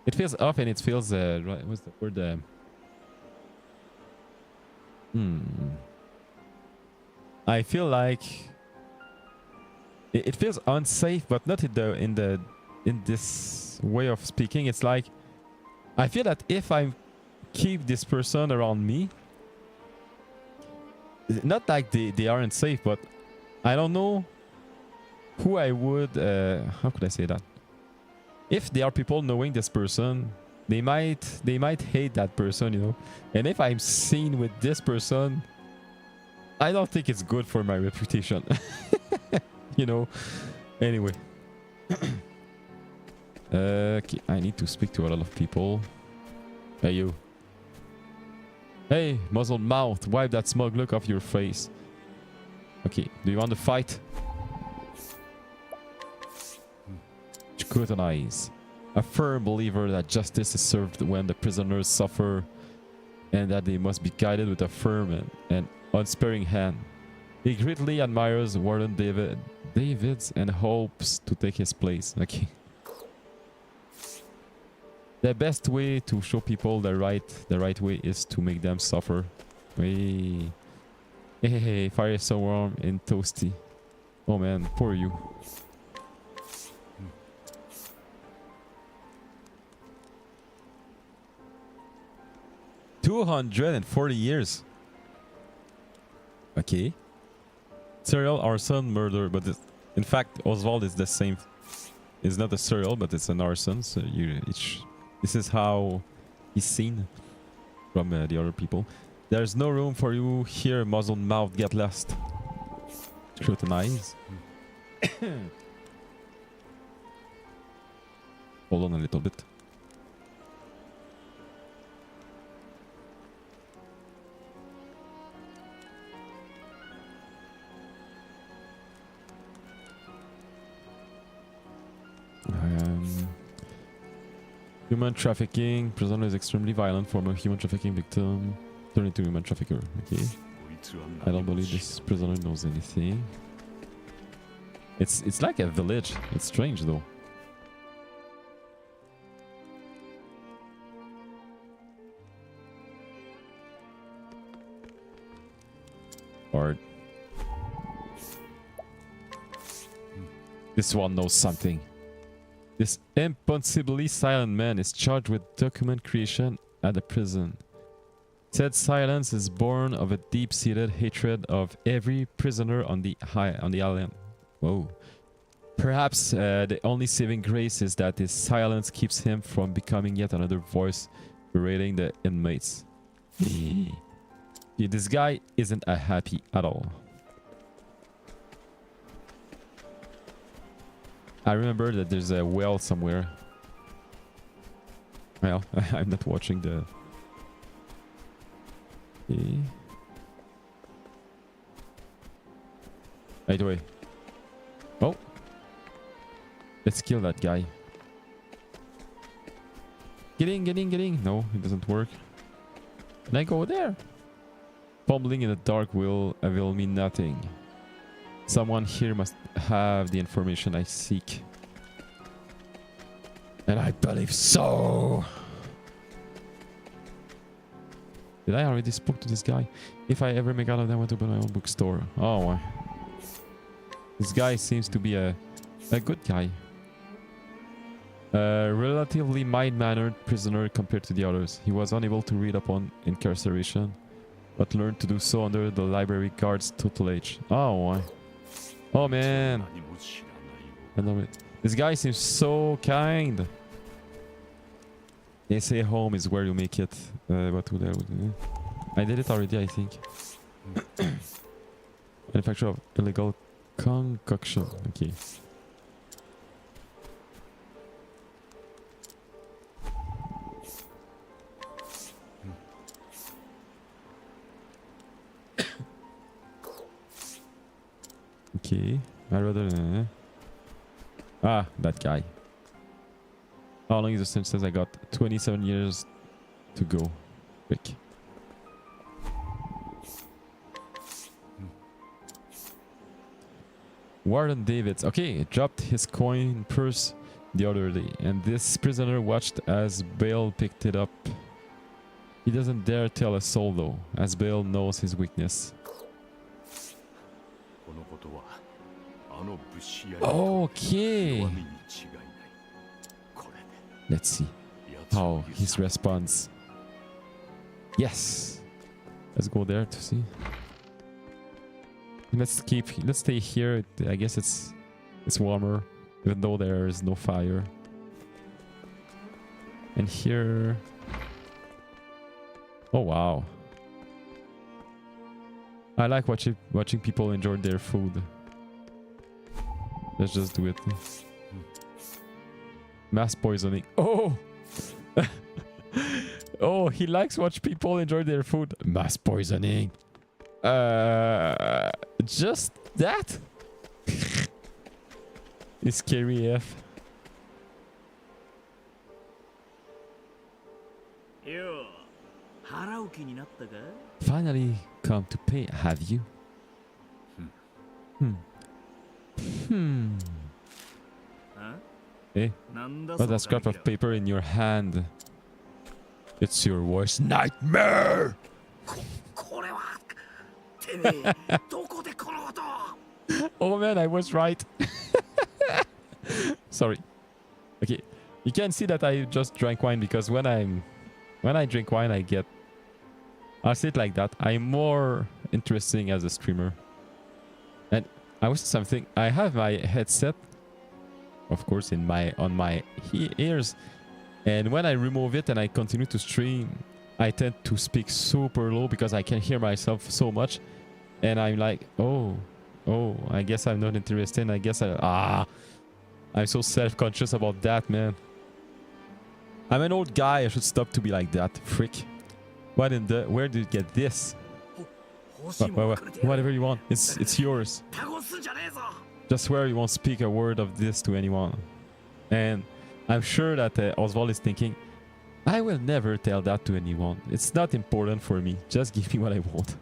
It feels off, and it feels what's the word? I feel like it feels unsafe, but not in this way of speaking. It's like I feel that if I keep this person around me, not like they aren't safe, but I don't know who I would how could I say that? If there are people knowing this person, they might hate that person, you know. And if I'm seen with this person, I don't think it's good for my reputation. You know. Anyway. Okay, I need to speak to a lot of people. Hey, you. Hey, muzzled mouth, wipe that smug look off your face. Okay, do you want to fight? Scrutinize. A firm believer that justice is served when the prisoners suffer, and that they must be guided with a firm and unsparing hand. He greatly admires Warden Davids and hopes to take his place. Okay. The best way to show people the right way is to make them suffer. Hey, fire is so warm and toasty. Oh man, poor you. $240 years. Okay. Serial arson, murder, but in fact, Oswald is the same. It's not a serial, but it's an arson. So this is how he's seen. from the other people. There's no room for you here, muzzled mouth. Get lost. Scrutinize. Hold on a little bit. Human trafficking. Prisoner is extremely violent. Former human trafficking victim. Turn into human trafficker. Okay. I don't believe this prisoner knows anything. It's like a village. It's strange though. Or this one knows something. This impossibly silent man is charged with document creation at the prison. Said silence is born of a deep-seated hatred of every prisoner on the island. Whoa. Perhaps the only saving grace is that his silence keeps him from becoming yet another voice berating the inmates. Yeah, this guy isn't happy at all. I remember that there's a well somewhere. Well, I'm not watching the... Okay. Right away. Oh! Let's kill that guy. Get in! No, it doesn't work. Can I go there? Fumbling in the dark will avail me nothing. Someone here must have the information I seek. And I believe so. Did I already spoke to this guy? If I ever make out of that, I want to open my own bookstore. Oh, this guy seems to be a good guy. A relatively mild-mannered prisoner compared to the others. He was unable to read upon incarceration, but learned to do so under the library guard's tutelage. Oh, oh man. I love it. This guy seems so kind. They say home is where you make it. But I did it already, I think. Manufacture of illegal concoction. Okay. Okay. I'd rather... Ah, that guy. How long is the sentence? I got 27 years to go. Quick. Warden Davids. Okay, dropped his coin purse the other day, and this prisoner watched as Bale picked it up. He doesn't dare tell a soul though, as Bale knows his weakness. Okay. Let's see how his response. Yes. Let's go there to see. Let's stay here. I guess it's warmer, even though there is no fire. And here. Oh wow. I like watching people enjoy their food. Let's just do it. Mass poisoning. Oh! Oh, he likes watch people enjoy their food. Mass poisoning. Just that? It's scary F. Finally come to pay, have you? Eh? What's that scrap of paper in your hand? It's your worst nightmare! Oh man, I was right. Sorry. Okay, you can see that I just drank wine because when I drink wine, I'll say it like that. I'm more interesting as a streamer. And I was something. I have my headset, of course, on my ears, and when I remove it and I continue to stream, I tend to speak super low because I can hear myself so much, and I'm like, oh, I guess I'm not interested. I guess I'm so self-conscious about that, man. I'm an old guy. I should stop to be like that. Frick. What in the? Where did you get this? Whatever you want. It's yours. Just swear you won't speak a word of this to anyone. And I'm sure that Oswald is thinking, I will never tell that to anyone. It's not important for me. Just give me what I want.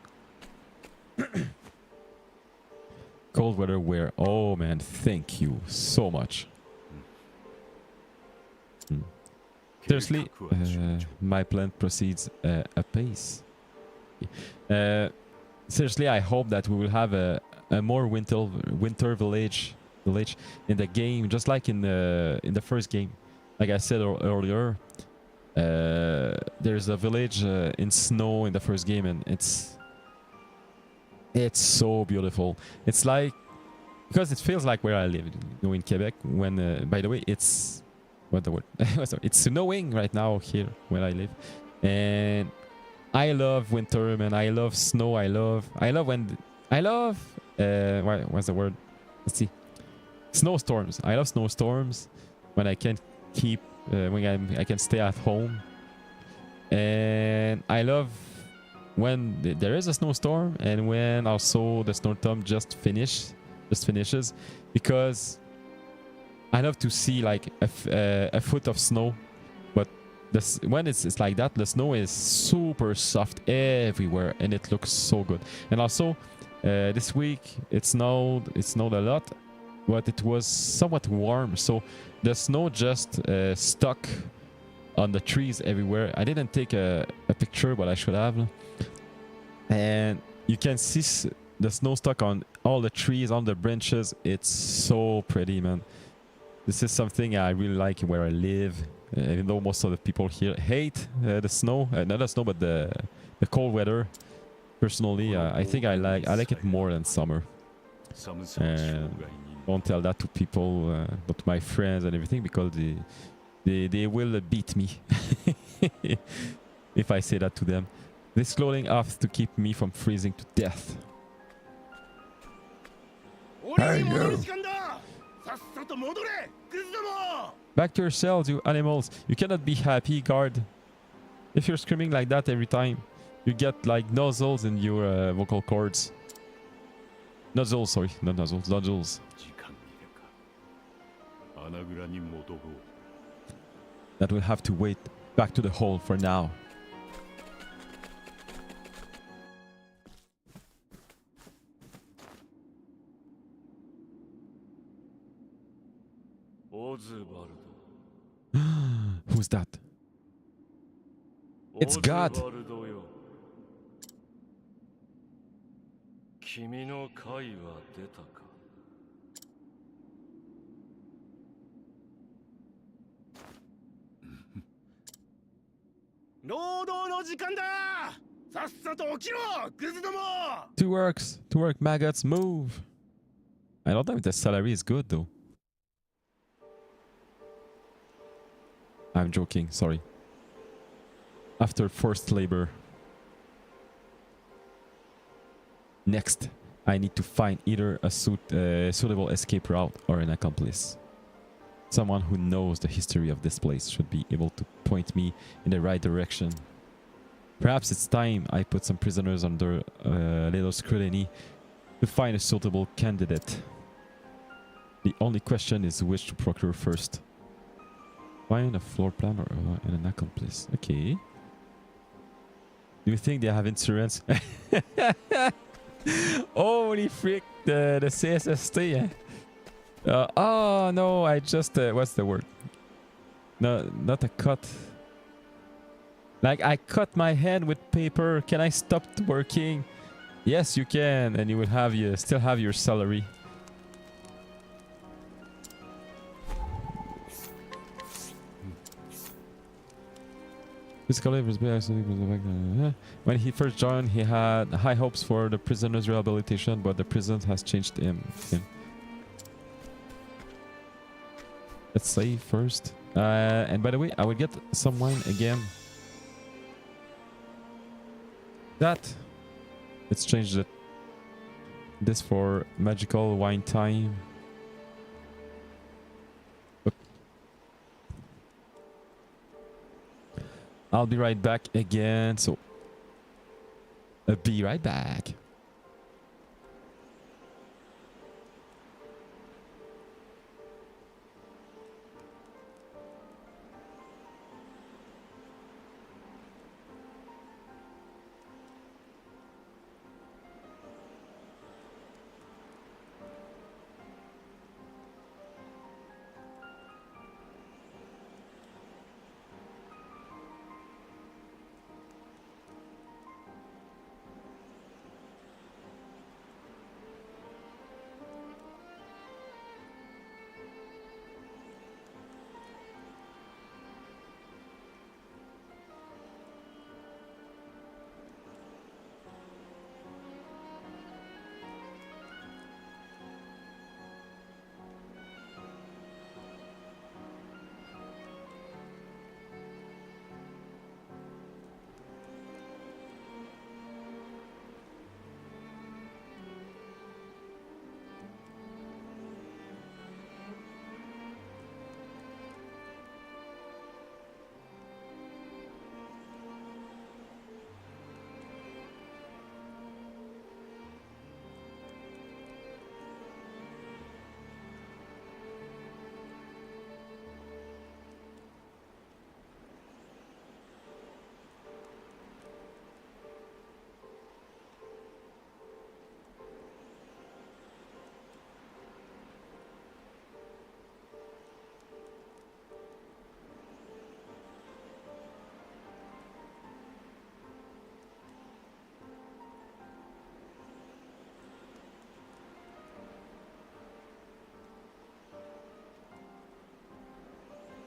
Cold weather wear. Oh man, thank you so much. Seriously, my plan proceeds apace. Seriously, I hope that we will have a more winter village in the game, just like in the first game. Like I said earlier, there's a village in snow in the first game, and it's so beautiful. It's like, because it feels like where I live, in Quebec. When by the way, it's what the word? It's snowing right now here where I live, and I love winter, man. I love snow. I love what's the word? Let's see. Snowstorms. I love snowstorms when I can keep when I can stay at home, and I love when there is a snowstorm and when also the snowstorm just finishes, because I love to see like a foot of snow. But when it's like that, the snow is super soft everywhere and it looks so good. And also this week it snowed a lot, but it was somewhat warm, so the snow just stuck on the trees everywhere. I didn't take a picture, but I should have. And you can see the snow stuck on all the trees, on the branches. It's so pretty, man. This is something I really like where I live, even though most of the people here hate the snow. Not the snow, but the cold weather. Personally, I think I like it more than summer. Don't tell that to people, not to my friends and everything, because they will beat me if I say that to them. This clothing off to keep me from freezing to death. Hey, you! Back to your cells, you animals. You cannot be happy, guard. If you're screaming like that every time, you get like nozzles in your vocal cords. Nozzles, sorry, not nozzles, nodules. That will have to wait. Back to the hole for now. Who's that? It's God. To work, maggots, move. I don't know if the salary is good though. I'm joking, sorry. After forced labor. Next, I need to find either a suitable escape route or an accomplice. Someone who knows the history of this place should be able to point me in the right direction. Perhaps it's time I put some prisoners under little scrutiny to find a suitable candidate. The only question is which to procure first. Find a floor plan or an accomplice. Okay. Do you think they have insurance? Holy frick, the CSST. Oh no, I just what's the word? No, not a cut. Like I cut my hand with paper. Can I stop working? Yes, you can, and you will have still have your salary. When he first joined, he had high hopes for the prisoner's rehabilitation, but the prison has changed him. Let's save first. And by the way, I will get some wine again. that. Let's change this for magical wine time. I'll be right back again. So, I'll be right back.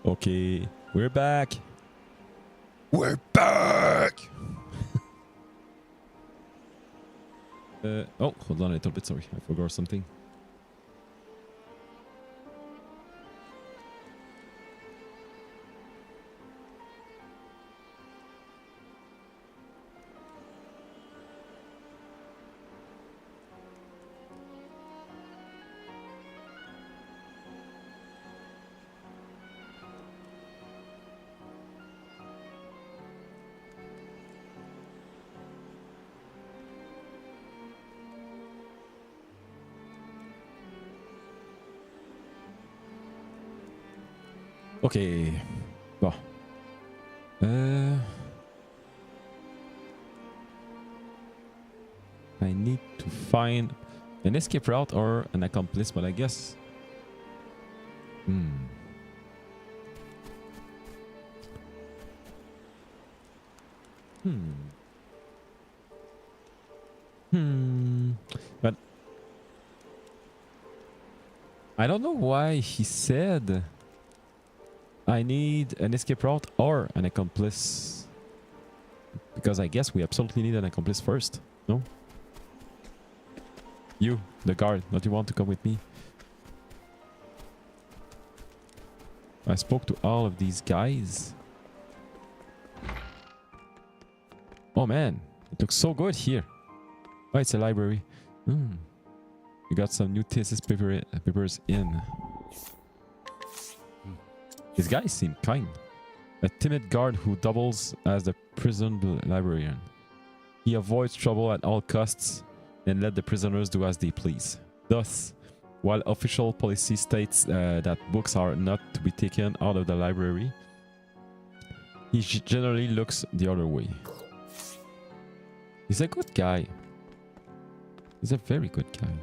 Okay, we're back. We're back. Oh, hold on a little bit. Sorry, I forgot something. Okay. Bon. I need to find an escape route or an accomplice, but I guess... Hmm. But... I don't know why he said... I need an escape route or an accomplice. Because I guess we absolutely need an accomplice first, no? You, the guard, don't you want to come with me? I spoke to all of these guys. Oh man, it looks so good here. Oh, it's a library. You got some new thesis papers in. These guys seem kind. A timid guard who doubles as the prison librarian. He avoids trouble at all costs and let the prisoners do as they please. Thus, while official policy states that books are not to be taken out of the library, he generally looks the other way. He's a good guy. He's a very good guy.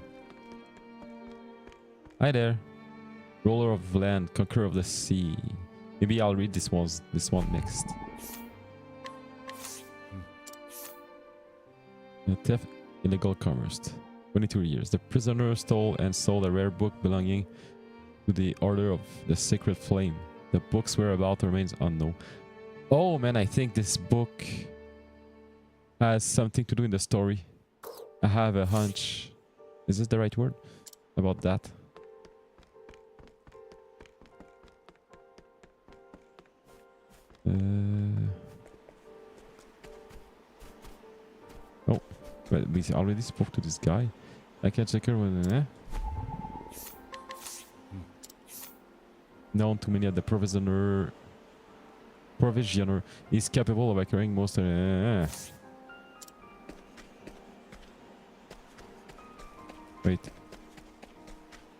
Hi there. Ruler of land, conqueror of the sea. Maybe I'll read this one next. Theft, illegal commerce. 22 years. The prisoner stole and sold a rare book belonging to the Order of the Sacred Flame. The book's whereabouts remains unknown. Oh man, I think this book has something to do in the story. I have a hunch. Is this the right word? About that. Oh, but we already spoke to this guy. I can check her with known to many of the provisioner is capable of acquiring most wait.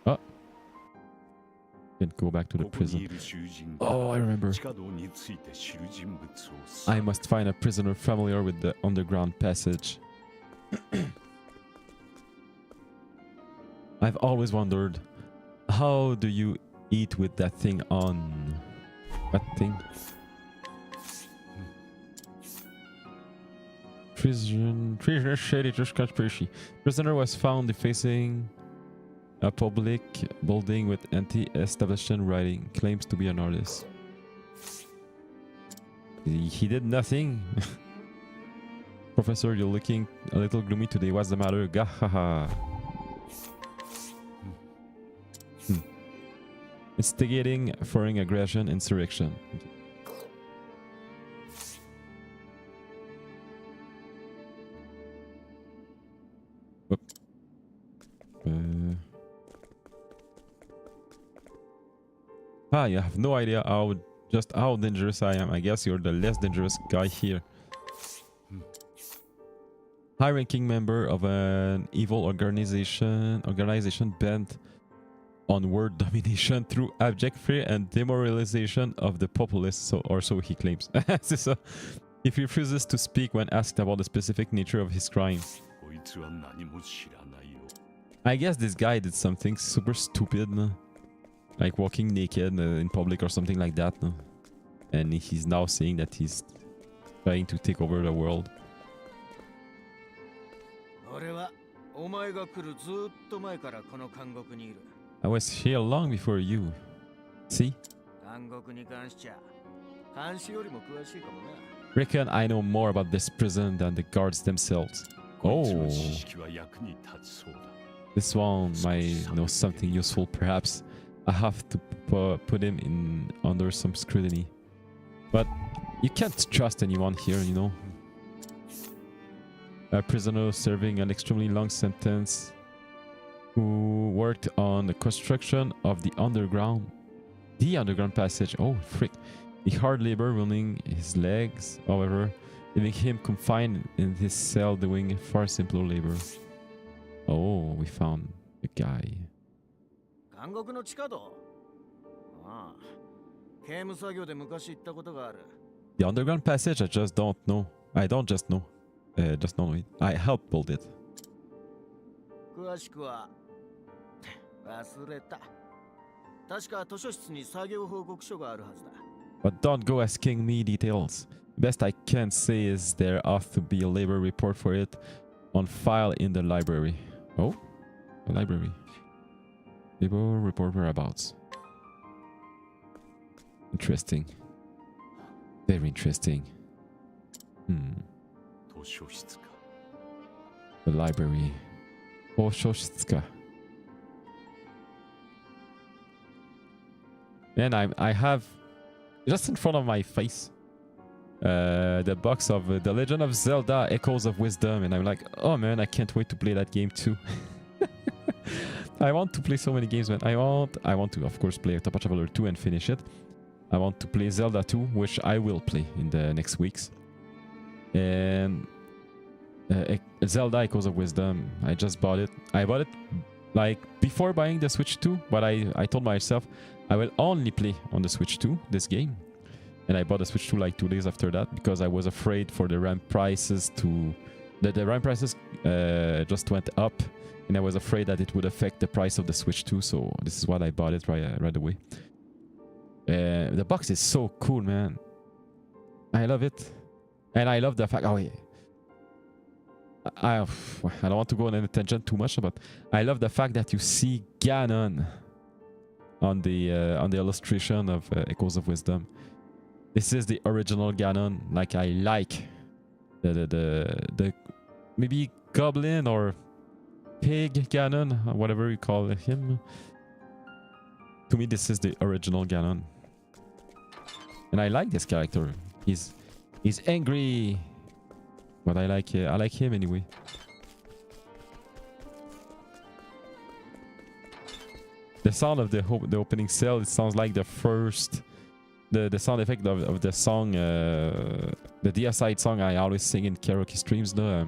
Oh, can go back to the ここにい prison. る囚人 Oh, I remember. 地下道について知る人物を I must find a prisoner familiar with the underground passage. I've always wondered, how do you eat with that thing on? What thing? Prisoner shady just conspiracy. Prisoner was found defacing a public building with anti-establishment writing. Claims to be an artist. He did nothing. Professor, you're looking a little gloomy today. What's the matter? Gahaha. Instigating foreign aggression, insurrection. Whoop. You have no idea how dangerous I am. I guess you're the less dangerous guy here. High-ranking member of an evil organization bent on world domination through abject fear and demoralization of the populace, so he claims. So, if he refuses to speak when asked about the specific nature of his crimes. こいつは何も知らないよ I guess this guy did something super stupid, no? Like walking naked in public or something like that, no? And he's now saying that he's trying to take over the world. 俺はお前が来るずーっと前からこの監獄にいる。 I was here long before you. See? 監獄に関しちゃ監視よりも詳しいかもな。 Reckon I know more about this prison than the guards themselves. こいつの Oh, 知識は役に立ちそうだ this one might know something useful, perhaps. I have to put him under some scrutiny. But you can't trust anyone here, you know? A prisoner serving an extremely long sentence who worked on the construction of the underground passage. Oh, frick. The hard labor ruining his legs, however, leaving him confined in his cell doing far simpler labor. Oh, we found a guy. 監獄の地下道ああ、刑務作業で昔行ったことがある。 The underground passage, I just don't know. I don't just know. Just know it. I helped build it. 詳しくは忘れた。確か図書室に作業報告書があるはずだ。 But don't go asking me details. Best I can say is there ought to be a labor report for it on file in the library. Oh? A library. Labor report whereabouts. Interesting. Very interesting. 図書室か The library. 図書室か Man, I have just in front of my face the box of The Legend of Zelda Echoes of Wisdom, and I'm like, oh man, I can't wait to play that game too. I want to play so many games, man. I want to, of course, play Octopath Traveler 2 and finish it. I want to play Zelda 2, which I will play in the next weeks. And Zelda Echoes of Wisdom, I just bought it. I bought it like before buying the Switch 2, but I told myself I will only play on the Switch 2 this game. And I bought the Switch 2 like 2 days after that because I was afraid for the RAM prices to... The RAM prices just went up, and I was afraid that it would affect the price of the Switch 2, so this is why I bought it right away. The box is so cool, man. I love it. And I love the fact... Oh, yeah. I don't want to go on a tangent too much, but I love the fact that you see Ganon on the illustration of Echoes of Wisdom. This is the original Ganon. Like I like the maybe Goblin or Pig Ganon, whatever you call him. To me, this is the original Ganon, and I like this character. He's angry. But I like him anyway. The sound of the opening cell, it sounds like the first, the sound effect of the song, the Deicide song I always sing in karaoke streams, the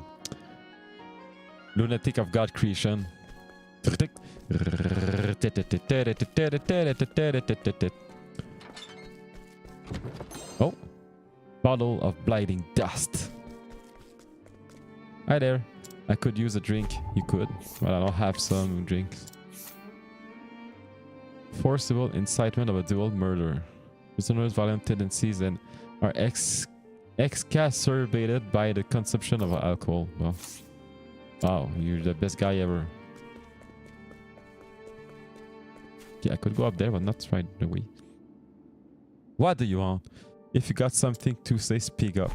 Lunatic of God Creation. Oh, bottle of blighting dust. Hi there. I could use a drink. You could, but I don't have some drinks. Forcible incitement of a dual murder. Prisoners' violent tendencies and are exacerbated by the consumption of alcohol. Well, wow, you're the best guy ever. Okay, I could go up there, but not right away. What do you want? If you got something to say, speak up.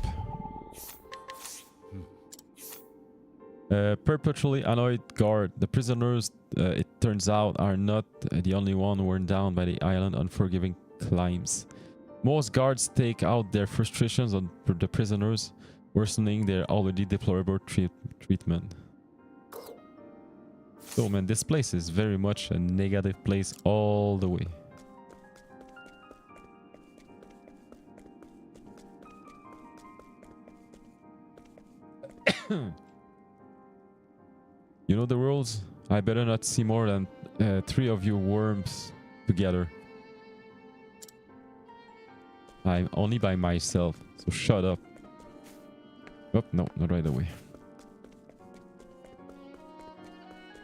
Perpetually annoyed guard. The prisoners, it turns out, are not the only one worn down by the island unforgiving climes. Most guards take out their frustrations on the prisoners, worsening their already deplorable treatment. So man, this place is very much a negative place all the way. You know the rules? I better not see more than 3 of you worms together. I'm only by myself, so shut up. Oh, no, not right away.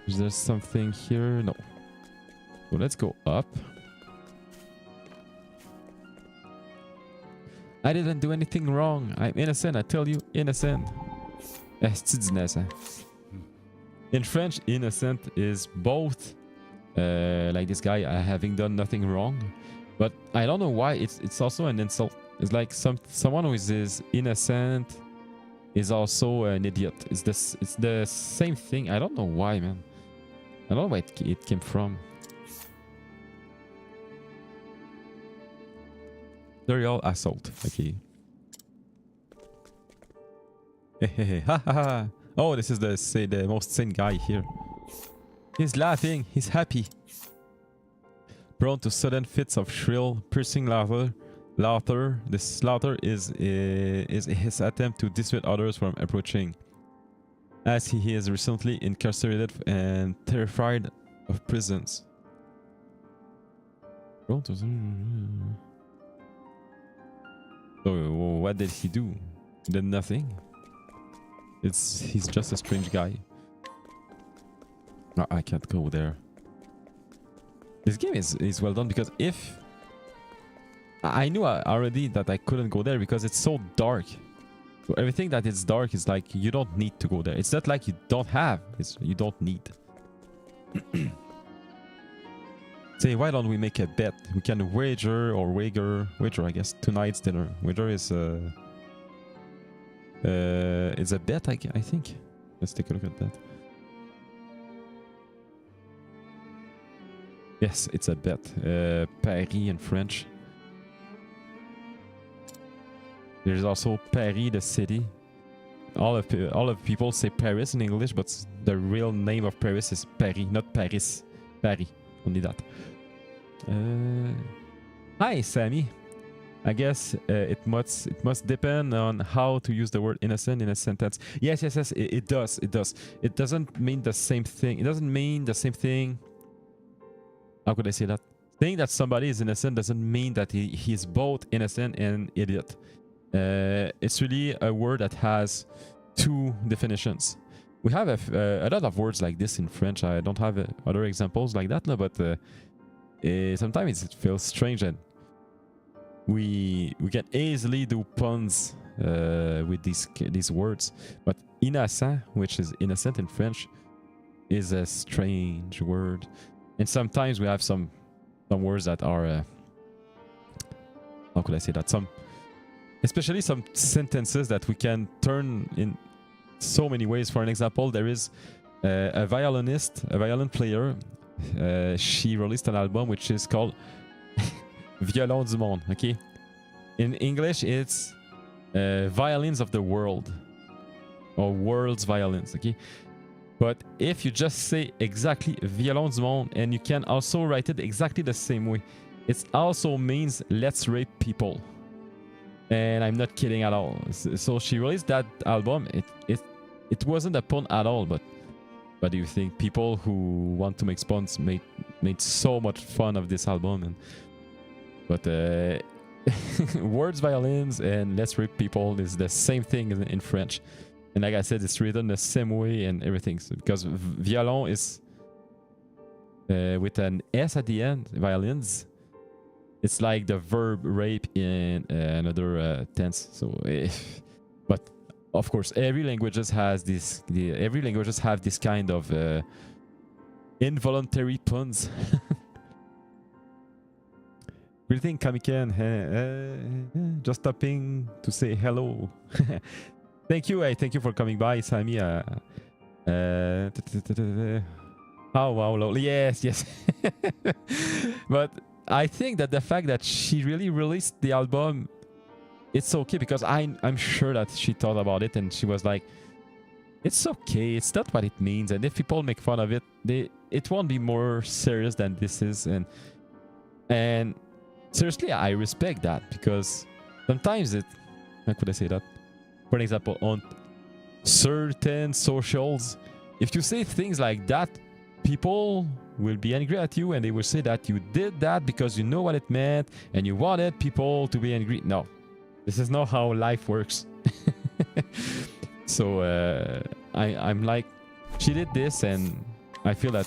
Is there something here? No. So let's go up. I didn't do anything wrong. I'm innocent, I tell you, innocent. In French, innocent is both like this guy having done nothing wrong, but I don't know why it's also an insult. It's like someone who is innocent is also an idiot. It's the same thing. I don't know why, man. I don't know where it came from. Serial assault. Okay. Ha ha ha. Oh, this is the most sane guy here. He's laughing. He's happy. Prone to sudden fits of shrill, piercing laughter. This laughter is his attempt to dissuade others from approaching, as he is recently incarcerated and terrified of prisons. So what did he do? He did nothing. He's just a strange guy. No, I can't go there. This game is well done because if I knew already that I couldn't go there because it's so dark. So everything that is dark is like you don't need to go there. It's not like you don't have. It's you don't need. Say, why don't we make a bet? We can wager I guess tonight's dinner. Wager is it's a bet, I think. Let's take a look at that. Yes, it's a bet. Paris in French. There's also Paris, the city. All of people say Paris in English, but the real name of Paris is Paris, not Paris. Paris, only that. Hi, Sammy. I guess it must depend on how to use the word innocent in a sentence. Yes, it does. It doesn't mean the same thing. It doesn't mean the same thing. How could I say that? Saying that somebody is innocent doesn't mean that he's both innocent and idiot. It's really a word that has 2 definitions. We have a lot of words like this in French. I don't have other examples like that, no, but sometimes it feels strange and we can easily do puns with these words. But innocent, which is innocent in French, is a strange word. And sometimes we have some words that are how could I say that? Especially some sentences that we can turn in so many ways. For an example, there is a violin player. She released an album which is called Violon du Monde. Okay, in English it's Violins of the World. or world's violence, okay? But if you just say exactly violon du monde, and you can also write it exactly the same way, it also means let's rape people. And I'm not kidding at all. So she released that album. It wasn't a pun at all, but what do you think? People who want to make puns made so much fun of this album, but words, violins, and let's rape people is the same thing in French. And like I said, it's written the same way and everything. So because violon is with an S at the end, violins. It's like the verb rape in another tense. So, but of course, every languages has this. Every languages have this kind of involuntary puns. Greeting, Kamiken. Just stopping to say hello. Thank you. Thank you for coming by, Sami. Oh wow, lovely. Yes. But I think that the fact that she really released the album, it's okay, because I'm sure that she thought about it and she was like, it's okay, it's not what it means, and if people make fun of it, it won't be more serious than this is. And seriously, I respect that, because sometimes how could I say that? For example, on certain socials, if you say things like that, people will be angry at you and they will say that you did that because you know what it meant and you wanted people to be angry. No, this is not how life works. So I'm like, she did this, and I feel that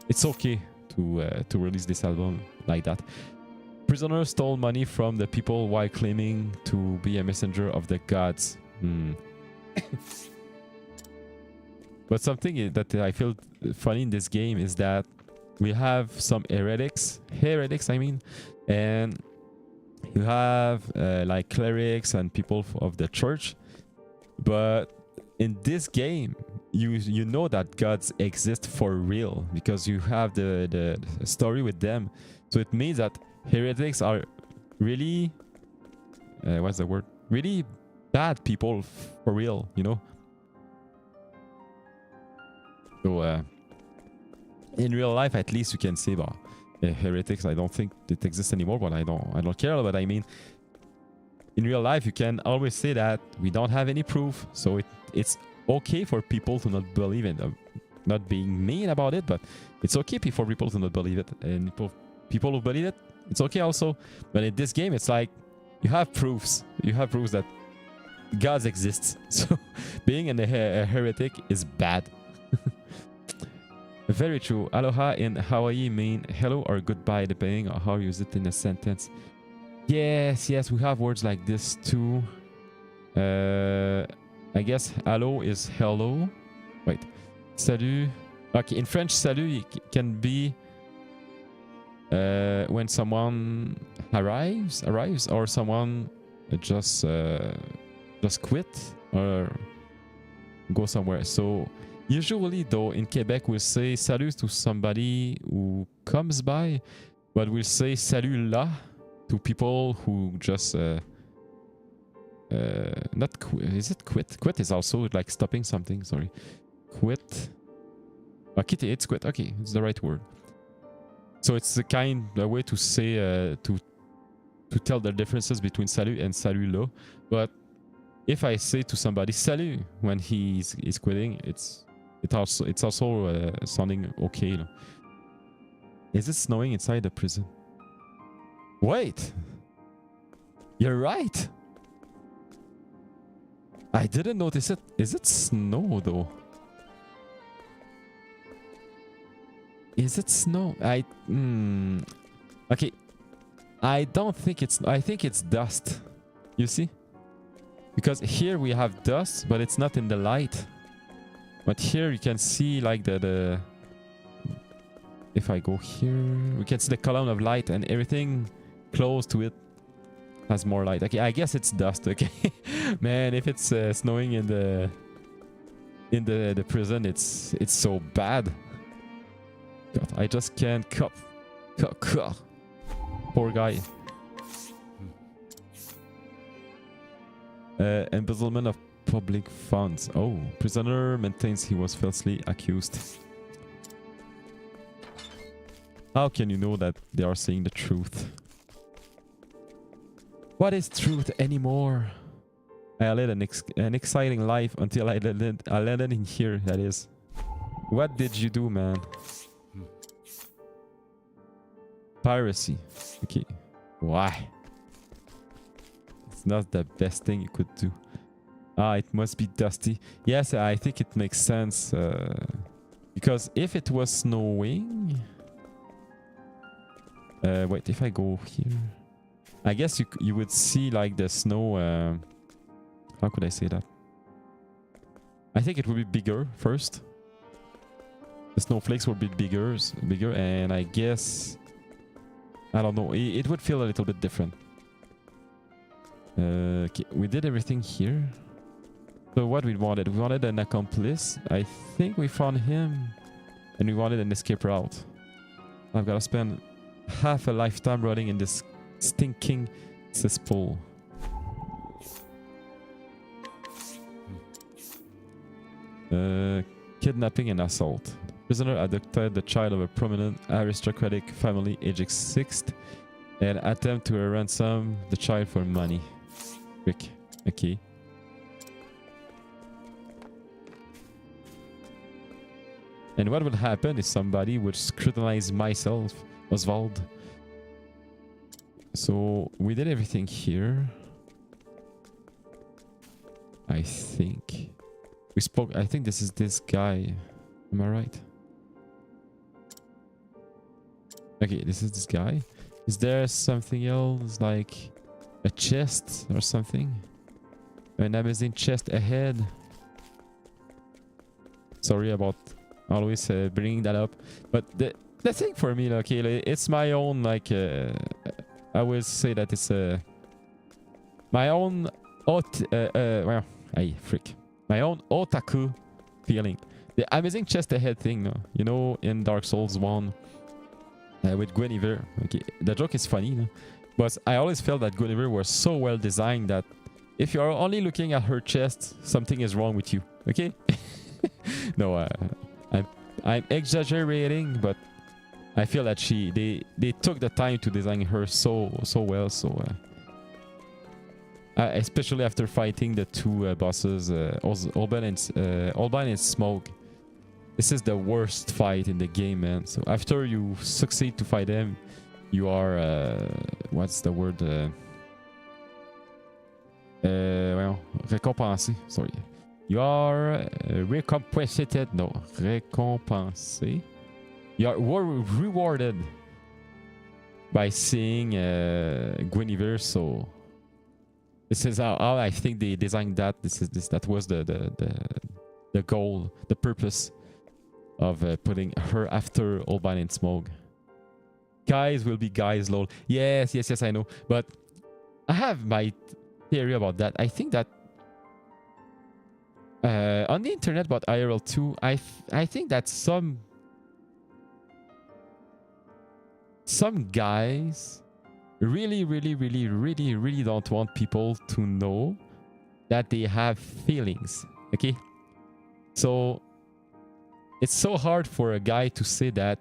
it's okay to release this album like that. Prisoner stole money from the people while claiming to be a messenger of the gods. But something that I feel funny in this game is that we have some heretics, I mean, and you have like clerics and people of the church. But in this game, you know that gods exist for real, because you have the story with them. So it means that heretics are really, what's the word? Really bad people for real, you know? So in real life, at least you can say, well, heretics, I don't think it exists anymore, but I don't care. But I mean, in real life, you can always say that we don't have any proof, so it's okay for people to not believe it. Not being mean about it, but it's okay for people to not believe it, and people who believe it, it's okay also. But in this game, it's like you have proofs. You have proofs that gods exist. So being a heretic is bad. Very true. Aloha in Hawaii mean hello or goodbye, depending on how you use it in a sentence. Yes, we have words like this too. I guess hello is hello. Wait, salut. Okay, in French, salut can be when someone arrives, or someone just quit or go somewhere. So usually, though, in Quebec, we'll say salut to somebody who comes by, but we'll say salut là to people who just not quit. Is it quit? Quit is also like stopping something. Sorry, quit. Okay, it's quit. Okay, it's the right word. So it's a way to say to tell the differences between salut and salut là. But if I say to somebody salut when he's quitting, it's also sounding okay. Is it snowing inside the prison? Wait, you're right. I didn't notice it. Is it snow though? Is it snow? Okay. I don't think it's. I think it's dust. You see? Because here we have dust, but it's not in the light. But here you can see like the if I go here, we can see the column of light, and everything close to it has more light. Okay, I guess it's dust. Okay, man, if it's snowing in the prison, it's so bad. God, I just can't cough. Poor guy. Embezzlement of public funds. Oh, prisoner maintains he was falsely accused. How can you know that they are saying the truth? What is truth anymore? I led an exciting life until I landed in here, that is. What did you do, man? Piracy. Okay. Why? It's not the best thing you could do. Ah, it must be dusty. Yes, I think it makes sense. Because if it was snowing... wait, if I go here... I guess you would see like the snow... how could I say that? I think it would be bigger first. The snowflakes would be bigger, and I guess... I don't know, it would feel a little bit different. Okay, we did everything here. So what we wanted an accomplice. I think we found him. And we wanted an escape route. I've got to spend half a lifetime running in this stinking cesspool. Kidnapping and assault. Prisoner abducted the child of a prominent aristocratic family, age 6, and attempt to ransom the child for money. Rick. Okay. And what would happen if somebody would scrutinize myself, Oswald? So we did everything here. I think. We spoke, I think this is this guy. Am I right? Okay, this is this guy. Is there something else like a chest or something? An amazing chest ahead? Sorry about always bringing that up. But the thing for me, okay, it's my own, like, I will say that it's my own, well, hey, freak. My own otaku feeling. The amazing chest ahead thing, no? You know, in Dark Souls 1 with Guinevere. Okay, the joke is funny, no? But I always felt that Guinevere was so well designed that if you are only looking at her chest, something is wrong with you. Okay? No, I'm exaggerating, but I feel that they took the time to design her so well. So especially after fighting the two bosses, Olban and Smoke. This is the worst fight in the game, man. So after you succeed to fight them, you are what's the word? Well, récompensé. Sorry. You are recompensated. No, récompensé. You are rewarded by seeing Guinevere. So this is how I think they designed that. That was the goal, the purpose of putting her after Olban and Smoke. Guys will be guys, lol. Yes, I know. But I have my theory about that. I think that on the internet about IRL 2, I think that some guys really don't want people to know that they have feelings. Okay? So it's so hard for a guy to say that.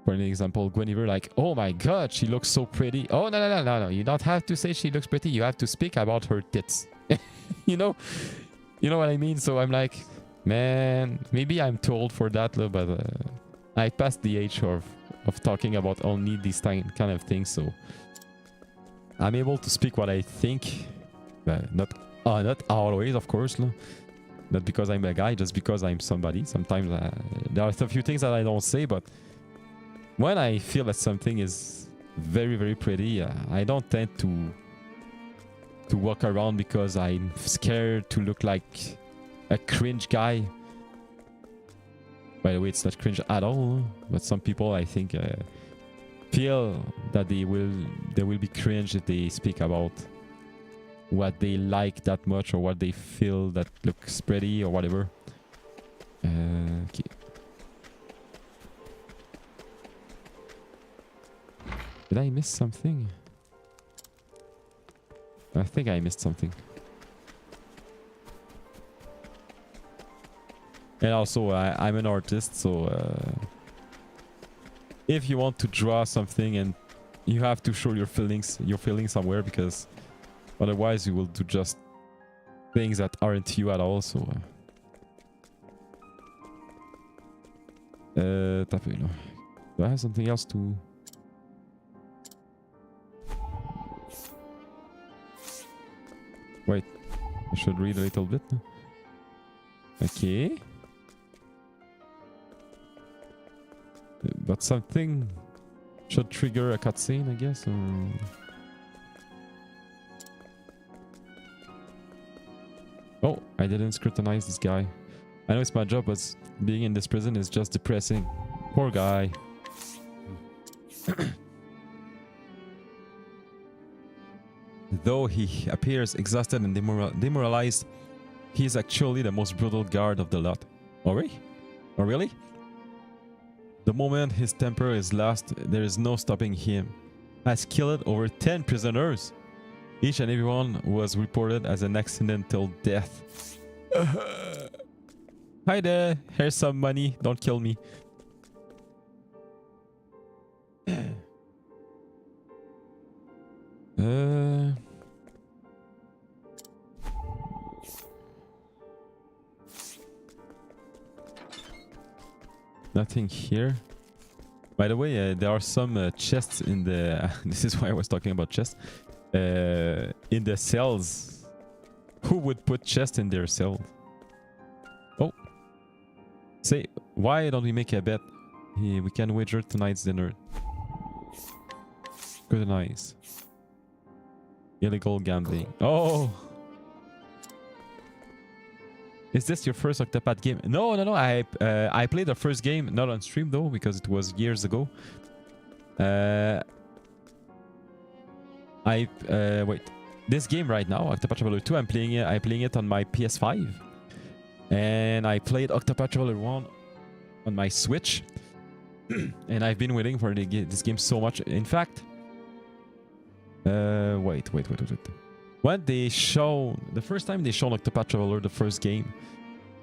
For an example, Guinevere, like, oh my god, she looks so pretty. Oh, no. You don't have to say she looks pretty. You have to speak about her tits. You know what I mean? So I'm like, man, maybe I'm too old for that, but I passed the age of talking about only these kind of things. So I'm able to speak what I think, but not always, of course. Not because I'm a guy, just because I'm somebody. Sometimes there are a few things that I don't say, but when I feel that something is very pretty, I don't tend to walk around because I'm scared to look like a cringe guy. By the way, it's not cringe at all, but some people, I think, feel that they will be cringe if they speak about what they like that much or what they feel that looks pretty or whatever. Okay. Did I miss something? I think I missed something. And also, I'm an artist, so if you want to draw something, and you have to show your feelings somewhere, because otherwise you will do just things that aren't you at all. So, tapez là. Do I have something else to? Wait, I should read a little bit. Okay. But something should trigger a cutscene, I guess, or... Oh, I didn't scrutinize this guy. I know it's my job, but being in this prison is just depressing. Poor guy. Though he appears exhausted and demoralized, he is actually the most brutal guard of the lot. Oh, really? Oh, really? The moment his temper is lost, there is no stopping him. Has killed over 10 prisoners. Each and every one was reported as an accidental death. Hi there, here's some money, don't kill me. Nothing here. By the way, there are some chests in the... this is why I was talking about chests. In the cells. Who would put chests in their cells? Oh. Say, why don't we make a bet? We can wager tonight's dinner. Good night. Illegal gambling. Oh! Is this your first Octopath game? No. I played the first game, not on stream though, because it was years ago. Wait. This game right now, Octopath Traveler 2, I'm playing it on my PS5. And I played Octopath Traveler 1 on my Switch. And I've been waiting for this game so much. In fact, wait. When they showed the first time they showed Octopath Traveler, the first game,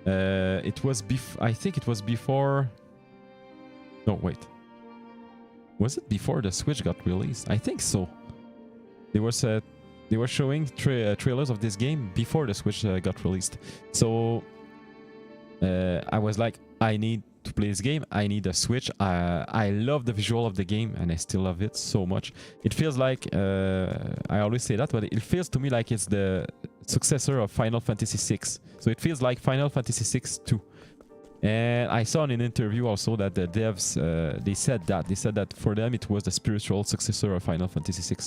it was I think it was before. No, wait. Was it before the Switch got released? I think so. They were showing trailers of this game before the Switch got released. So I was like, I need to play this game. I need a Switch. I love the visual of the game, and I still love it so much. It feels like I always say that, but it feels to me like it's the successor of Final Fantasy VI. So it feels like Final Fantasy VI 2. And I saw in an interview also that the devs they said that for them it was the spiritual successor of Final Fantasy VI.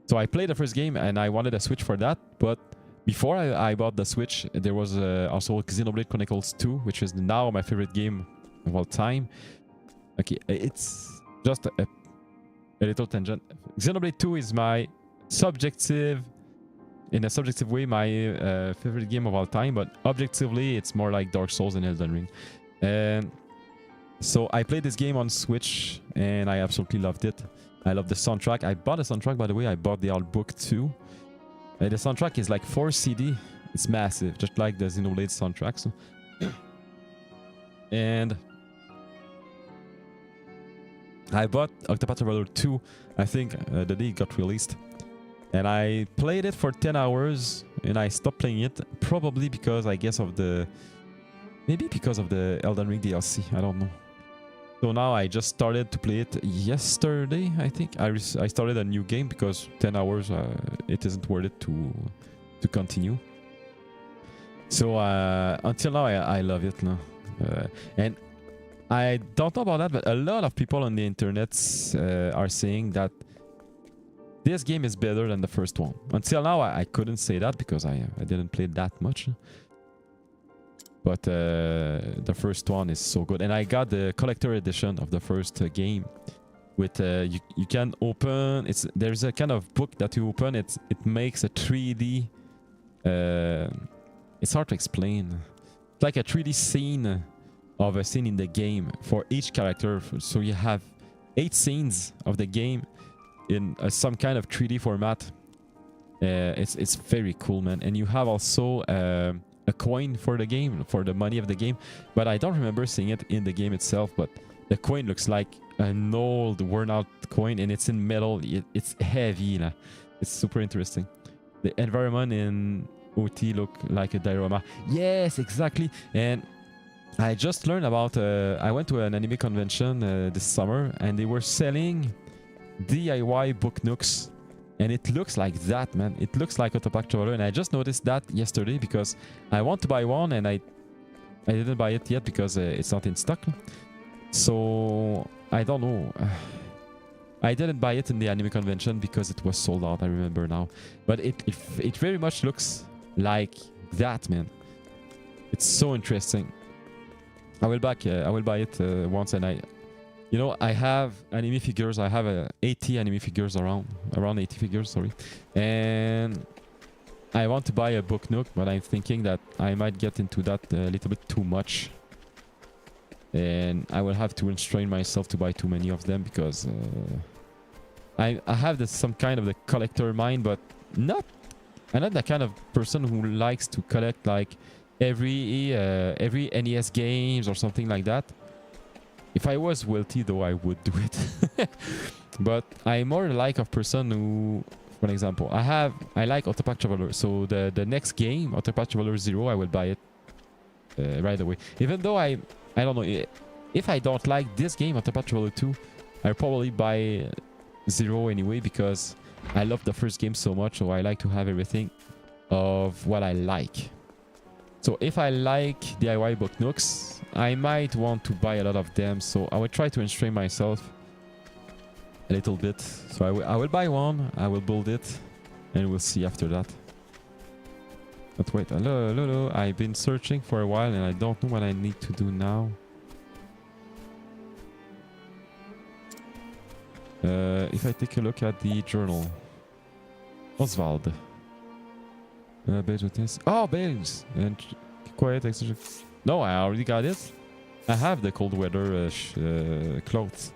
So I played the first game and I wanted a Switch for that, but before I bought the Switch, there was also Xenoblade Chronicles 2, which is now my favorite game of all time. Okay, it's just a little tangent. Xenoblade 2 is my in a subjective way, my favorite game of all time, but objectively, it's more like Dark Souls and Elden Ring. And so I played this game on Switch, and I absolutely loved it. I love the soundtrack. I bought a soundtrack, by the way. I bought the art book too. The soundtrack is like 4 CD. It's massive, just like the Xenoblade soundtracks. And I bought Octopath Traveler 2, I think, the day it got released. And I played it for 10 hours, and I stopped playing it, probably because, I guess, maybe because of the Elden Ring DLC, I don't know. So now I just started to play it yesterday, I think. I started a new game because 10 hours, it isn't worth it to continue. So until now, I love it now. And I don't know about that, but a lot of people on the internet are saying that this game is better than the first one. Until now, I couldn't say that because I didn't play that much. But the first one is so good. And I got the collector edition of the first game. With you can open... There's a kind of book that you open. It makes a 3D... it's hard to explain. It's like a 3D scene of a scene in the game for each character. So you have 8 scenes of the game in some kind of 3D format. It's very cool, man. And you have also a coin for the game, for the money of the game, but I don't remember seeing it in the game itself. But the coin looks like an old worn out coin, and it's in metal. It's heavy. It's super interesting. The environment in OT look like a diorama. Yes, exactly. And I just learned about I went to an anime convention this summer, and they were selling DIY book nooks, and it looks like that, man. It looks like Octopath Traveler, and I just noticed that yesterday because I want to buy one, and I didn't buy it yet because it's not in stock. So I don't know. I didn't buy it in the anime convention because it was sold out, I remember now. But it very much looks like that, man. It's so interesting. I will buy it once, and I have anime figures. I have 80 anime figures around 80 figures, sorry. And I want to buy a book nook, but I'm thinking that I might get into that a little bit too much. And I will have to restrain myself to buy too many of them because I have some kind of the collector mind, but I'm not the kind of person who likes to collect like every NES games or something like that. If I was wealthy, though, I would do it. But I'm more like a person who, for example, I like Octopath Traveler, so the next game, Octopath Traveler 0, I will buy it right away. Even though I don't know, if I don't like this game, Octopath Traveler 2, I'll probably buy 0 anyway because I love the first game so much, so I like to have everything of what I like. So if I like DIY book nooks, I might want to buy a lot of them, so I will try to restrain myself a little bit. So I will buy one, I will build it, and we'll see after that. But wait, hello, I've been searching for a while and I don't know what I need to do now. If I take a look at the journal. Oswald. Beige with this. Oh, beige! And quiet extra. No, I already got it. I have the cold weather clothes.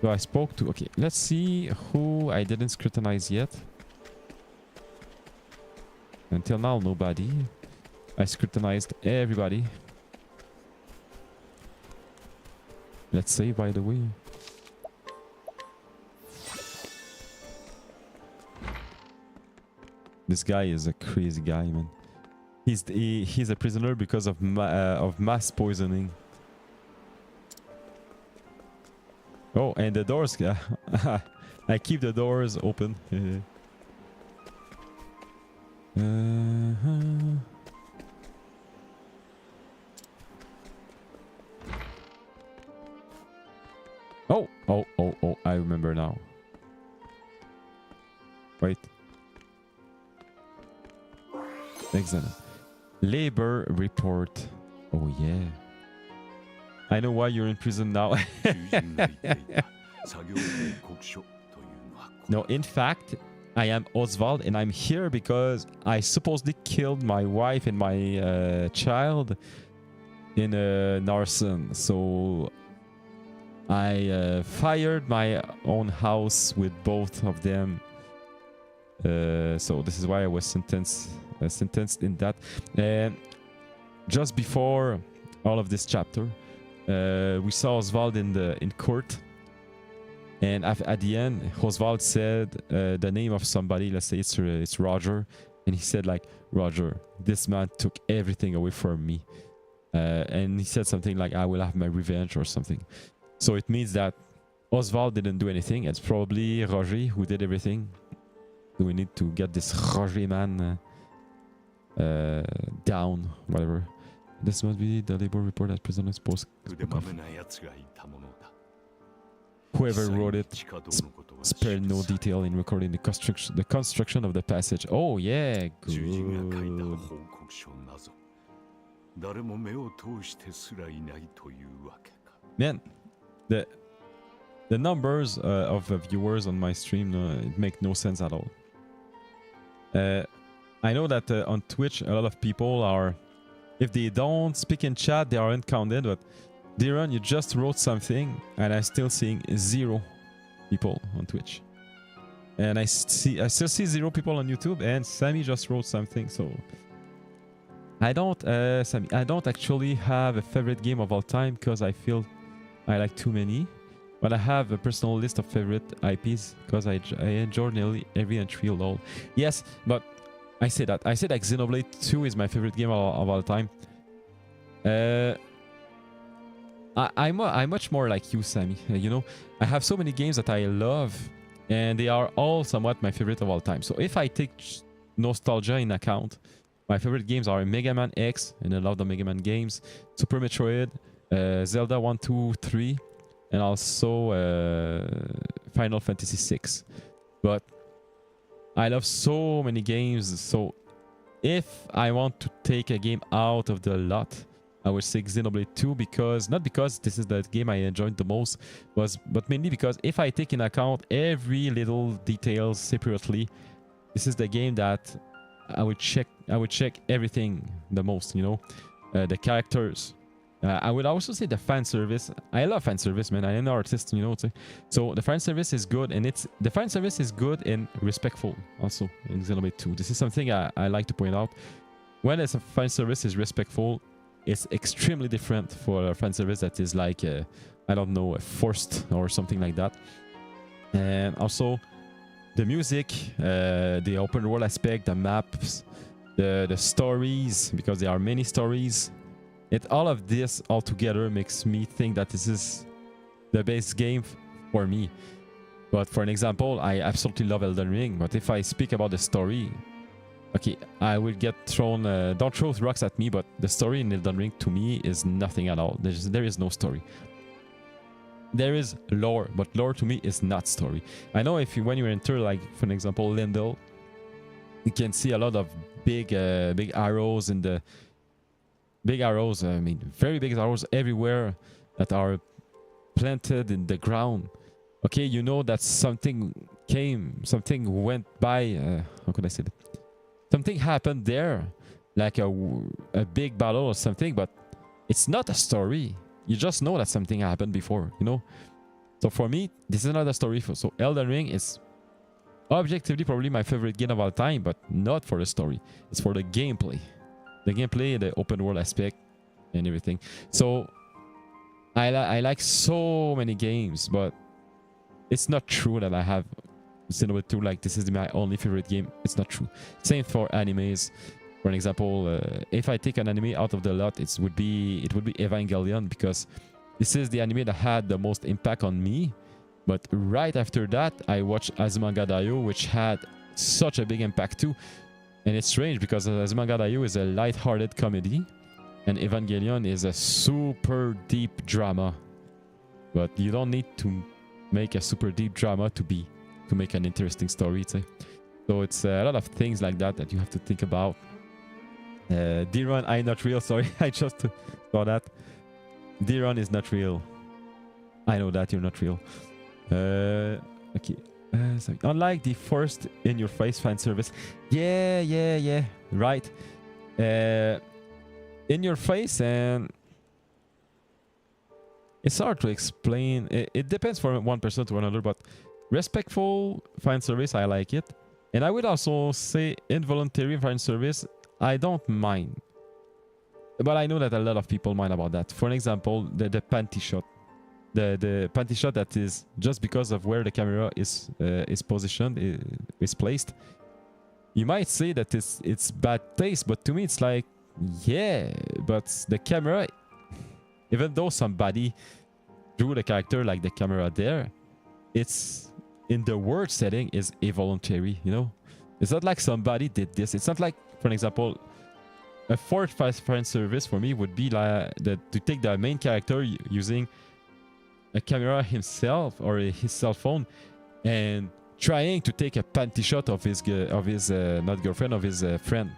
So I spoke to... Okay, let's see who I didn't scrutinize yet. Until now, nobody. I scrutinized everybody. Let's say, by the way. This guy is a crazy guy, man. He's a prisoner because of mass poisoning. Oh, and the doors. I keep the doors open. Oh, I remember now. Wait. Excellent. Labor report. Oh yeah. I know why you're in prison now. No, in fact, I am Oswald and I'm here because I supposedly killed my wife and my child in an arson. So I fired my own house with both of them. So this is why I was sentenced in that. And just before all of this chapter, we saw Oswald in court, and at the end, Oswald said the name of somebody. Let's say it's Roger, and he said like, Roger, this man took everything away from me, and he said something like, I will have my revenge or something. So it means that Oswald didn't do anything. It's probably Roger who did everything. So we need to get this Roger man down, whatever. This must be the labor report that prisoners post. Whoever wrote it spared no detail in recording the construction of the passage. Oh yeah, good. Man, the numbers of viewers on my stream it make no sense at all. I know that on Twitch a lot of people are, if they don't speak in chat, they aren't counted. But Diron, you just wrote something, and I'm still seeing 0 people on Twitch. And I still see 0 people on YouTube, and Sammy just wrote something. So I don't, Sammy, I don't actually have a favorite game of all time because I feel I like too many. But I have a personal list of favorite IPs because I enjoy nearly every entry LOL. Yes, but I say that. I said like Xenoblade 2 is my favorite game of all time. I'm much more like you, Sammy. You know, I have so many games that I love, and they are all somewhat my favorite of all time. So if I take nostalgia in account, my favorite games are Mega Man X, and I love the Mega Man games, Super Metroid, Zelda 1, 2, 3, and also Final Fantasy 6. But I love so many games, so if I want to take a game out of the lot, I would say Xenoblade 2, because not because this is the game I enjoyed the most, but mainly because if I take in account every little details separately, this is the game that I would check everything the most, you know, the characters. I would also say the fan service. I love fan service, man. I am an artist, you know. So the fan service is good, and the fan service is good and respectful also in Xenoblade 2. This is something I like to point out. When a fan service is respectful, it's extremely different for a fan service that is like, I don't know, forced or something like that. And also the music, the open world aspect, the maps, the stories, because there are many stories. All of this all together makes me think that this is the best game for me. But for an example, I absolutely love Elden Ring, but if I speak about the story, okay, I will get thrown, don't throw rocks at me, but the story in Elden Ring to me is nothing at all. There is no story. There is lore, but lore to me is not story. I know when you enter, like for an example, Lindell, you can see a lot of big arrows in the big arrows. I mean, very big arrows everywhere that are planted in the ground. Okay, you know that something went by. How could I say that? Something happened there, like a big battle or something, but it's not a story. You just know that something happened before, you know? So for me, this is not a story. So Elden Ring is objectively probably my favorite game of all time, but not for the story. It's for the gameplay. The gameplay, the open world aspect, and everything. So I like so many games, but it's not true that I have Xenoblade 2 like this is my only favorite game. It's not true. Same for animes. For an example, if I take an anime out of the lot, it would be Evangelion, because this is the anime that had the most impact on me. But right after that, I watched Azumanga Daioh, which had such a big impact too. And it's strange because Azumanga Daioh is a light-hearted comedy, and Evangelion is a super deep drama. But you don't need to make a super deep drama to make an interesting story. So it's a lot of things like that you have to think about. D-Run, I'm not real. Sorry, I just saw that. D-Run is not real. I know that you're not real. Okay. Sorry. Unlike the first in-your-face fan service. Yeah. Right. In your face, and it's hard to explain. It depends from one person to another, but respectful fan service, I like it. And I would also say involuntary fan service, I don't mind. But I know that a lot of people mind about that. For an example, the panty shot. The panty shot that is just because of where the camera is positioned, is placed. You might say that it's bad taste, but to me it's like, yeah, but the camera, even though somebody drew the character like the camera there, it's in the word setting is involuntary, you know? It's not like somebody did this. It's not like, for an example, a fourth fan service for me would be like to take the main character using a camera himself or his cell phone and trying to take a panty shot of his not girlfriend, of his friend.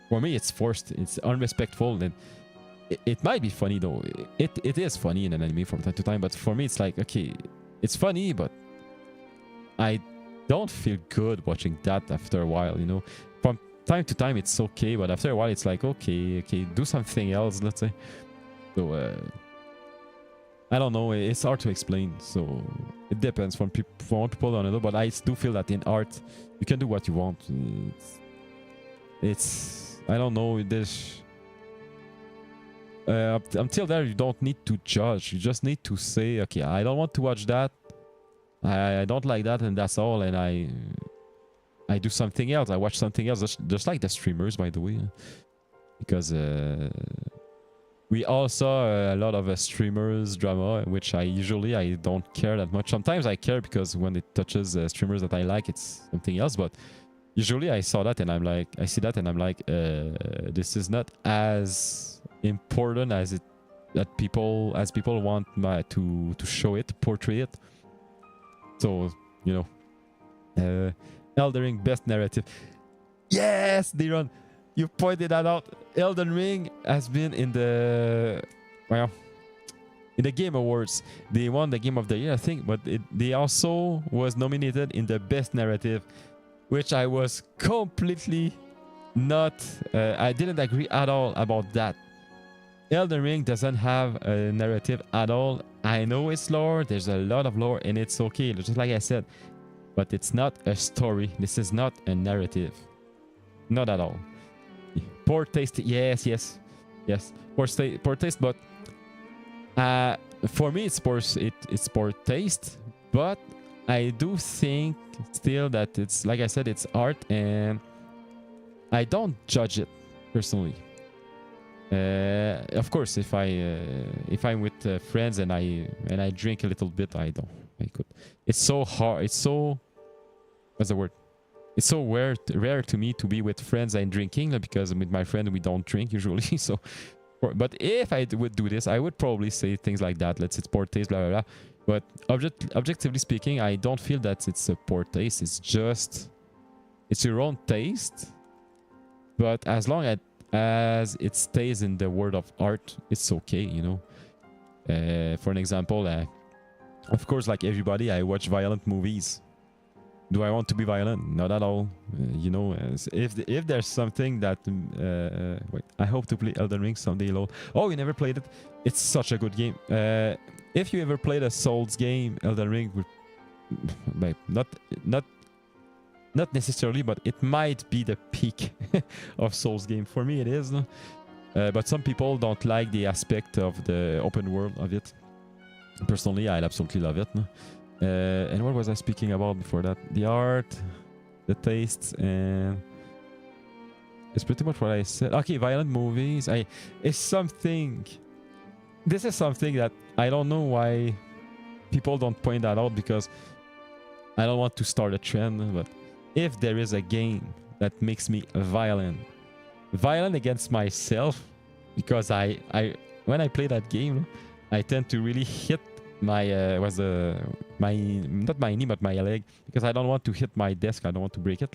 For me, it's forced. It's unrespectful, and it might be funny though. It is funny in an anime from time to time, but for me, it's like, okay, it's funny, but I don't feel good watching that after a while, you know. From time to time, it's okay, but after a while, it's like, okay, do something else, let's say. So I don't know. It's hard to explain. So it depends from one people to another. But I do feel that in art, you can do what you want. It's I don't know. There's until there, you don't need to judge. You just need to say, okay, I don't want to watch that. I don't like that, and that's all. And I do something else. I watch something else. Just like the streamers, by the way, because we all saw a lot of streamers drama, which I don't care that much. Sometimes I care because when it touches streamers that I like, it's something else. But usually I saw that and I'm like, I see that and I'm like, this is not as important as people want to show it, portray it. So you know, Elden Ring best narrative. Yes, Diron, you pointed that out. Elden Ring has been in the Game Awards. They won the Game of the Year, I think, but they also was nominated in the best narrative, which I was completely not. I didn't agree at all about that. Elden Ring doesn't have a narrative at all. I know it's lore. There's a lot of lore, and it's okay, just like I said. But it's not a story. This is not a narrative. Not at all. Poor taste. Yes. Poor taste. But for me, it's poor taste. But I do think still that it's, like I said, it's art, and I don't judge it personally. Of course, if I'm with friends and I drink a little bit, I could. It's so hard. It's so, what's the word? It's so rare to me to be with friends and drinking, because with my friend we don't drink usually. So, but if I would do this, I would probably say things like that. Let's say it's poor taste, blah blah blah. But objectively speaking, I don't feel that it's a poor taste. It's just, it's your own taste. But as long as it stays in the world of art, it's okay, you know. For an example, of course, like everybody, I watch violent movies. Do I want to be violent? Not at all. You know, if there's something that wait, I hope to play Elden Ring someday. Lol. Oh, you never played it? It's such a good game. If you ever played a Souls game, Elden Ring would not necessarily, but it might be the peak of Souls game. For me, it is. But some people don't like the aspect of the open world of it. Personally, I absolutely love it. And what was I speaking about before that? The art, the tastes, and it's pretty much what I said. Okay, violent movies. This is something that I don't know why people don't point that out, because I don't want to start a trend, but if there is a game that makes me violent against myself, because when I play that game, I tend to really hit my not my knee but my leg, because I don't want to hit my desk. I don't want to break it.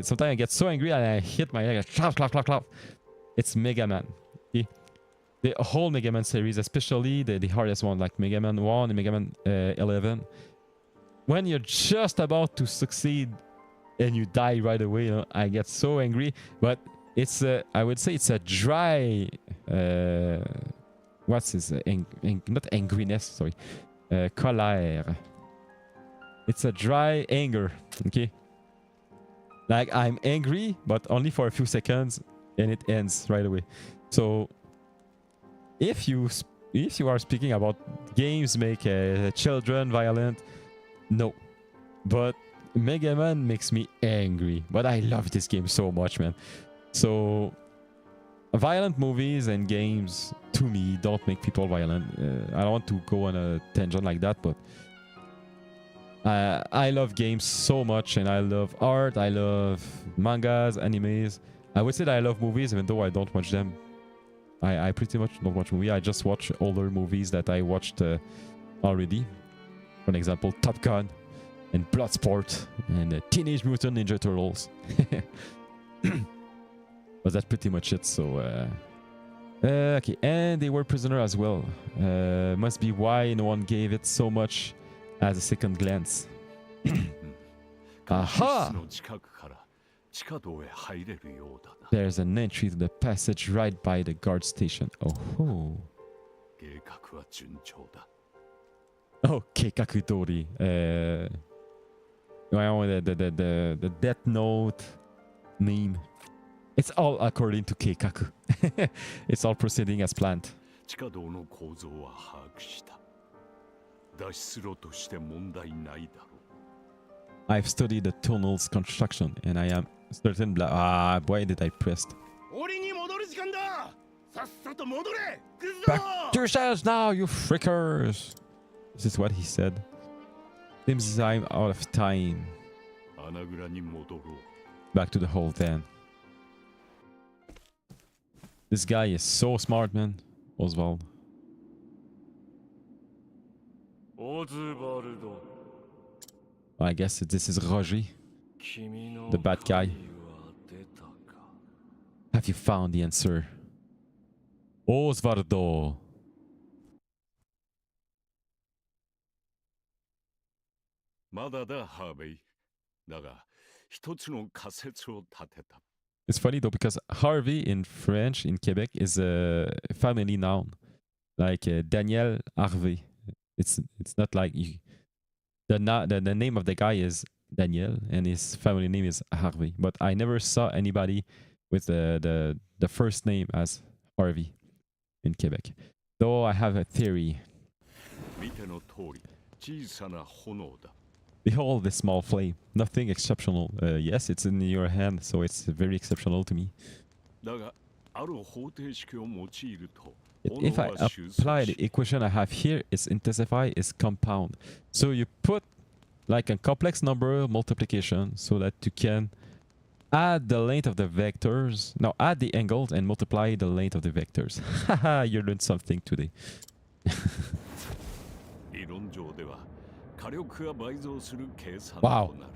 Sometimes I get so angry and I hit my leg. Clap, clap, clap, clap. It's Mega Man. Okay? The whole Mega Man series, especially the hardest one, like Mega Man 1 and Mega Man 11. When you're just about to succeed and you die right away, you know, I get so angry. But it's I would say it's a dry what's this? Not angriness, sorry. Colère. It's a dry anger, okay? Like, I'm angry, but only for a few seconds, and it ends right away. So, if you are speaking about games make children violent, no. But Mega Man makes me angry. But I love this game so much, man. So, violent movies and games, to me, don't make people violent. I don't want to go on a tangent like that, but I love games so much, and I love art, I love mangas, animes. I would say that I love movies, even though I don't watch them. I pretty much don't watch movies. I just watch older movies that I watched already. For example, Top Gun, and Bloodsport, and Teenage Mutant Ninja Turtles. But that's pretty much it. So okay, and they were prisoner as well. Must be why no one gave it so much as a second glance. Aha! There's an entry to the passage right by the guard station. Oh. 計画は順調だ。 Oh, Keikakutori. Well, the Death Note meme. It's all according to Keikaku. It's all proceeding as planned. 地下道の構造は把握した。脱出路として問題ないだろう。 I've studied the tunnel's construction and I am certain why did I press? 檻に戻る時間だ。さっさと戻れ。クズ Back to yourselves now, you frickers! This is what he said. Seems I'm out of time. 穴蔵に戻ろう。 Back to the hole then. This guy is so smart, man. Oswald. オズバルド、 I guess this is Roger, 君の the bad guy. 鍵は出たか。 Have you found the answer? Osvaldo. まだだ、ハーベイ。だが、一つの仮説を立てた。 It's funny though because Harvey in French in Quebec is a family noun, like Daniel Harvey. It's not like the name of the guy is Daniel and his family name is Harvey. But I never saw anybody with the first name as Harvey in Quebec. Though I have a theory. 見ての通り、小さな炎だ。 Behold this small flame. Nothing exceptional. Yes, it's in your hand, so it's very exceptional to me. だが、ある方程式を用いると、 If I apply the equation I have here, its intensify is compound. So you put like a complex number multiplication so that you can add the length of the vectors. Now add the angles and multiply the length of the vectors. Haha, you learned something today. 理論上では火力が倍増する計算 Wow. となる。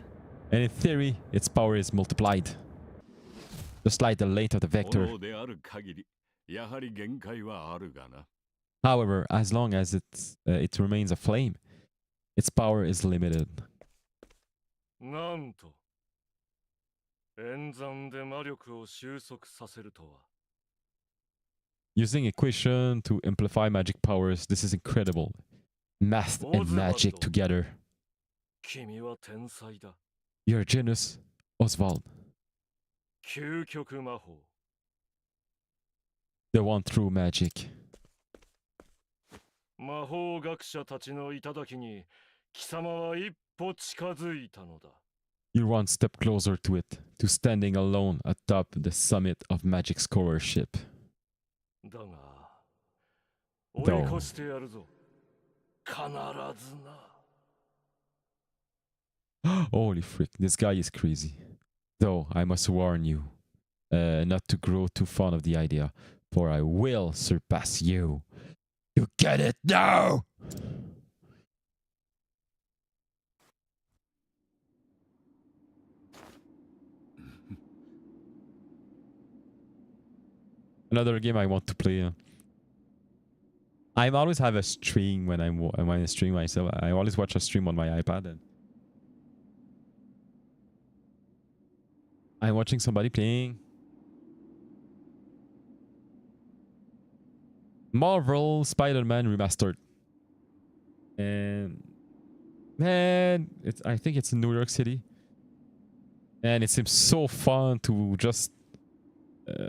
And in theory, its power is multiplied. Just like the length of the vector. 炎である限り、やはり限界はあるがな。 However, as long as it remains a flame, its power is limited. なんと、演算で魔力を収束させるとは。 Using equation to amplify magic powers, this is incredible. Math and magic together. 君は天才だ。 You're a genius, Oswald. 究極魔法。 The one true magic. 魔法学者たちの頂に貴様は一歩近づいたのだ。 You're one step closer to it, to standing alone atop the summit of magic scholarship. だが、追い越してやるぞ。必ずな。 Holy frick, this guy is crazy. Though I must warn you, not to grow too fond of the idea, for I will surpass you. You get it now! Another game I want to play. I always have a stream when I stream myself. I always watch a stream on my iPad. And I'm watching somebody playing Marvel Spider-Man Remastered. And man, I think it's in New York City. And it seems so fun to just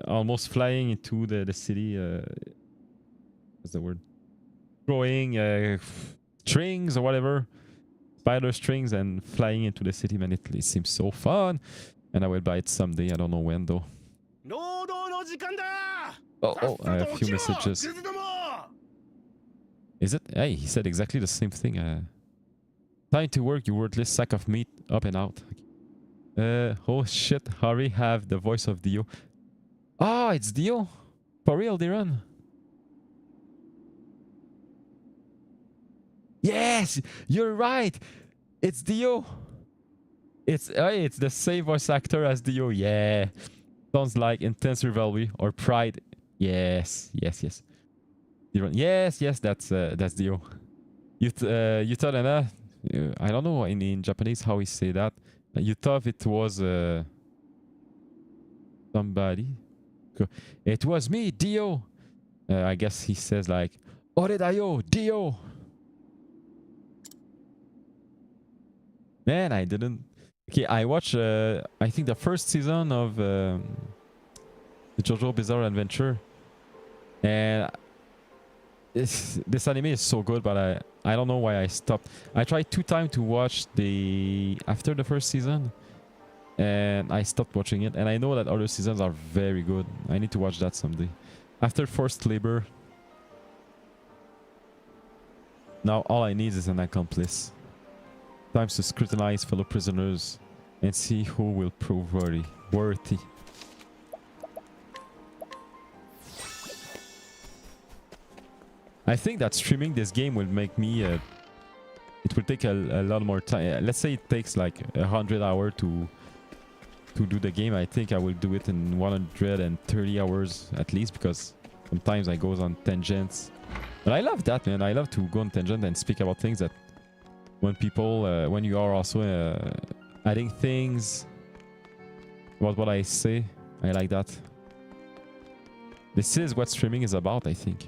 almost flying into the city. What's the word? Throwing strings or whatever. Spider strings and flying into the city, man. It seems so fun. And I will buy it someday. I don't know when though. Oh, I have a few messages. Is it? Hey, he said exactly the same thing. Time to work, you worthless sack of meat. Up and out. Oh shit, Harry have the voice of Dio. Oh, it's Dio? For real, Diran? Yes, you're right. It's Dio. It's the same voice actor as Dio. Yeah. Sounds like intense rivalry or pride. Yes. Diran. Yes, that's Dio. You thought Anna, I don't know in Japanese how he say that. You thought it was somebody. It was me, Dio. I guess he says like, Oredayo, Dio. Man, I didn't. Okay, I watched. I think the first season of the JoJo Bizarre Adventure, and this anime is so good, but I don't know why I stopped. I tried 2 times to watch the after the first season, and I stopped watching it. And I know that other seasons are very good. I need to watch that someday. After Forced Labor, now all I need is an accomplice. Time to scrutinize fellow prisoners and see who will prove worthy. I think that streaming this game will make me it will take a lot more time. Let's say it takes like 100 hours to do the game. I think I will do it in 130 hours at least, because sometimes I goes on tangents. But I love that, man. I love to go on tangent and speak about things that when people when you are also adding things about what I say. I like that. This is what streaming is about, I think.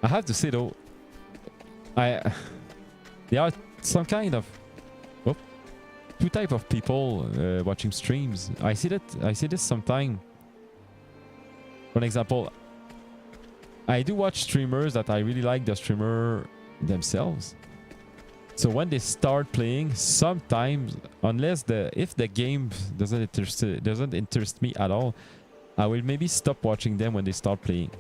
I have to say though, there are some kind of two type of people watching streams. I see this sometime. For example, I do watch streamers that I really like the streamer themselves. So when they start playing, sometimes, unless if the game doesn't interest me at all, I will maybe stop watching them when they start playing.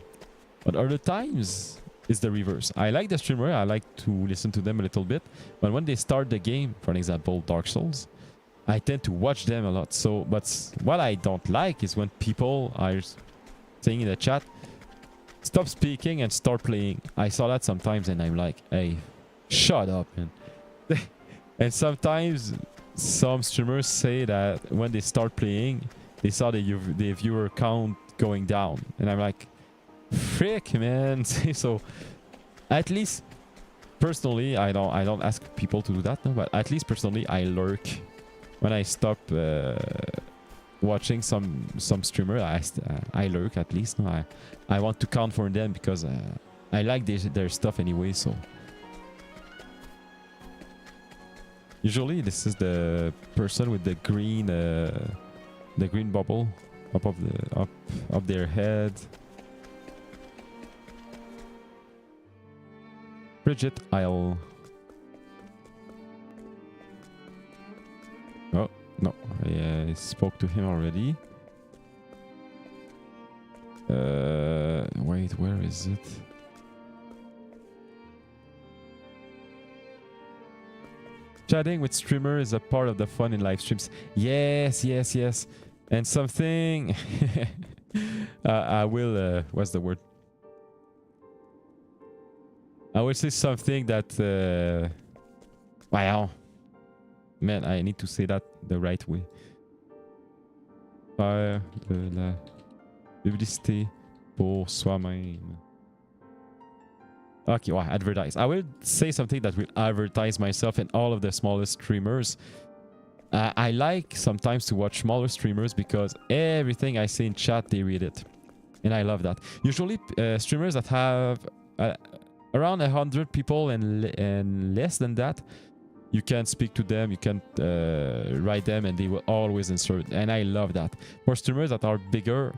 But other times, it's the reverse. I like the streamer, I like to listen to them a little bit, but when they start the game, for example, Dark Souls, I tend to watch them a lot. So, but what I don't like is when people are saying in the chat, stop speaking and start playing. I saw that sometimes and I'm like, hey, shut up, man. And sometimes some streamers say that when they start playing, they saw the viewer count going down. And I'm like, frick, man. So at least personally, I don't ask people to do that, no, but at least personally I lurk. When I stop watching some streamer, I lurk at least. No? I want to count for them because I like their stuff anyway. So usually this is the person with the green bubble up their head. Bridget, I'll. Oh, no. I spoke to him already. Wait, where is it? Chatting with streamer is a part of the fun in live streams. Yes, yes, yes. And something... I will... what's the word? I will say something that... wow. Man, I need to say that the right way. Faire de la publicité pour soi-même. Okay, well, advertise. I will say something that will advertise myself and all of the smallest streamers. I like sometimes to watch smaller streamers because everything I say in chat, they read it. And I love that. Usually, streamers that have around 100 people and less than that, you can speak to them, you can write them, and they will always answer. And I love that. For streamers that are bigger,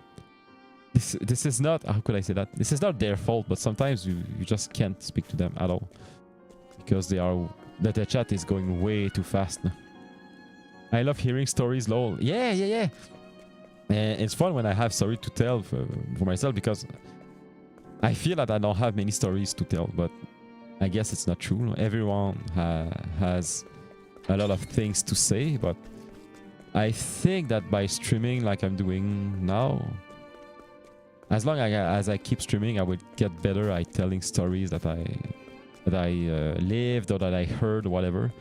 this is not, how could I say that? This is not their fault, but sometimes you just can't speak to them at all. Because the chat is going way too fast now. I love hearing stories, lol. Yeah. And it's fun when I have story to tell for myself, because I feel that I don't have many stories to tell, but I guess it's not true. Everyone has a lot of things to say, but I think that by streaming like I'm doing now, as long as I keep streaming, I would get better at telling stories that I lived or that I heard or whatever.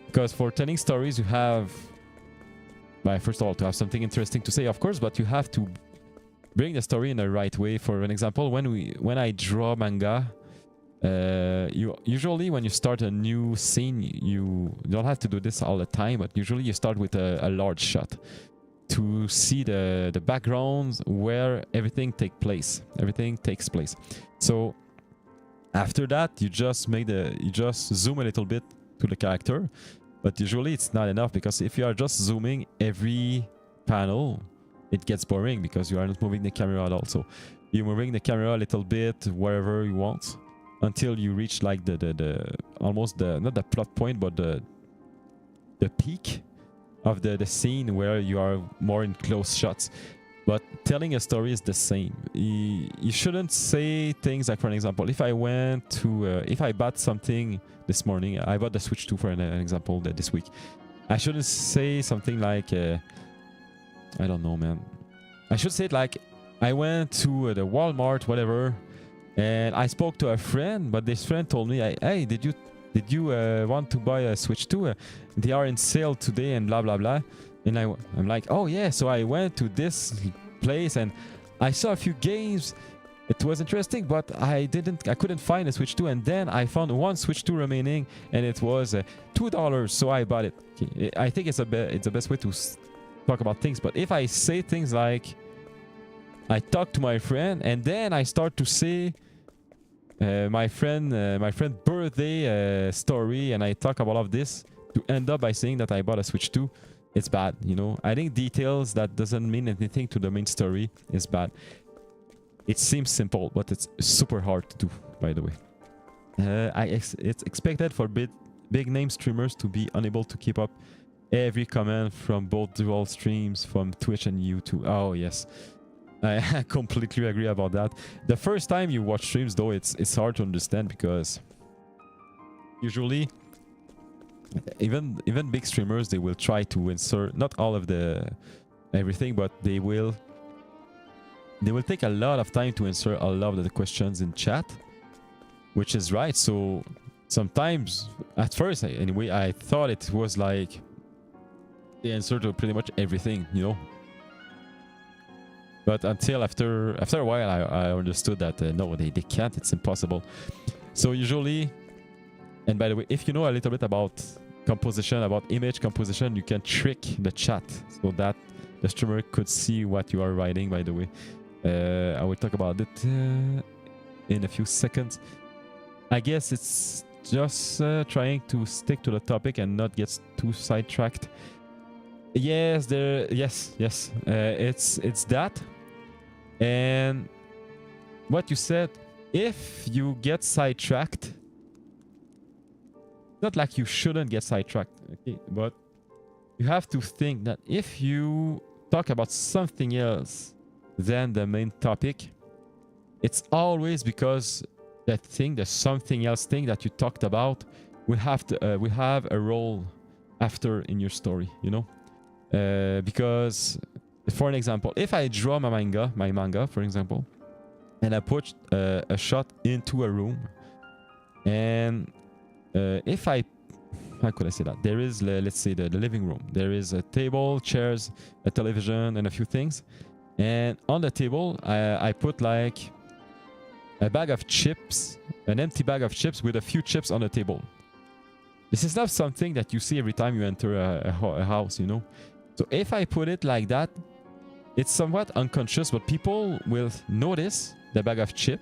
Because for telling stories, you have, well, first of all, to have something interesting to say, of course, but you have to bring the story in the right way. For an example, when I draw manga, usually when you start a new scene, you don't have to do this all the time, but usually you start with a large shot to see the backgrounds where everything takes place. So After that, you just zoom a little bit to the character, but usually it's not enough, because if you are just zooming every panel, it gets boring because you are not moving the camera at all. So you're moving the camera a little bit wherever you want until you reach like the almost the, not the plot point, but the peak of the scene where you are more in close shots. But telling a story is the same. You shouldn't say things like, for an example, if I went to, if I bought something this morning, I bought the Switch 2 for an example this week. I shouldn't say something like, I don't know, man. I should say it like, I went to the Walmart, whatever, and I spoke to a friend, but this friend told me, hey, did you want to buy a Switch 2? They are in sale today and blah, blah, blah. And I'm like, oh yeah, so I went to this place and I saw a few games. It was interesting, but I couldn't find a Switch 2. And then I found one Switch 2 remaining, and it was $2, so I bought it. Okay. I think it's the best way to talk about things. But if I say things like, I talk to my friend, and then I start to say my friend birthday story, and I talk about all of this to end up by saying that I bought a Switch 2, it's bad, you know. I think details that doesn't mean anything to the main story is bad. It seems simple, but it's super hard to do, by the way. It's expected for big name streamers to be unable to keep up every comment from both dual streams, from Twitch and YouTube. Oh yes, I completely agree about that. The first time you watch streams, though, it's hard to understand, because usually even big streamers, they will try to insert not all of the everything, but they will take a lot of time to answer a lot of the questions in chat, which is right. So sometimes, at first anyway, I thought it was like the answer to pretty much everything, you know. But until after a while, I understood that no, they can't. It's impossible. So usually, and by the way, if you know a little bit about composition, about image composition, you can trick the chat so that the streamer could see what you are writing, by the way. I will talk about it in a few seconds. I guess it's just trying to stick to the topic and not get too sidetracked. Yes, it's that. And what you said, if you get sidetracked, not like you shouldn't get sidetracked, okay, but you have to think that if you talk about something else than the main topic, it's always because that thing, the something else thing that you talked about, will have a role after in your story, you know. Because, for an example, if I draw my manga, for example, and I put a shot into a room, and if how could I say that? There is, let's say, the living room. There is a table, chairs, a television, and a few things. And on the table, I put like a bag of chips, an empty bag of chips with a few chips on the table. This is not something that you see every time you enter a house, you know. So if I put it like that, it's somewhat unconscious, but people will notice the bag of chip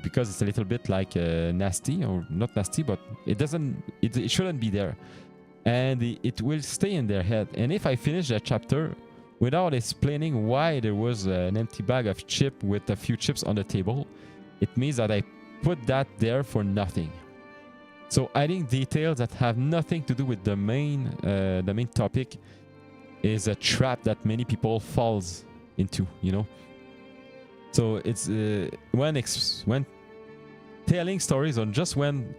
because it's a little bit like nasty, or not nasty, but it shouldn't be there, and it will stay in their head. And if I finish that chapter without explaining why there was an empty bag of chip with a few chips on the table, it means that I put that there for nothing. So adding details that have nothing to do with the main topic is a trap that many people falls into, you know. So it's when telling stories, or just when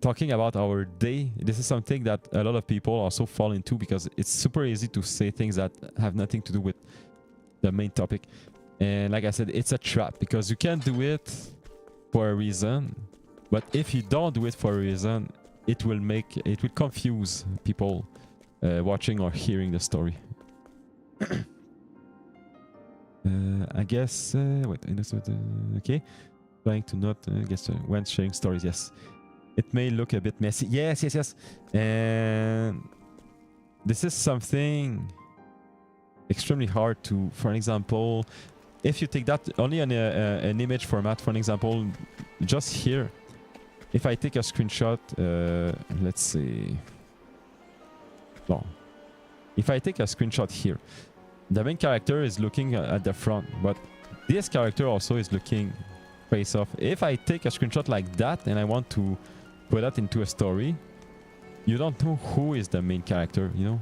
talking about our day, this is something that a lot of people also fall into, because it's super easy to say things that have nothing to do with the main topic. And like I said, it's a trap, because you can do it for a reason, but if you don't do it for a reason, it will confuse people watching or hearing the story. I guess wait, okay, trying to not guess when sharing stories. Yes, it may look a bit messy. Yes, and this is something extremely hard to, for an example, if you take that only on an image format, for an example, just here, if I take a screenshot, let's see. Well, if I take a screenshot here, the main character is looking at the front, but this character also is looking face off. If I take a screenshot like that and I want to put that into a story, you don't know who is the main character, you know,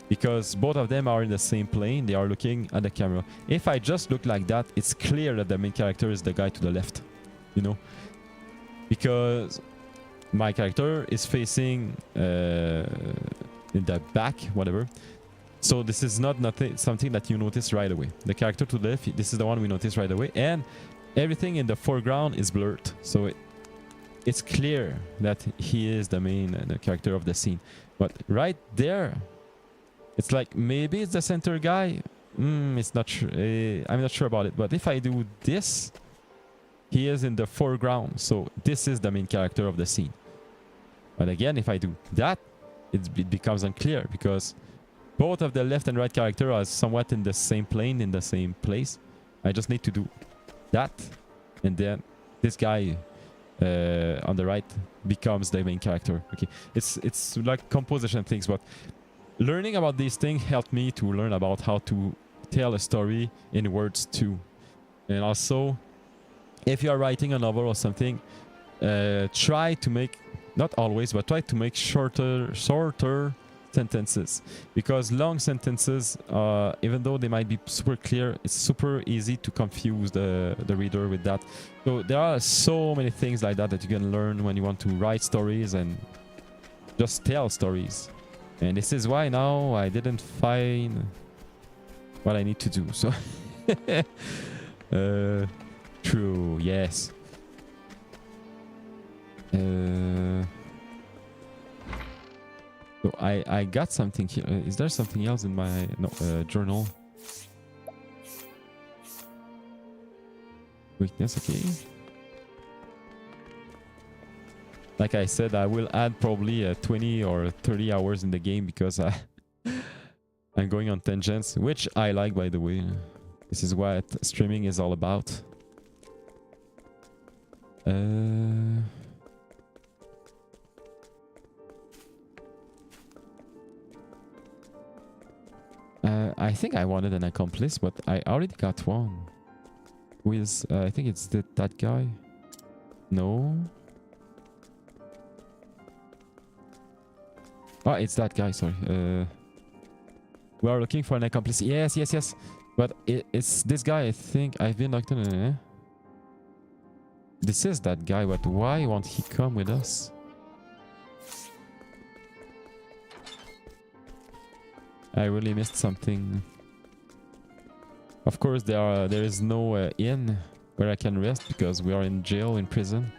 because both of them are in the same plane. They are looking at the camera. If I just look like that, it's clear that the main character is the guy to the left, you know, because my character is facing in the back, whatever. So this is not something that you notice right away. The character to the left, this is the one we notice right away, and everything in the foreground is blurred. So it's clear that he is the main character of the scene. But right there, it's like maybe it's the center guy. It's not sure. I'm not sure about it. But if I do this, he is in the foreground. So this is the main character of the scene. But again, if I do that, it becomes unclear because both of the left and right character are somewhat in the same plane, in the same place. I just need to do that, and then this guy on the right becomes the main character. Okay, it's like composition things, but learning about these things helped me to learn about how to tell a story in words too. And also, if you are writing a novel or something, try to make, not always, but try to make shorter sentences, because long sentences, even though they might be super clear, it's super easy to confuse the reader with that. So there are so many things like that that you can learn when you want to write stories and just tell stories. And this is why now I didn't find what I need to do. So true, yes. So I got something here. Is there something else in my journal? Weakness, okay. Like I said, I will add probably 20 or 30 hours in the game because I'm going on tangents, which I like, by the way. This is what streaming is all about. I think I wanted an accomplice, but I already got one. Who is... I think it's that guy. No. Oh, it's that guy, sorry. We are looking for an accomplice. Yes, yes, yes. But it's this guy, I think. I've been locked in. This is that guy, but why won't he come with us? I really missed something. Of course, there is no inn where I can rest because we are in jail, in prison.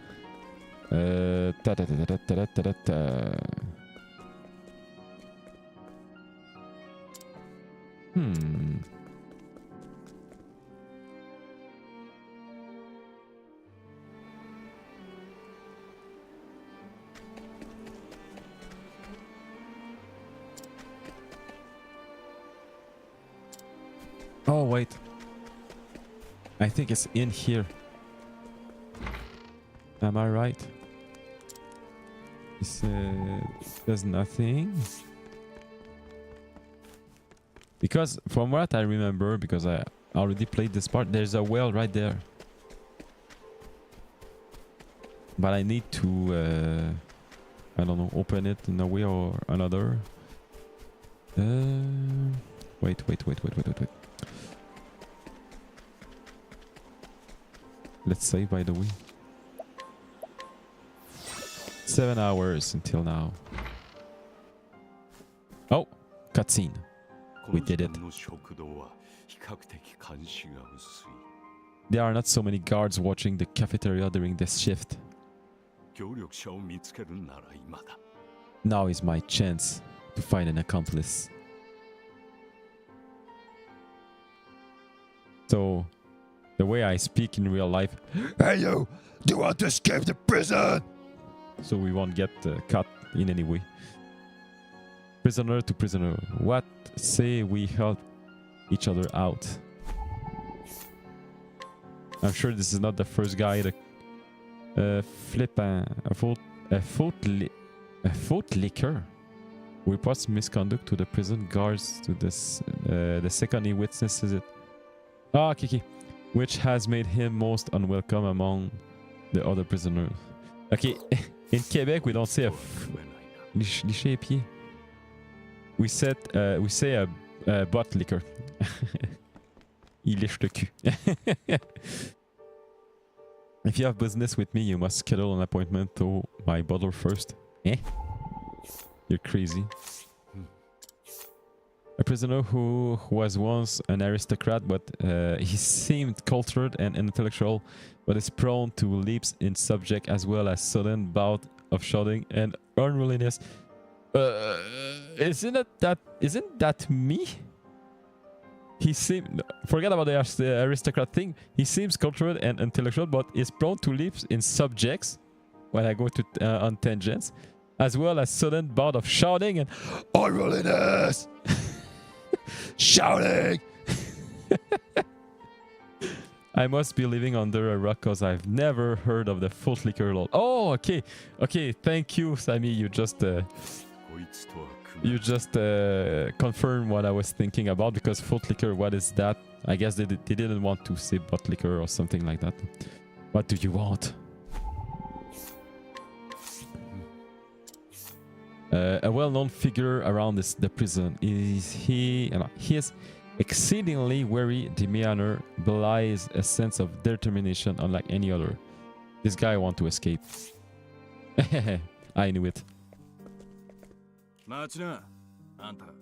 Oh, wait. I think it's in here. Am I right? There's nothing. Because from what I remember, because I already played this part, there's a well right there. But I need to, I don't know, open it in a way or another. Wait. Let's save, by the way. 7 hours until now. Oh, cutscene. We did it. There are not so many guards watching the cafeteria during this shift. Now is my chance to find an accomplice. So, the way I speak in real life, "Hey you, do you want to escape the prison?" So we won't get cut in any way. Prisoner to prisoner, what say we help each other out? I'm sure this is not the first guy to flip a faute liquor. Reports misconduct to the prison guards to this the second he witnesses it. Ah, okay. Which has made him most unwelcome among the other prisoners. Okay, in Quebec we don't say a licher pied. We say a butt liquor. Il liche le cul. If you have business with me, you must schedule an appointment to my butler first. Eh? You're crazy. A prisoner who was once an aristocrat, but he seemed cultured and intellectual, but is prone to leaps in subject as well as sudden bout of shouting and unruliness. Isn't that me? He seems, forget about the aristocrat thing. He seems cultured and intellectual, but is prone to leaps in subjects when I go to on tangents, as well as sudden bout of shouting and unruliness. Shouting. I must be living under a rock because I've never heard of the faute liquor law. Oh, okay, okay. Thank you, Sammy. You just confirmed what I was thinking about, because faute liquor, what is that? I guess they didn't want to say butt liquor or something like that. What do you want? A well-known figure around the prison is his exceedingly wary demeanor belies a sense of determination unlike any other. This guy wants to escape. I knew it.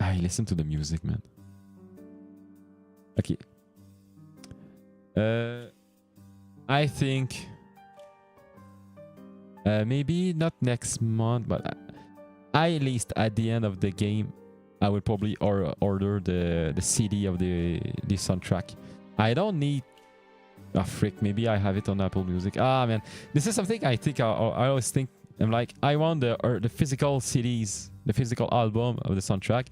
I listen to the music, man. Okay. I think maybe not next month, but at least at the end of the game, I will probably order the CD of the soundtrack. I don't need... Ah, frick, maybe I have it on Apple Music. Ah, man. This is something I think I always think. I'm like, I want the physical CDs, the physical album of the soundtrack.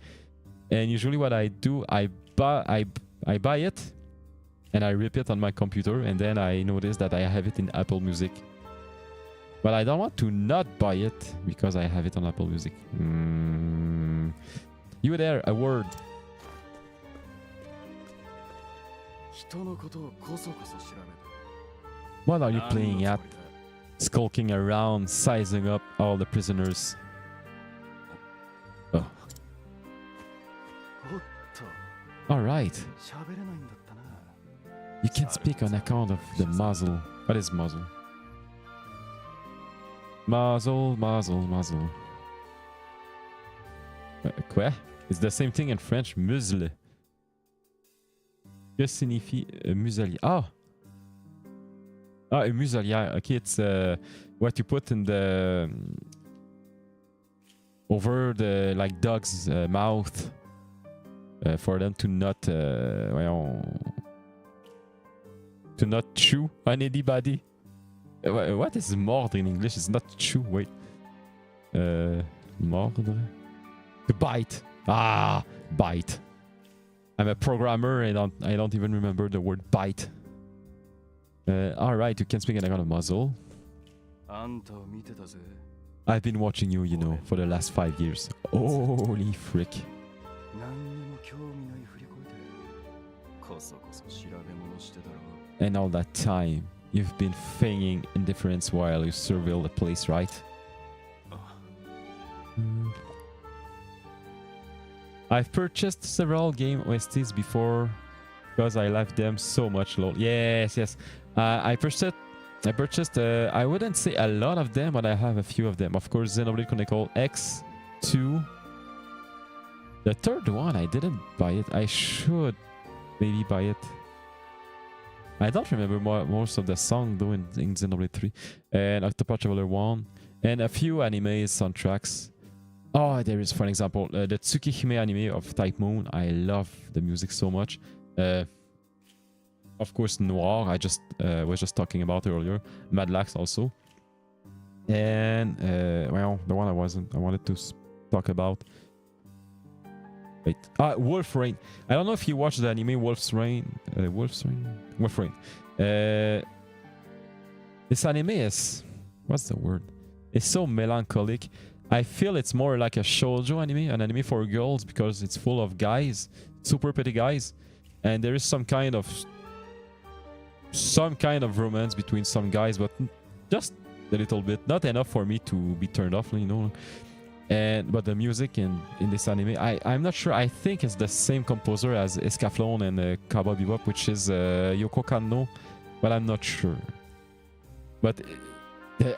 And usually what I do, I buy it and I rip it on my computer, and then I notice that I have it in Apple Music. But I don't want to not buy it because I have it on Apple Music. You there, a word. What are you playing at? Skulking around, sizing up all the prisoners. Oh. Alright. You can speak on account of the muzzle. What is muzzle? Muzzle. Quoi? It's the same thing in French. Muzzle. Que signifie muselier? Ah! Ah, a muselier. Okay, it's what you put in the... over the, like, dog's mouth. For them to not... to not chew on anybody. What is mordre in English? It's not chew, wait. Mordre? To bite. Ah, bite. I'm a programmer and I don't even remember the word bite. Alright, you can speak in a kind of muzzle. I've been watching you, you know, for the last 5 years. Holy frick. And all that time, you've been feigning indifference while you surveil the place, right? I've purchased several game OSTs before because I love them so much. Lol. Yes. I purchased. I wouldn't say a lot of them, but I have a few of them. Of course, Xenoblade Chronicle X, 2. The third one, I didn't buy it. I should maybe buy it. I don't remember most of the song though in Xenoblade 3. And Octopath Traveler 1. And a few anime soundtracks. Oh, there is, for example, the Tsukihime anime of Type Moon. I love the music so much. Of course, Noir, I just was just talking about earlier. Mad Lax also. And, well, the one I wanted to talk about. Wait. Wolf Rain. I don't know if you watched the anime Wolf's Rain. Wolf Rain. This anime is, what's the word? It's so melancholic. I feel it's more like a shoujo anime, an anime for girls, because it's full of guys, super pretty guys, and there is some kind of romance between some guys, but just a little bit, not enough for me to be turned off, you know. And but the music in this anime, I'm not sure. I think it's the same composer as Escaflowne and Cowboy Bebop, which is Yoko Kanno, but I'm not sure. But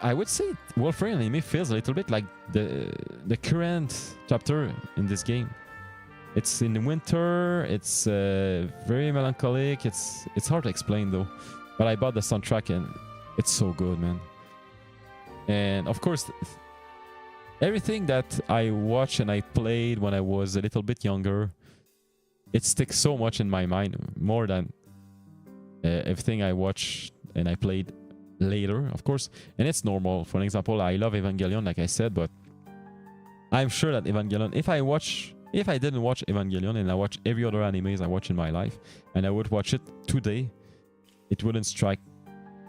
I would say Wolf Rain anime feels a little bit like the current chapter in this game. It's in the winter. It's very melancholic. It's hard to explain though. But I bought the soundtrack and it's so good, man. And of course, everything that I watched and I played when I was a little bit younger, it sticks so much in my mind, more than everything I watched and I played later, of course. And it's normal. For example, I love Evangelion, like I said, but I'm sure that Evangelion, if I didn't watch Evangelion and I watch every other animes I watch in my life, and I would watch it today, it wouldn't strike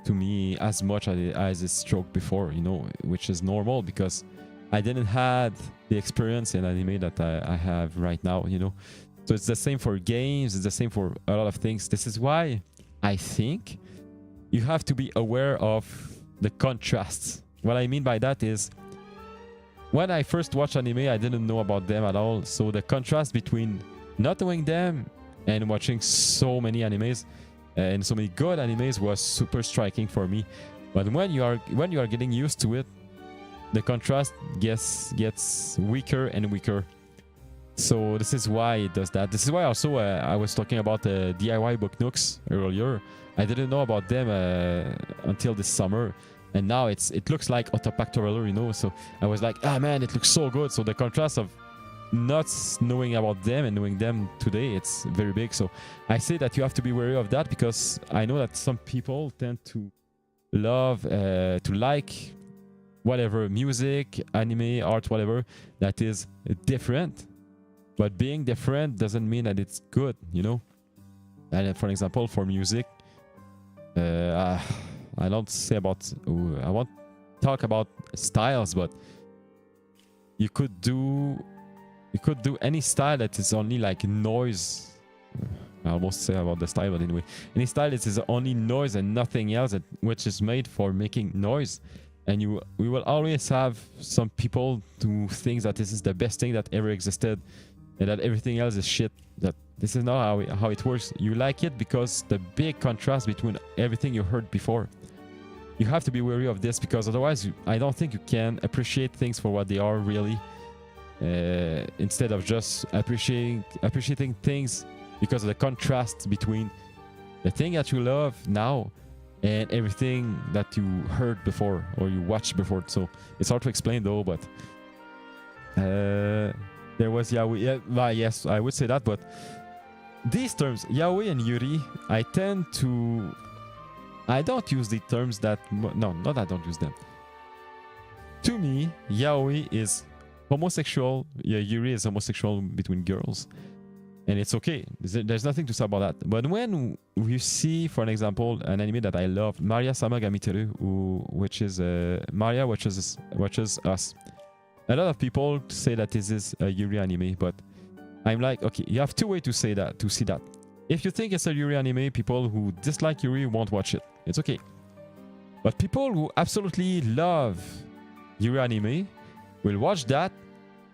to me as much as it struck before, you know, which is normal because I didn't have the experience in anime that I have right now, you know. So it's the same for games, it's the same for a lot of things. This is why I think you have to be aware of the contrasts. What I mean by that is, when I first watched anime, I didn't know about them at all. So the contrast between not knowing them and watching so many animes and so many good animes was super striking for me. But when you are getting used to it, the contrast gets weaker and weaker. So this is why it does that. This is why also I was talking about DIY book nooks earlier. I didn't know about them until this summer, and now it looks like Octopath Traveler, you know. So I was like, ah man, it looks so good. So the contrast of not knowing about them and knowing them today, it's very big. So I say that you have to be wary of that, because I know that some people tend to love to like whatever music, anime, art, whatever that is different. But being different doesn't mean that it's good, you know. And for example, for music, I don't say about. I won't talk about styles, but you could do any style that is only like noise. I almost say about the style, but anyway, any style that is only noise and nothing else, which is made for making noise. And we will always have some people who think that this is the best thing that ever existed, and that everything else is shit. That this is not how it works. You like it because the big contrast between everything you heard before. You have to be wary of this, because otherwise I don't think you can appreciate things for what they are really, instead of just appreciating things because of the contrast between the thing that you love now and everything that you heard before or you watched before. So it's hard to explain though, but there was yaoi. Yeah, yes, I would say that, but these terms, yaoi and yuri, I don't use the terms that... No, not I don't use them. To me, yaoi is homosexual. Yeah, yuri is homosexual between girls. And it's okay. There's nothing to say about that. But when you see, for an example, an anime that I love, Maria Sama Gamiteru, which is Maria watches us. A lot of people say that this is a Yuri anime, but I'm like, okay, you have two ways to see that. If you think it's a Yuri anime, people who dislike Yuri won't watch it. It's okay. But people who absolutely love Yuri anime will watch that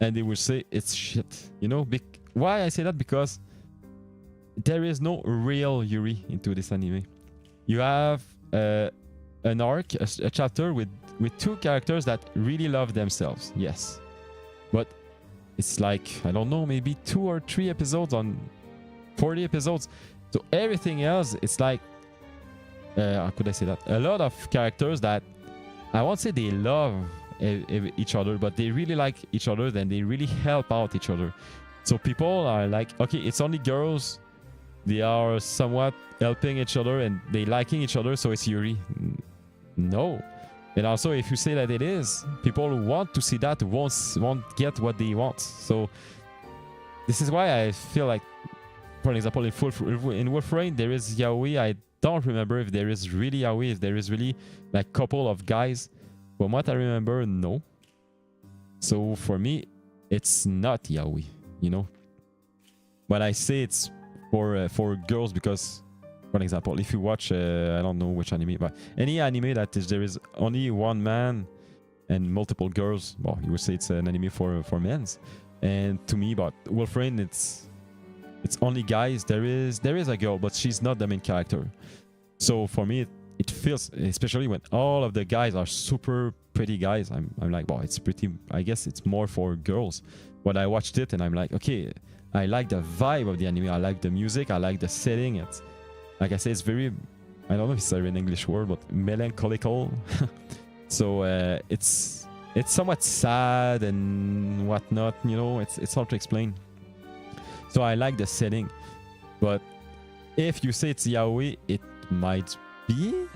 and they will say it's shit. You know, why I say that? Because there is no real Yuri into this anime. You have an arc, a chapter with two characters that really love themselves, yes. But it's like, I don't know, maybe 2 or 3 episodes on 40 episodes. So everything else, it's like, how could I say that? A lot of characters that, I won't say they love each other, but they really like each other, then they really help out each other. So people are like, okay, it's only girls. They are somewhat helping each other and they liking each other, so it's Yuri. No. And also, if you say that it is, people who want to see that won't get what they want. So this is why I feel like, for example, in Wolf Rain, there is yaoi. don't remember if there is really yaoi, if there is really like couple of guys. From what I remember, no. So for me, it's not yaoi, you know. But I say it's for girls because, for example, if you watch I don't know which anime, but any anime that is there is only one man and multiple girls, well, you would say it's an anime for men's. And to me, but Wolfrain, it's only guys. There is a girl, but she's not the main character. So for me, it feels, especially when all of the guys are super pretty guys, I'm like, well, it's pretty, I guess it's more for girls. But I watched it and I'm like, okay, I like the vibe of the anime, I like the music, I like the setting. It's like I say, it's very, I don't know if it's an English word, but melancholical. So it's somewhat sad and whatnot, you know, it's hard to explain. So I like the setting, but if you say it's yaoi, it might be,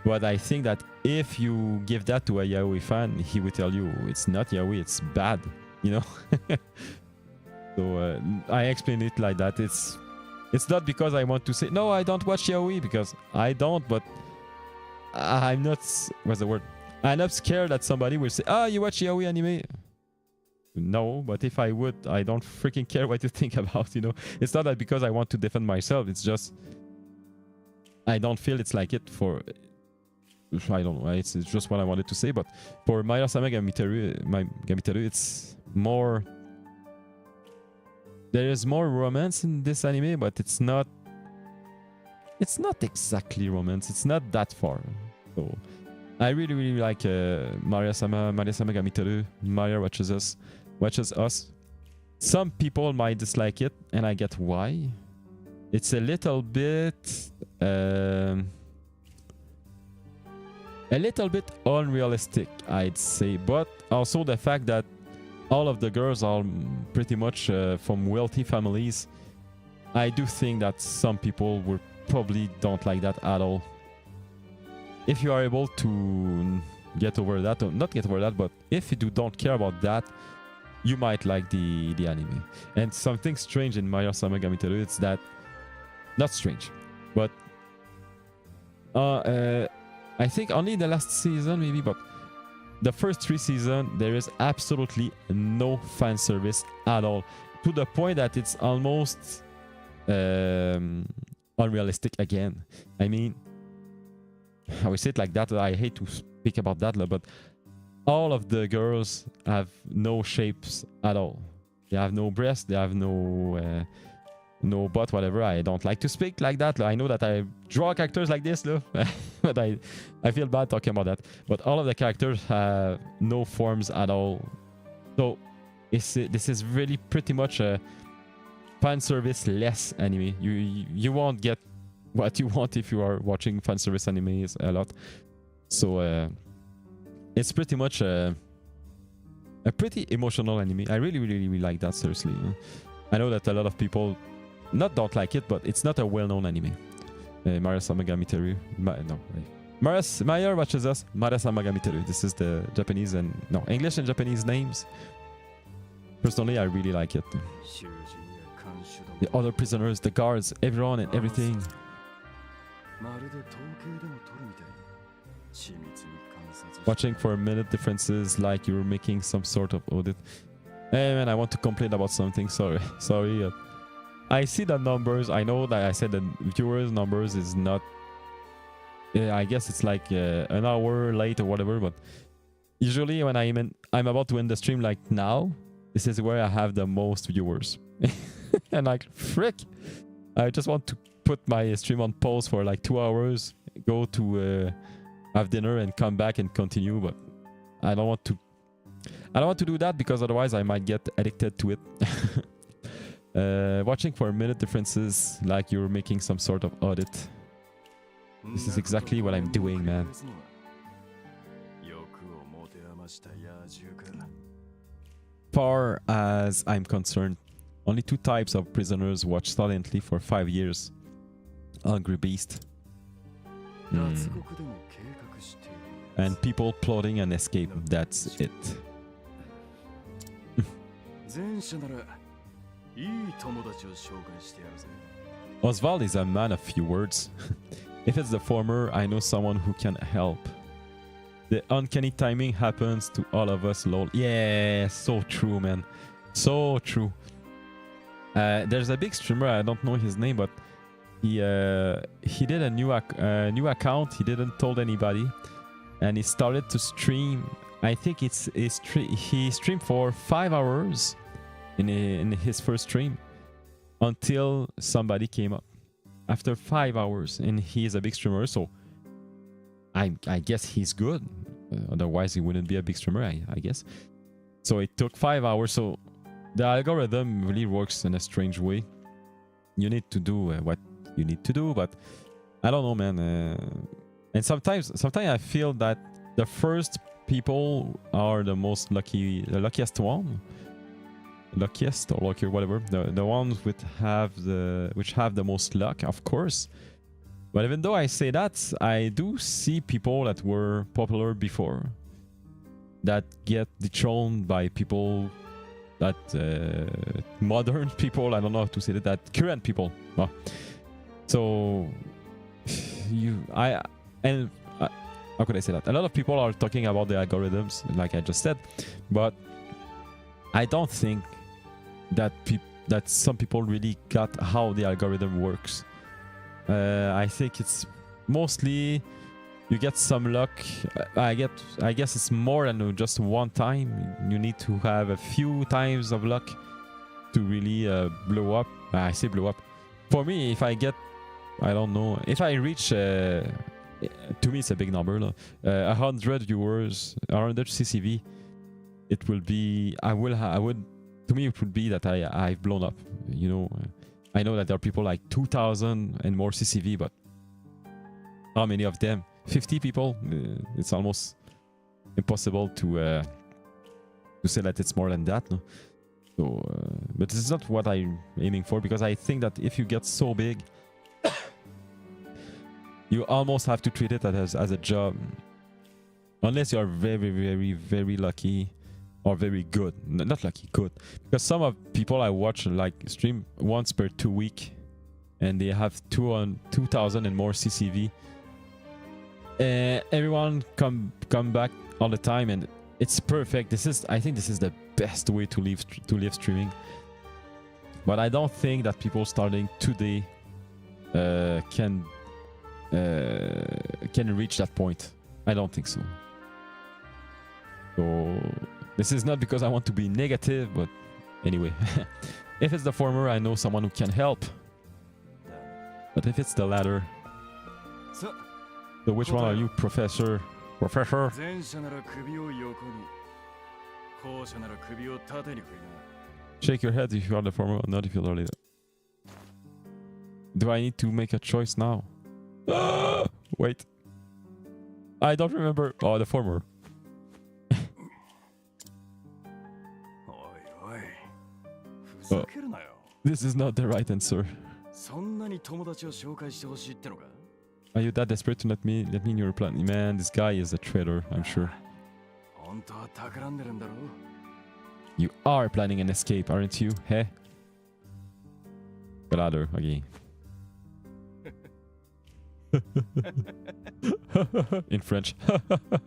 but I think that if you give that to a yaoi fan, he will tell you it's not yaoi, it's bad, you know. So I explain it like that. It's not because I want to say no, I don't watch yaoi, because I don't, but I'm not, what's the word, I'm not scared that somebody will say, ah, you watch yaoi anime. No, but if I would, I don't freaking care what you think about, you know. It's not that because I want to defend myself, it's just I don't feel it's like it for, I don't know, it's just what I wanted to say. But for My Hero Gamiteru, it's more, there is more romance in this anime, but it's not exactly romance, it's not that far. So I really, really like Maria-sama Gamiteru. Maria watches us. Some people might dislike it, and I get why. It's a little bit unrealistic, I'd say, but also the fact that all of the girls are pretty much from wealthy families. I do think that some people will probably don't like that at all. If you are able to get over that, or not get over that, but if you don't care about that, you might like the anime. And something strange in Maria-sama Gamiteru, it's that, not strange, but I think only the last season maybe, but the first 3 seasons there is absolutely no fan service at all, to the point that it's almost unrealistic again. I mean, I would say it like that. I hate to speak about that, but all of the girls have no shapes at all. They have no breasts, they have no butt, whatever. I don't like to speak like that. I know that I draw characters like this, but I feel bad talking about that. But all of the characters have no forms at all. So this is really pretty much a fan service less anime. You won't get what you want if you are watching fan service animes a lot. So it's pretty much a pretty emotional anime. I really, really, really like that, seriously. I know that a lot of people don't like it, but it's not a well-known anime. Maria-sama Gamiteru. Maya watches us. Maria-sama Gamiteru. This is the Japanese and English and Japanese names. Personally, I really like it. The other prisoners, the guards, everyone and everything. Watching for minute differences, like you're making some sort of audit. Hey man, I want to complain about something. Sorry. I see the numbers. I know that I said the viewers numbers is not. I guess it's like an hour late or whatever. But usually when I'm about to end the stream, like now, this is where I have the most viewers. And like frick, I just want to put my stream on pause for like 2 hours, go to have dinner and come back and continue. But I don't want to do that, because otherwise I might get addicted to it. Watching for minute differences, like you're making some sort of audit. This is exactly what I'm doing, man. Far as I'm concerned, only 2 types of prisoners watch silently for 5 years. Hungry beast. And people plotting an escape. That's it. Oswald is a man of few words. If it's the former, I know someone who can help. The uncanny timing happens to all of us, lol. Yeah, so true, man. So true. There's a big streamer, I don't know his name, but he did a new account. He didn't told anybody, and he started to stream. I think he streamed for 5 hours in his first stream until somebody came up after 5 hours, and he is a big streamer, so I guess he's good. Otherwise, he wouldn't be a big streamer, I guess. So it took 5 hours. So the algorithm really works in a strange way. You need to do what you need to do, but I don't know, man. And sometimes I feel that the first people are the most lucky, the luckiest one, luckiest or lucky or whatever. The ones which have the most luck, of course. But even though I say that, I do see people that were popular before that get dethroned by people that modern people, I don't know how to say that current people. Well, so how could I say that? A lot of people are talking about the algorithms, like I just said, but I don't think that some people really got how the algorithm works. I think it's mostly you get some luck. I guess it's more than just one time. You need to have a few times of luck to really blow up. I say blow up. For me, if I get, I don't know, if I reach, to me it's a big number, 100 viewers, 100 CCV, it will be, to me it would be that I've blown up, you know. I know that there are people like 2,000 and more CCV, but how many of them? 50 people? It's almost impossible to say that it's more than that. No? So, but this is not what I'm aiming for, because I think that if you get so big, you almost have to treat it as a job, unless you are very, very, very lucky. Or very good, not lucky, good. Because some of people I watch like stream once per 2 weeks, and they have 2,000 and more CCV. Everyone come back all the time, and it's perfect. I think this is the best way to live streaming. But I don't think that people starting today can reach that point. I don't think so. So. This is not because I want to be negative, but anyway. If it's the former, I know someone who can help. But if it's the latter... So which one are you, Professor? Professor? Shake your head if you are the former, or not if you're the latter. Do I need to make a choice now? Wait. I don't remember. Oh, the former. Oh, this is not the right answer. Are you that desperate to let me in your plan? Man, this guy is a traitor, I'm sure. You are planning an escape, aren't you? Hey? Brother, okay. In French.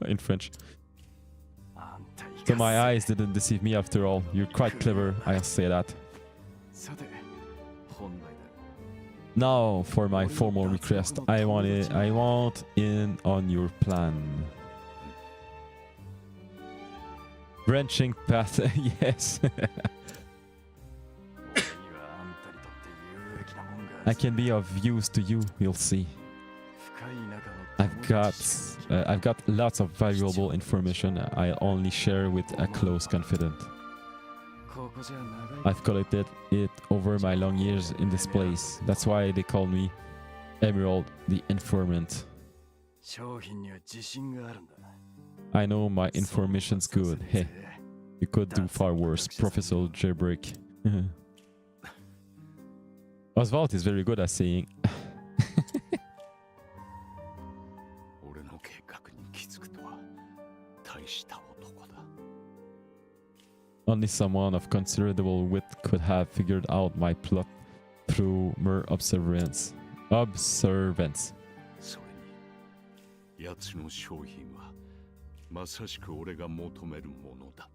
In French. So my eyes didn't deceive me after all. You're quite clever, I'll say that. Now for my formal request. I want in on your plan. Branching path, yes. I can be of use to you, you'll see. I've got lots of valuable information I'll only share with a close confidant. I've collected it over my long years in this place. That's why they call me Emerald the Informant. I know my information's good. Hey, you could do far worse, Professor Jailbreak. Oswald is very good at saying only someone of considerable wit could have figured out my plot through mere observance. Observance. それに奴の商品はまさしく俺が求めるものだ。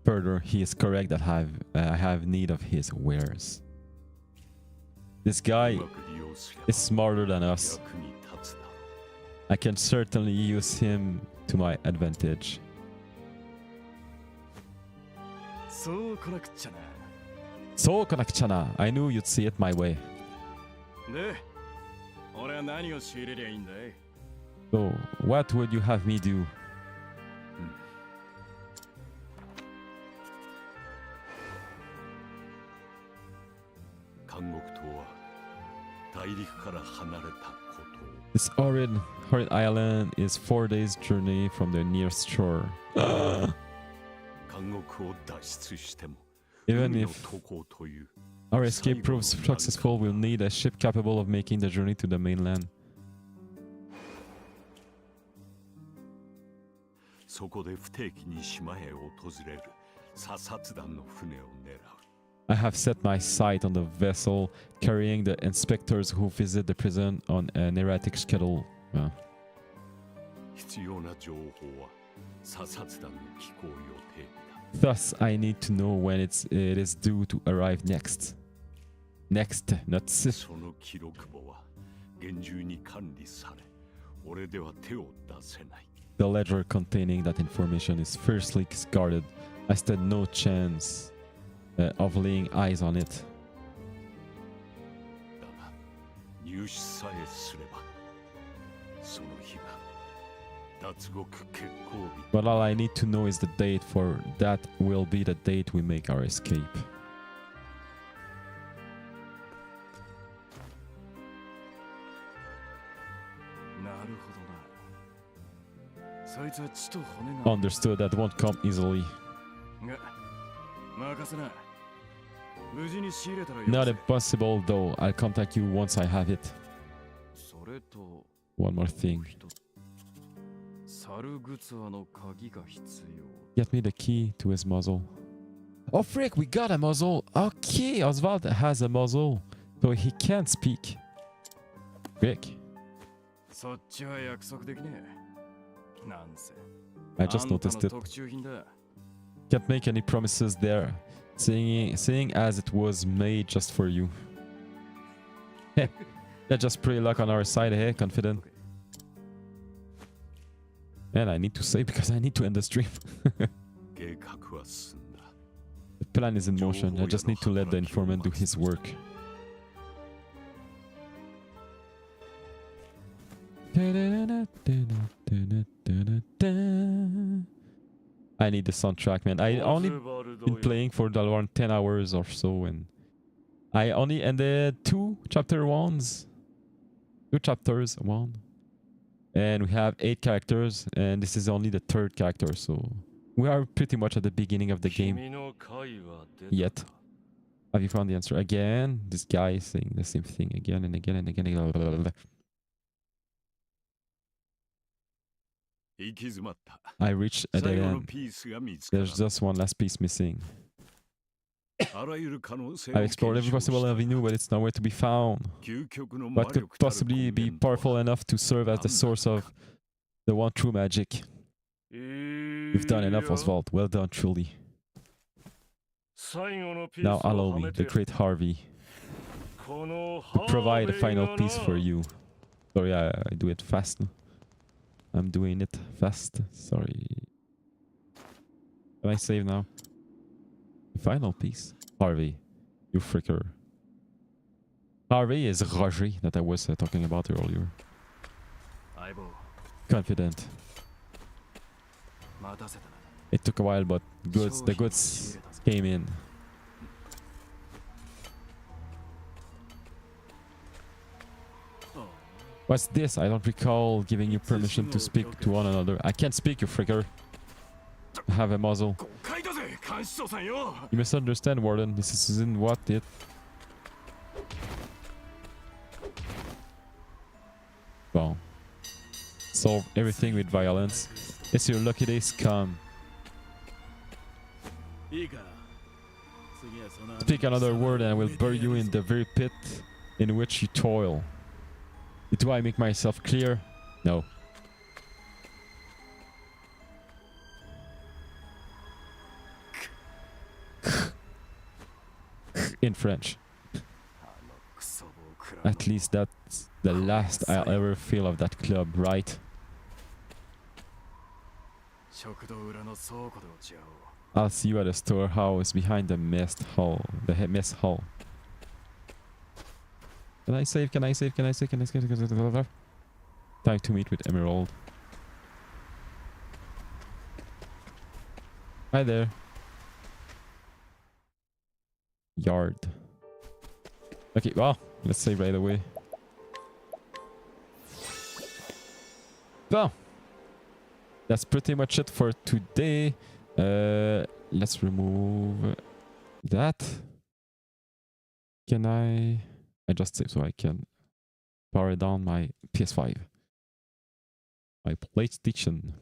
Further, he is correct that I have need of his wares. This guy うまく利用すれば is smarter than us. 役に立つだろう。 I can certainly use him to my advantage. そうこなくっちゃな。 So, Konakchana, I knew you'd see it my way. で、俺は何を仕入れりゃいいんだい？ So, what would you have me do? 監獄島は大陸から離れたことを This horrid island is 4 days' journey from the nearest shore. 監獄を脱出しても Even 海 if の渡航という our escape proves successful, we'll need a ship capable of making the journey to the mainland. そこで不定期に島へ訪れる査察団の船を狙う。 I have set my sight on the vessel carrying the inspectors who visit the prison on an erratic schedule. 必要な情報は査察団の寄港予定日だ。 Thus, I need to know when it is due to arrive next. Next, not if. その記録簿は厳重に管理され、俺では手を出せない。 The ledger containing that information is fiercely guarded. I stand no chance of laying eyes on it. だが入手さえすれば、その日が脱獄決行日。 But all I need to know is the date, for that will be the date we make our escape. なるほどな。そいつは血と骨が。 Understood, that won't come easily. が、任せな。無事に仕入れたらよ Not せ。 impossible though, I'll contact you once I have it. それと、 One more thing. 猿グツアの鍵が必Get me the key to his muzzle. Oh frick, we got a muzzle! Okay, Oswald has a muzzle, so he can't speak. Frick. 要。そっちは約束できねえ。なんせ。 I just あんた noticed の it. 特注品だ。 Can't make any promises there, seeing as it was made just for you. Heh, that's just pretty luck on our side, hey, confident. And I need to save because I need to end the stream. 計画は進んだ。 The plan is in motion, I just need to let the informant do his work. I need the soundtrack, man. I only been playing for around 10 hours or so, and I only ended 2 chapters, one, and we have 8 characters, and this is only the 3rd character, so we are pretty much at the beginning of the game yet. Have you found the answer? Again, this guy is saying the same thing again and again and again. I reached a dead end. There's just one last piece missing. I've explored every possible avenue, but it's nowhere to be found. What could possibly be powerful enough to serve as the source of the one true magic? You've done enough, Oswald. Well done, truly. Now allow me, the great Harvey, to provide a final piece for you. Sorry, I do it fast. I'm doing it fast. Sorry. Can I save now? The final piece. Harvey, you fricker. Harvey is Roger that I was talking about earlier. Confident. It took a while, but the goods came in. What's this? I don't recall giving you permission to speak to one another. I can't speak, you fricker. I have a muzzle. You misunderstand, Warden. This isn't what it... Well, solve everything with violence. It's your lucky days come. Speak another word and I will bury you in the very pit in which you toil. Do I make myself clear? No. In French. At least that's the last I'll ever feel of that club, right? I'll see you at the storehouse behind the mess hall. The mess hall. Can I save? Can I save? Can I save? Can I save? Time to meet with Emerald. Hi there. Yard. Okay, well, let's save right away. So, that's pretty much it for today. Let's remove that. Can I just save so I can power down my PS5? My PlayStation.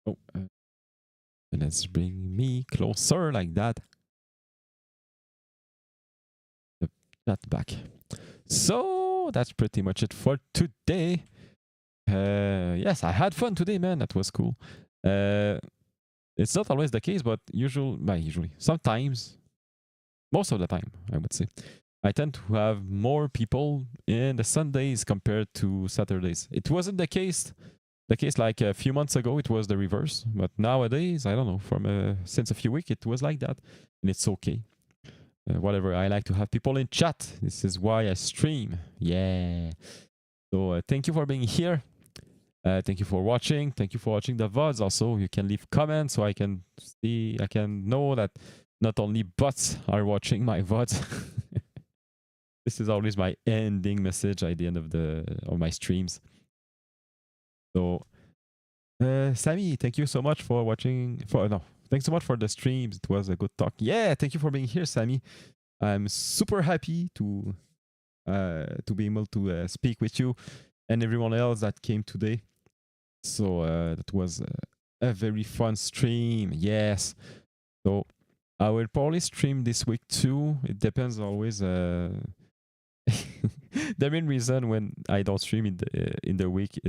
Oh, and let's bring me closer like that. That back. So that's pretty much it for today. Yes, I had fun today, man. That was cool. It's not always the case, but usually, sometimes, most of the time, I would say, I tend to have more people in the Sundays compared to Saturdays. It wasn't the case like a few months ago. It was the reverse, but nowadays, I don't know. Since a few weeks, it was like that, and it's okay. Whatever. I like to have people in chat. This is why I stream. Yeah. So thank you for being here. Thank you for watching. Thank you for watching the VODs. Also, you can leave comments so I can see. I can know that not only bots are watching my VODs. This is always my ending message at the end of my streams. So, Sammy, thank you so much for watching. Thanks so much for the streams. It was a good talk. Yeah, thank you for being here, Sammy. I'm super happy to be able to speak with you and everyone else that came today. So that was a very fun stream. Yes. So I will probably stream this week too. It depends always. The main reason when I don't stream in the week.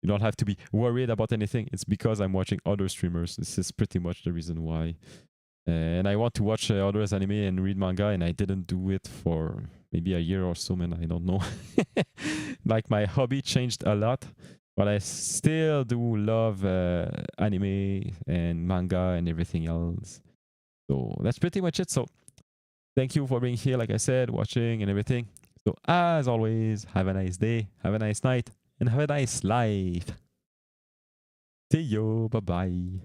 You don't have to be worried about anything. It's because I'm watching other streamers. This is pretty much the reason why. And I want to watch others anime and read manga, and I didn't do it for maybe a year or so, man. I don't know. Like my hobby changed a lot, but I still do love anime and manga and everything else. So that's pretty much it. So thank you for being here, like I said, watching and everything. So as always, have a nice day, have a nice night, and have a nice life. See you. Bye-bye.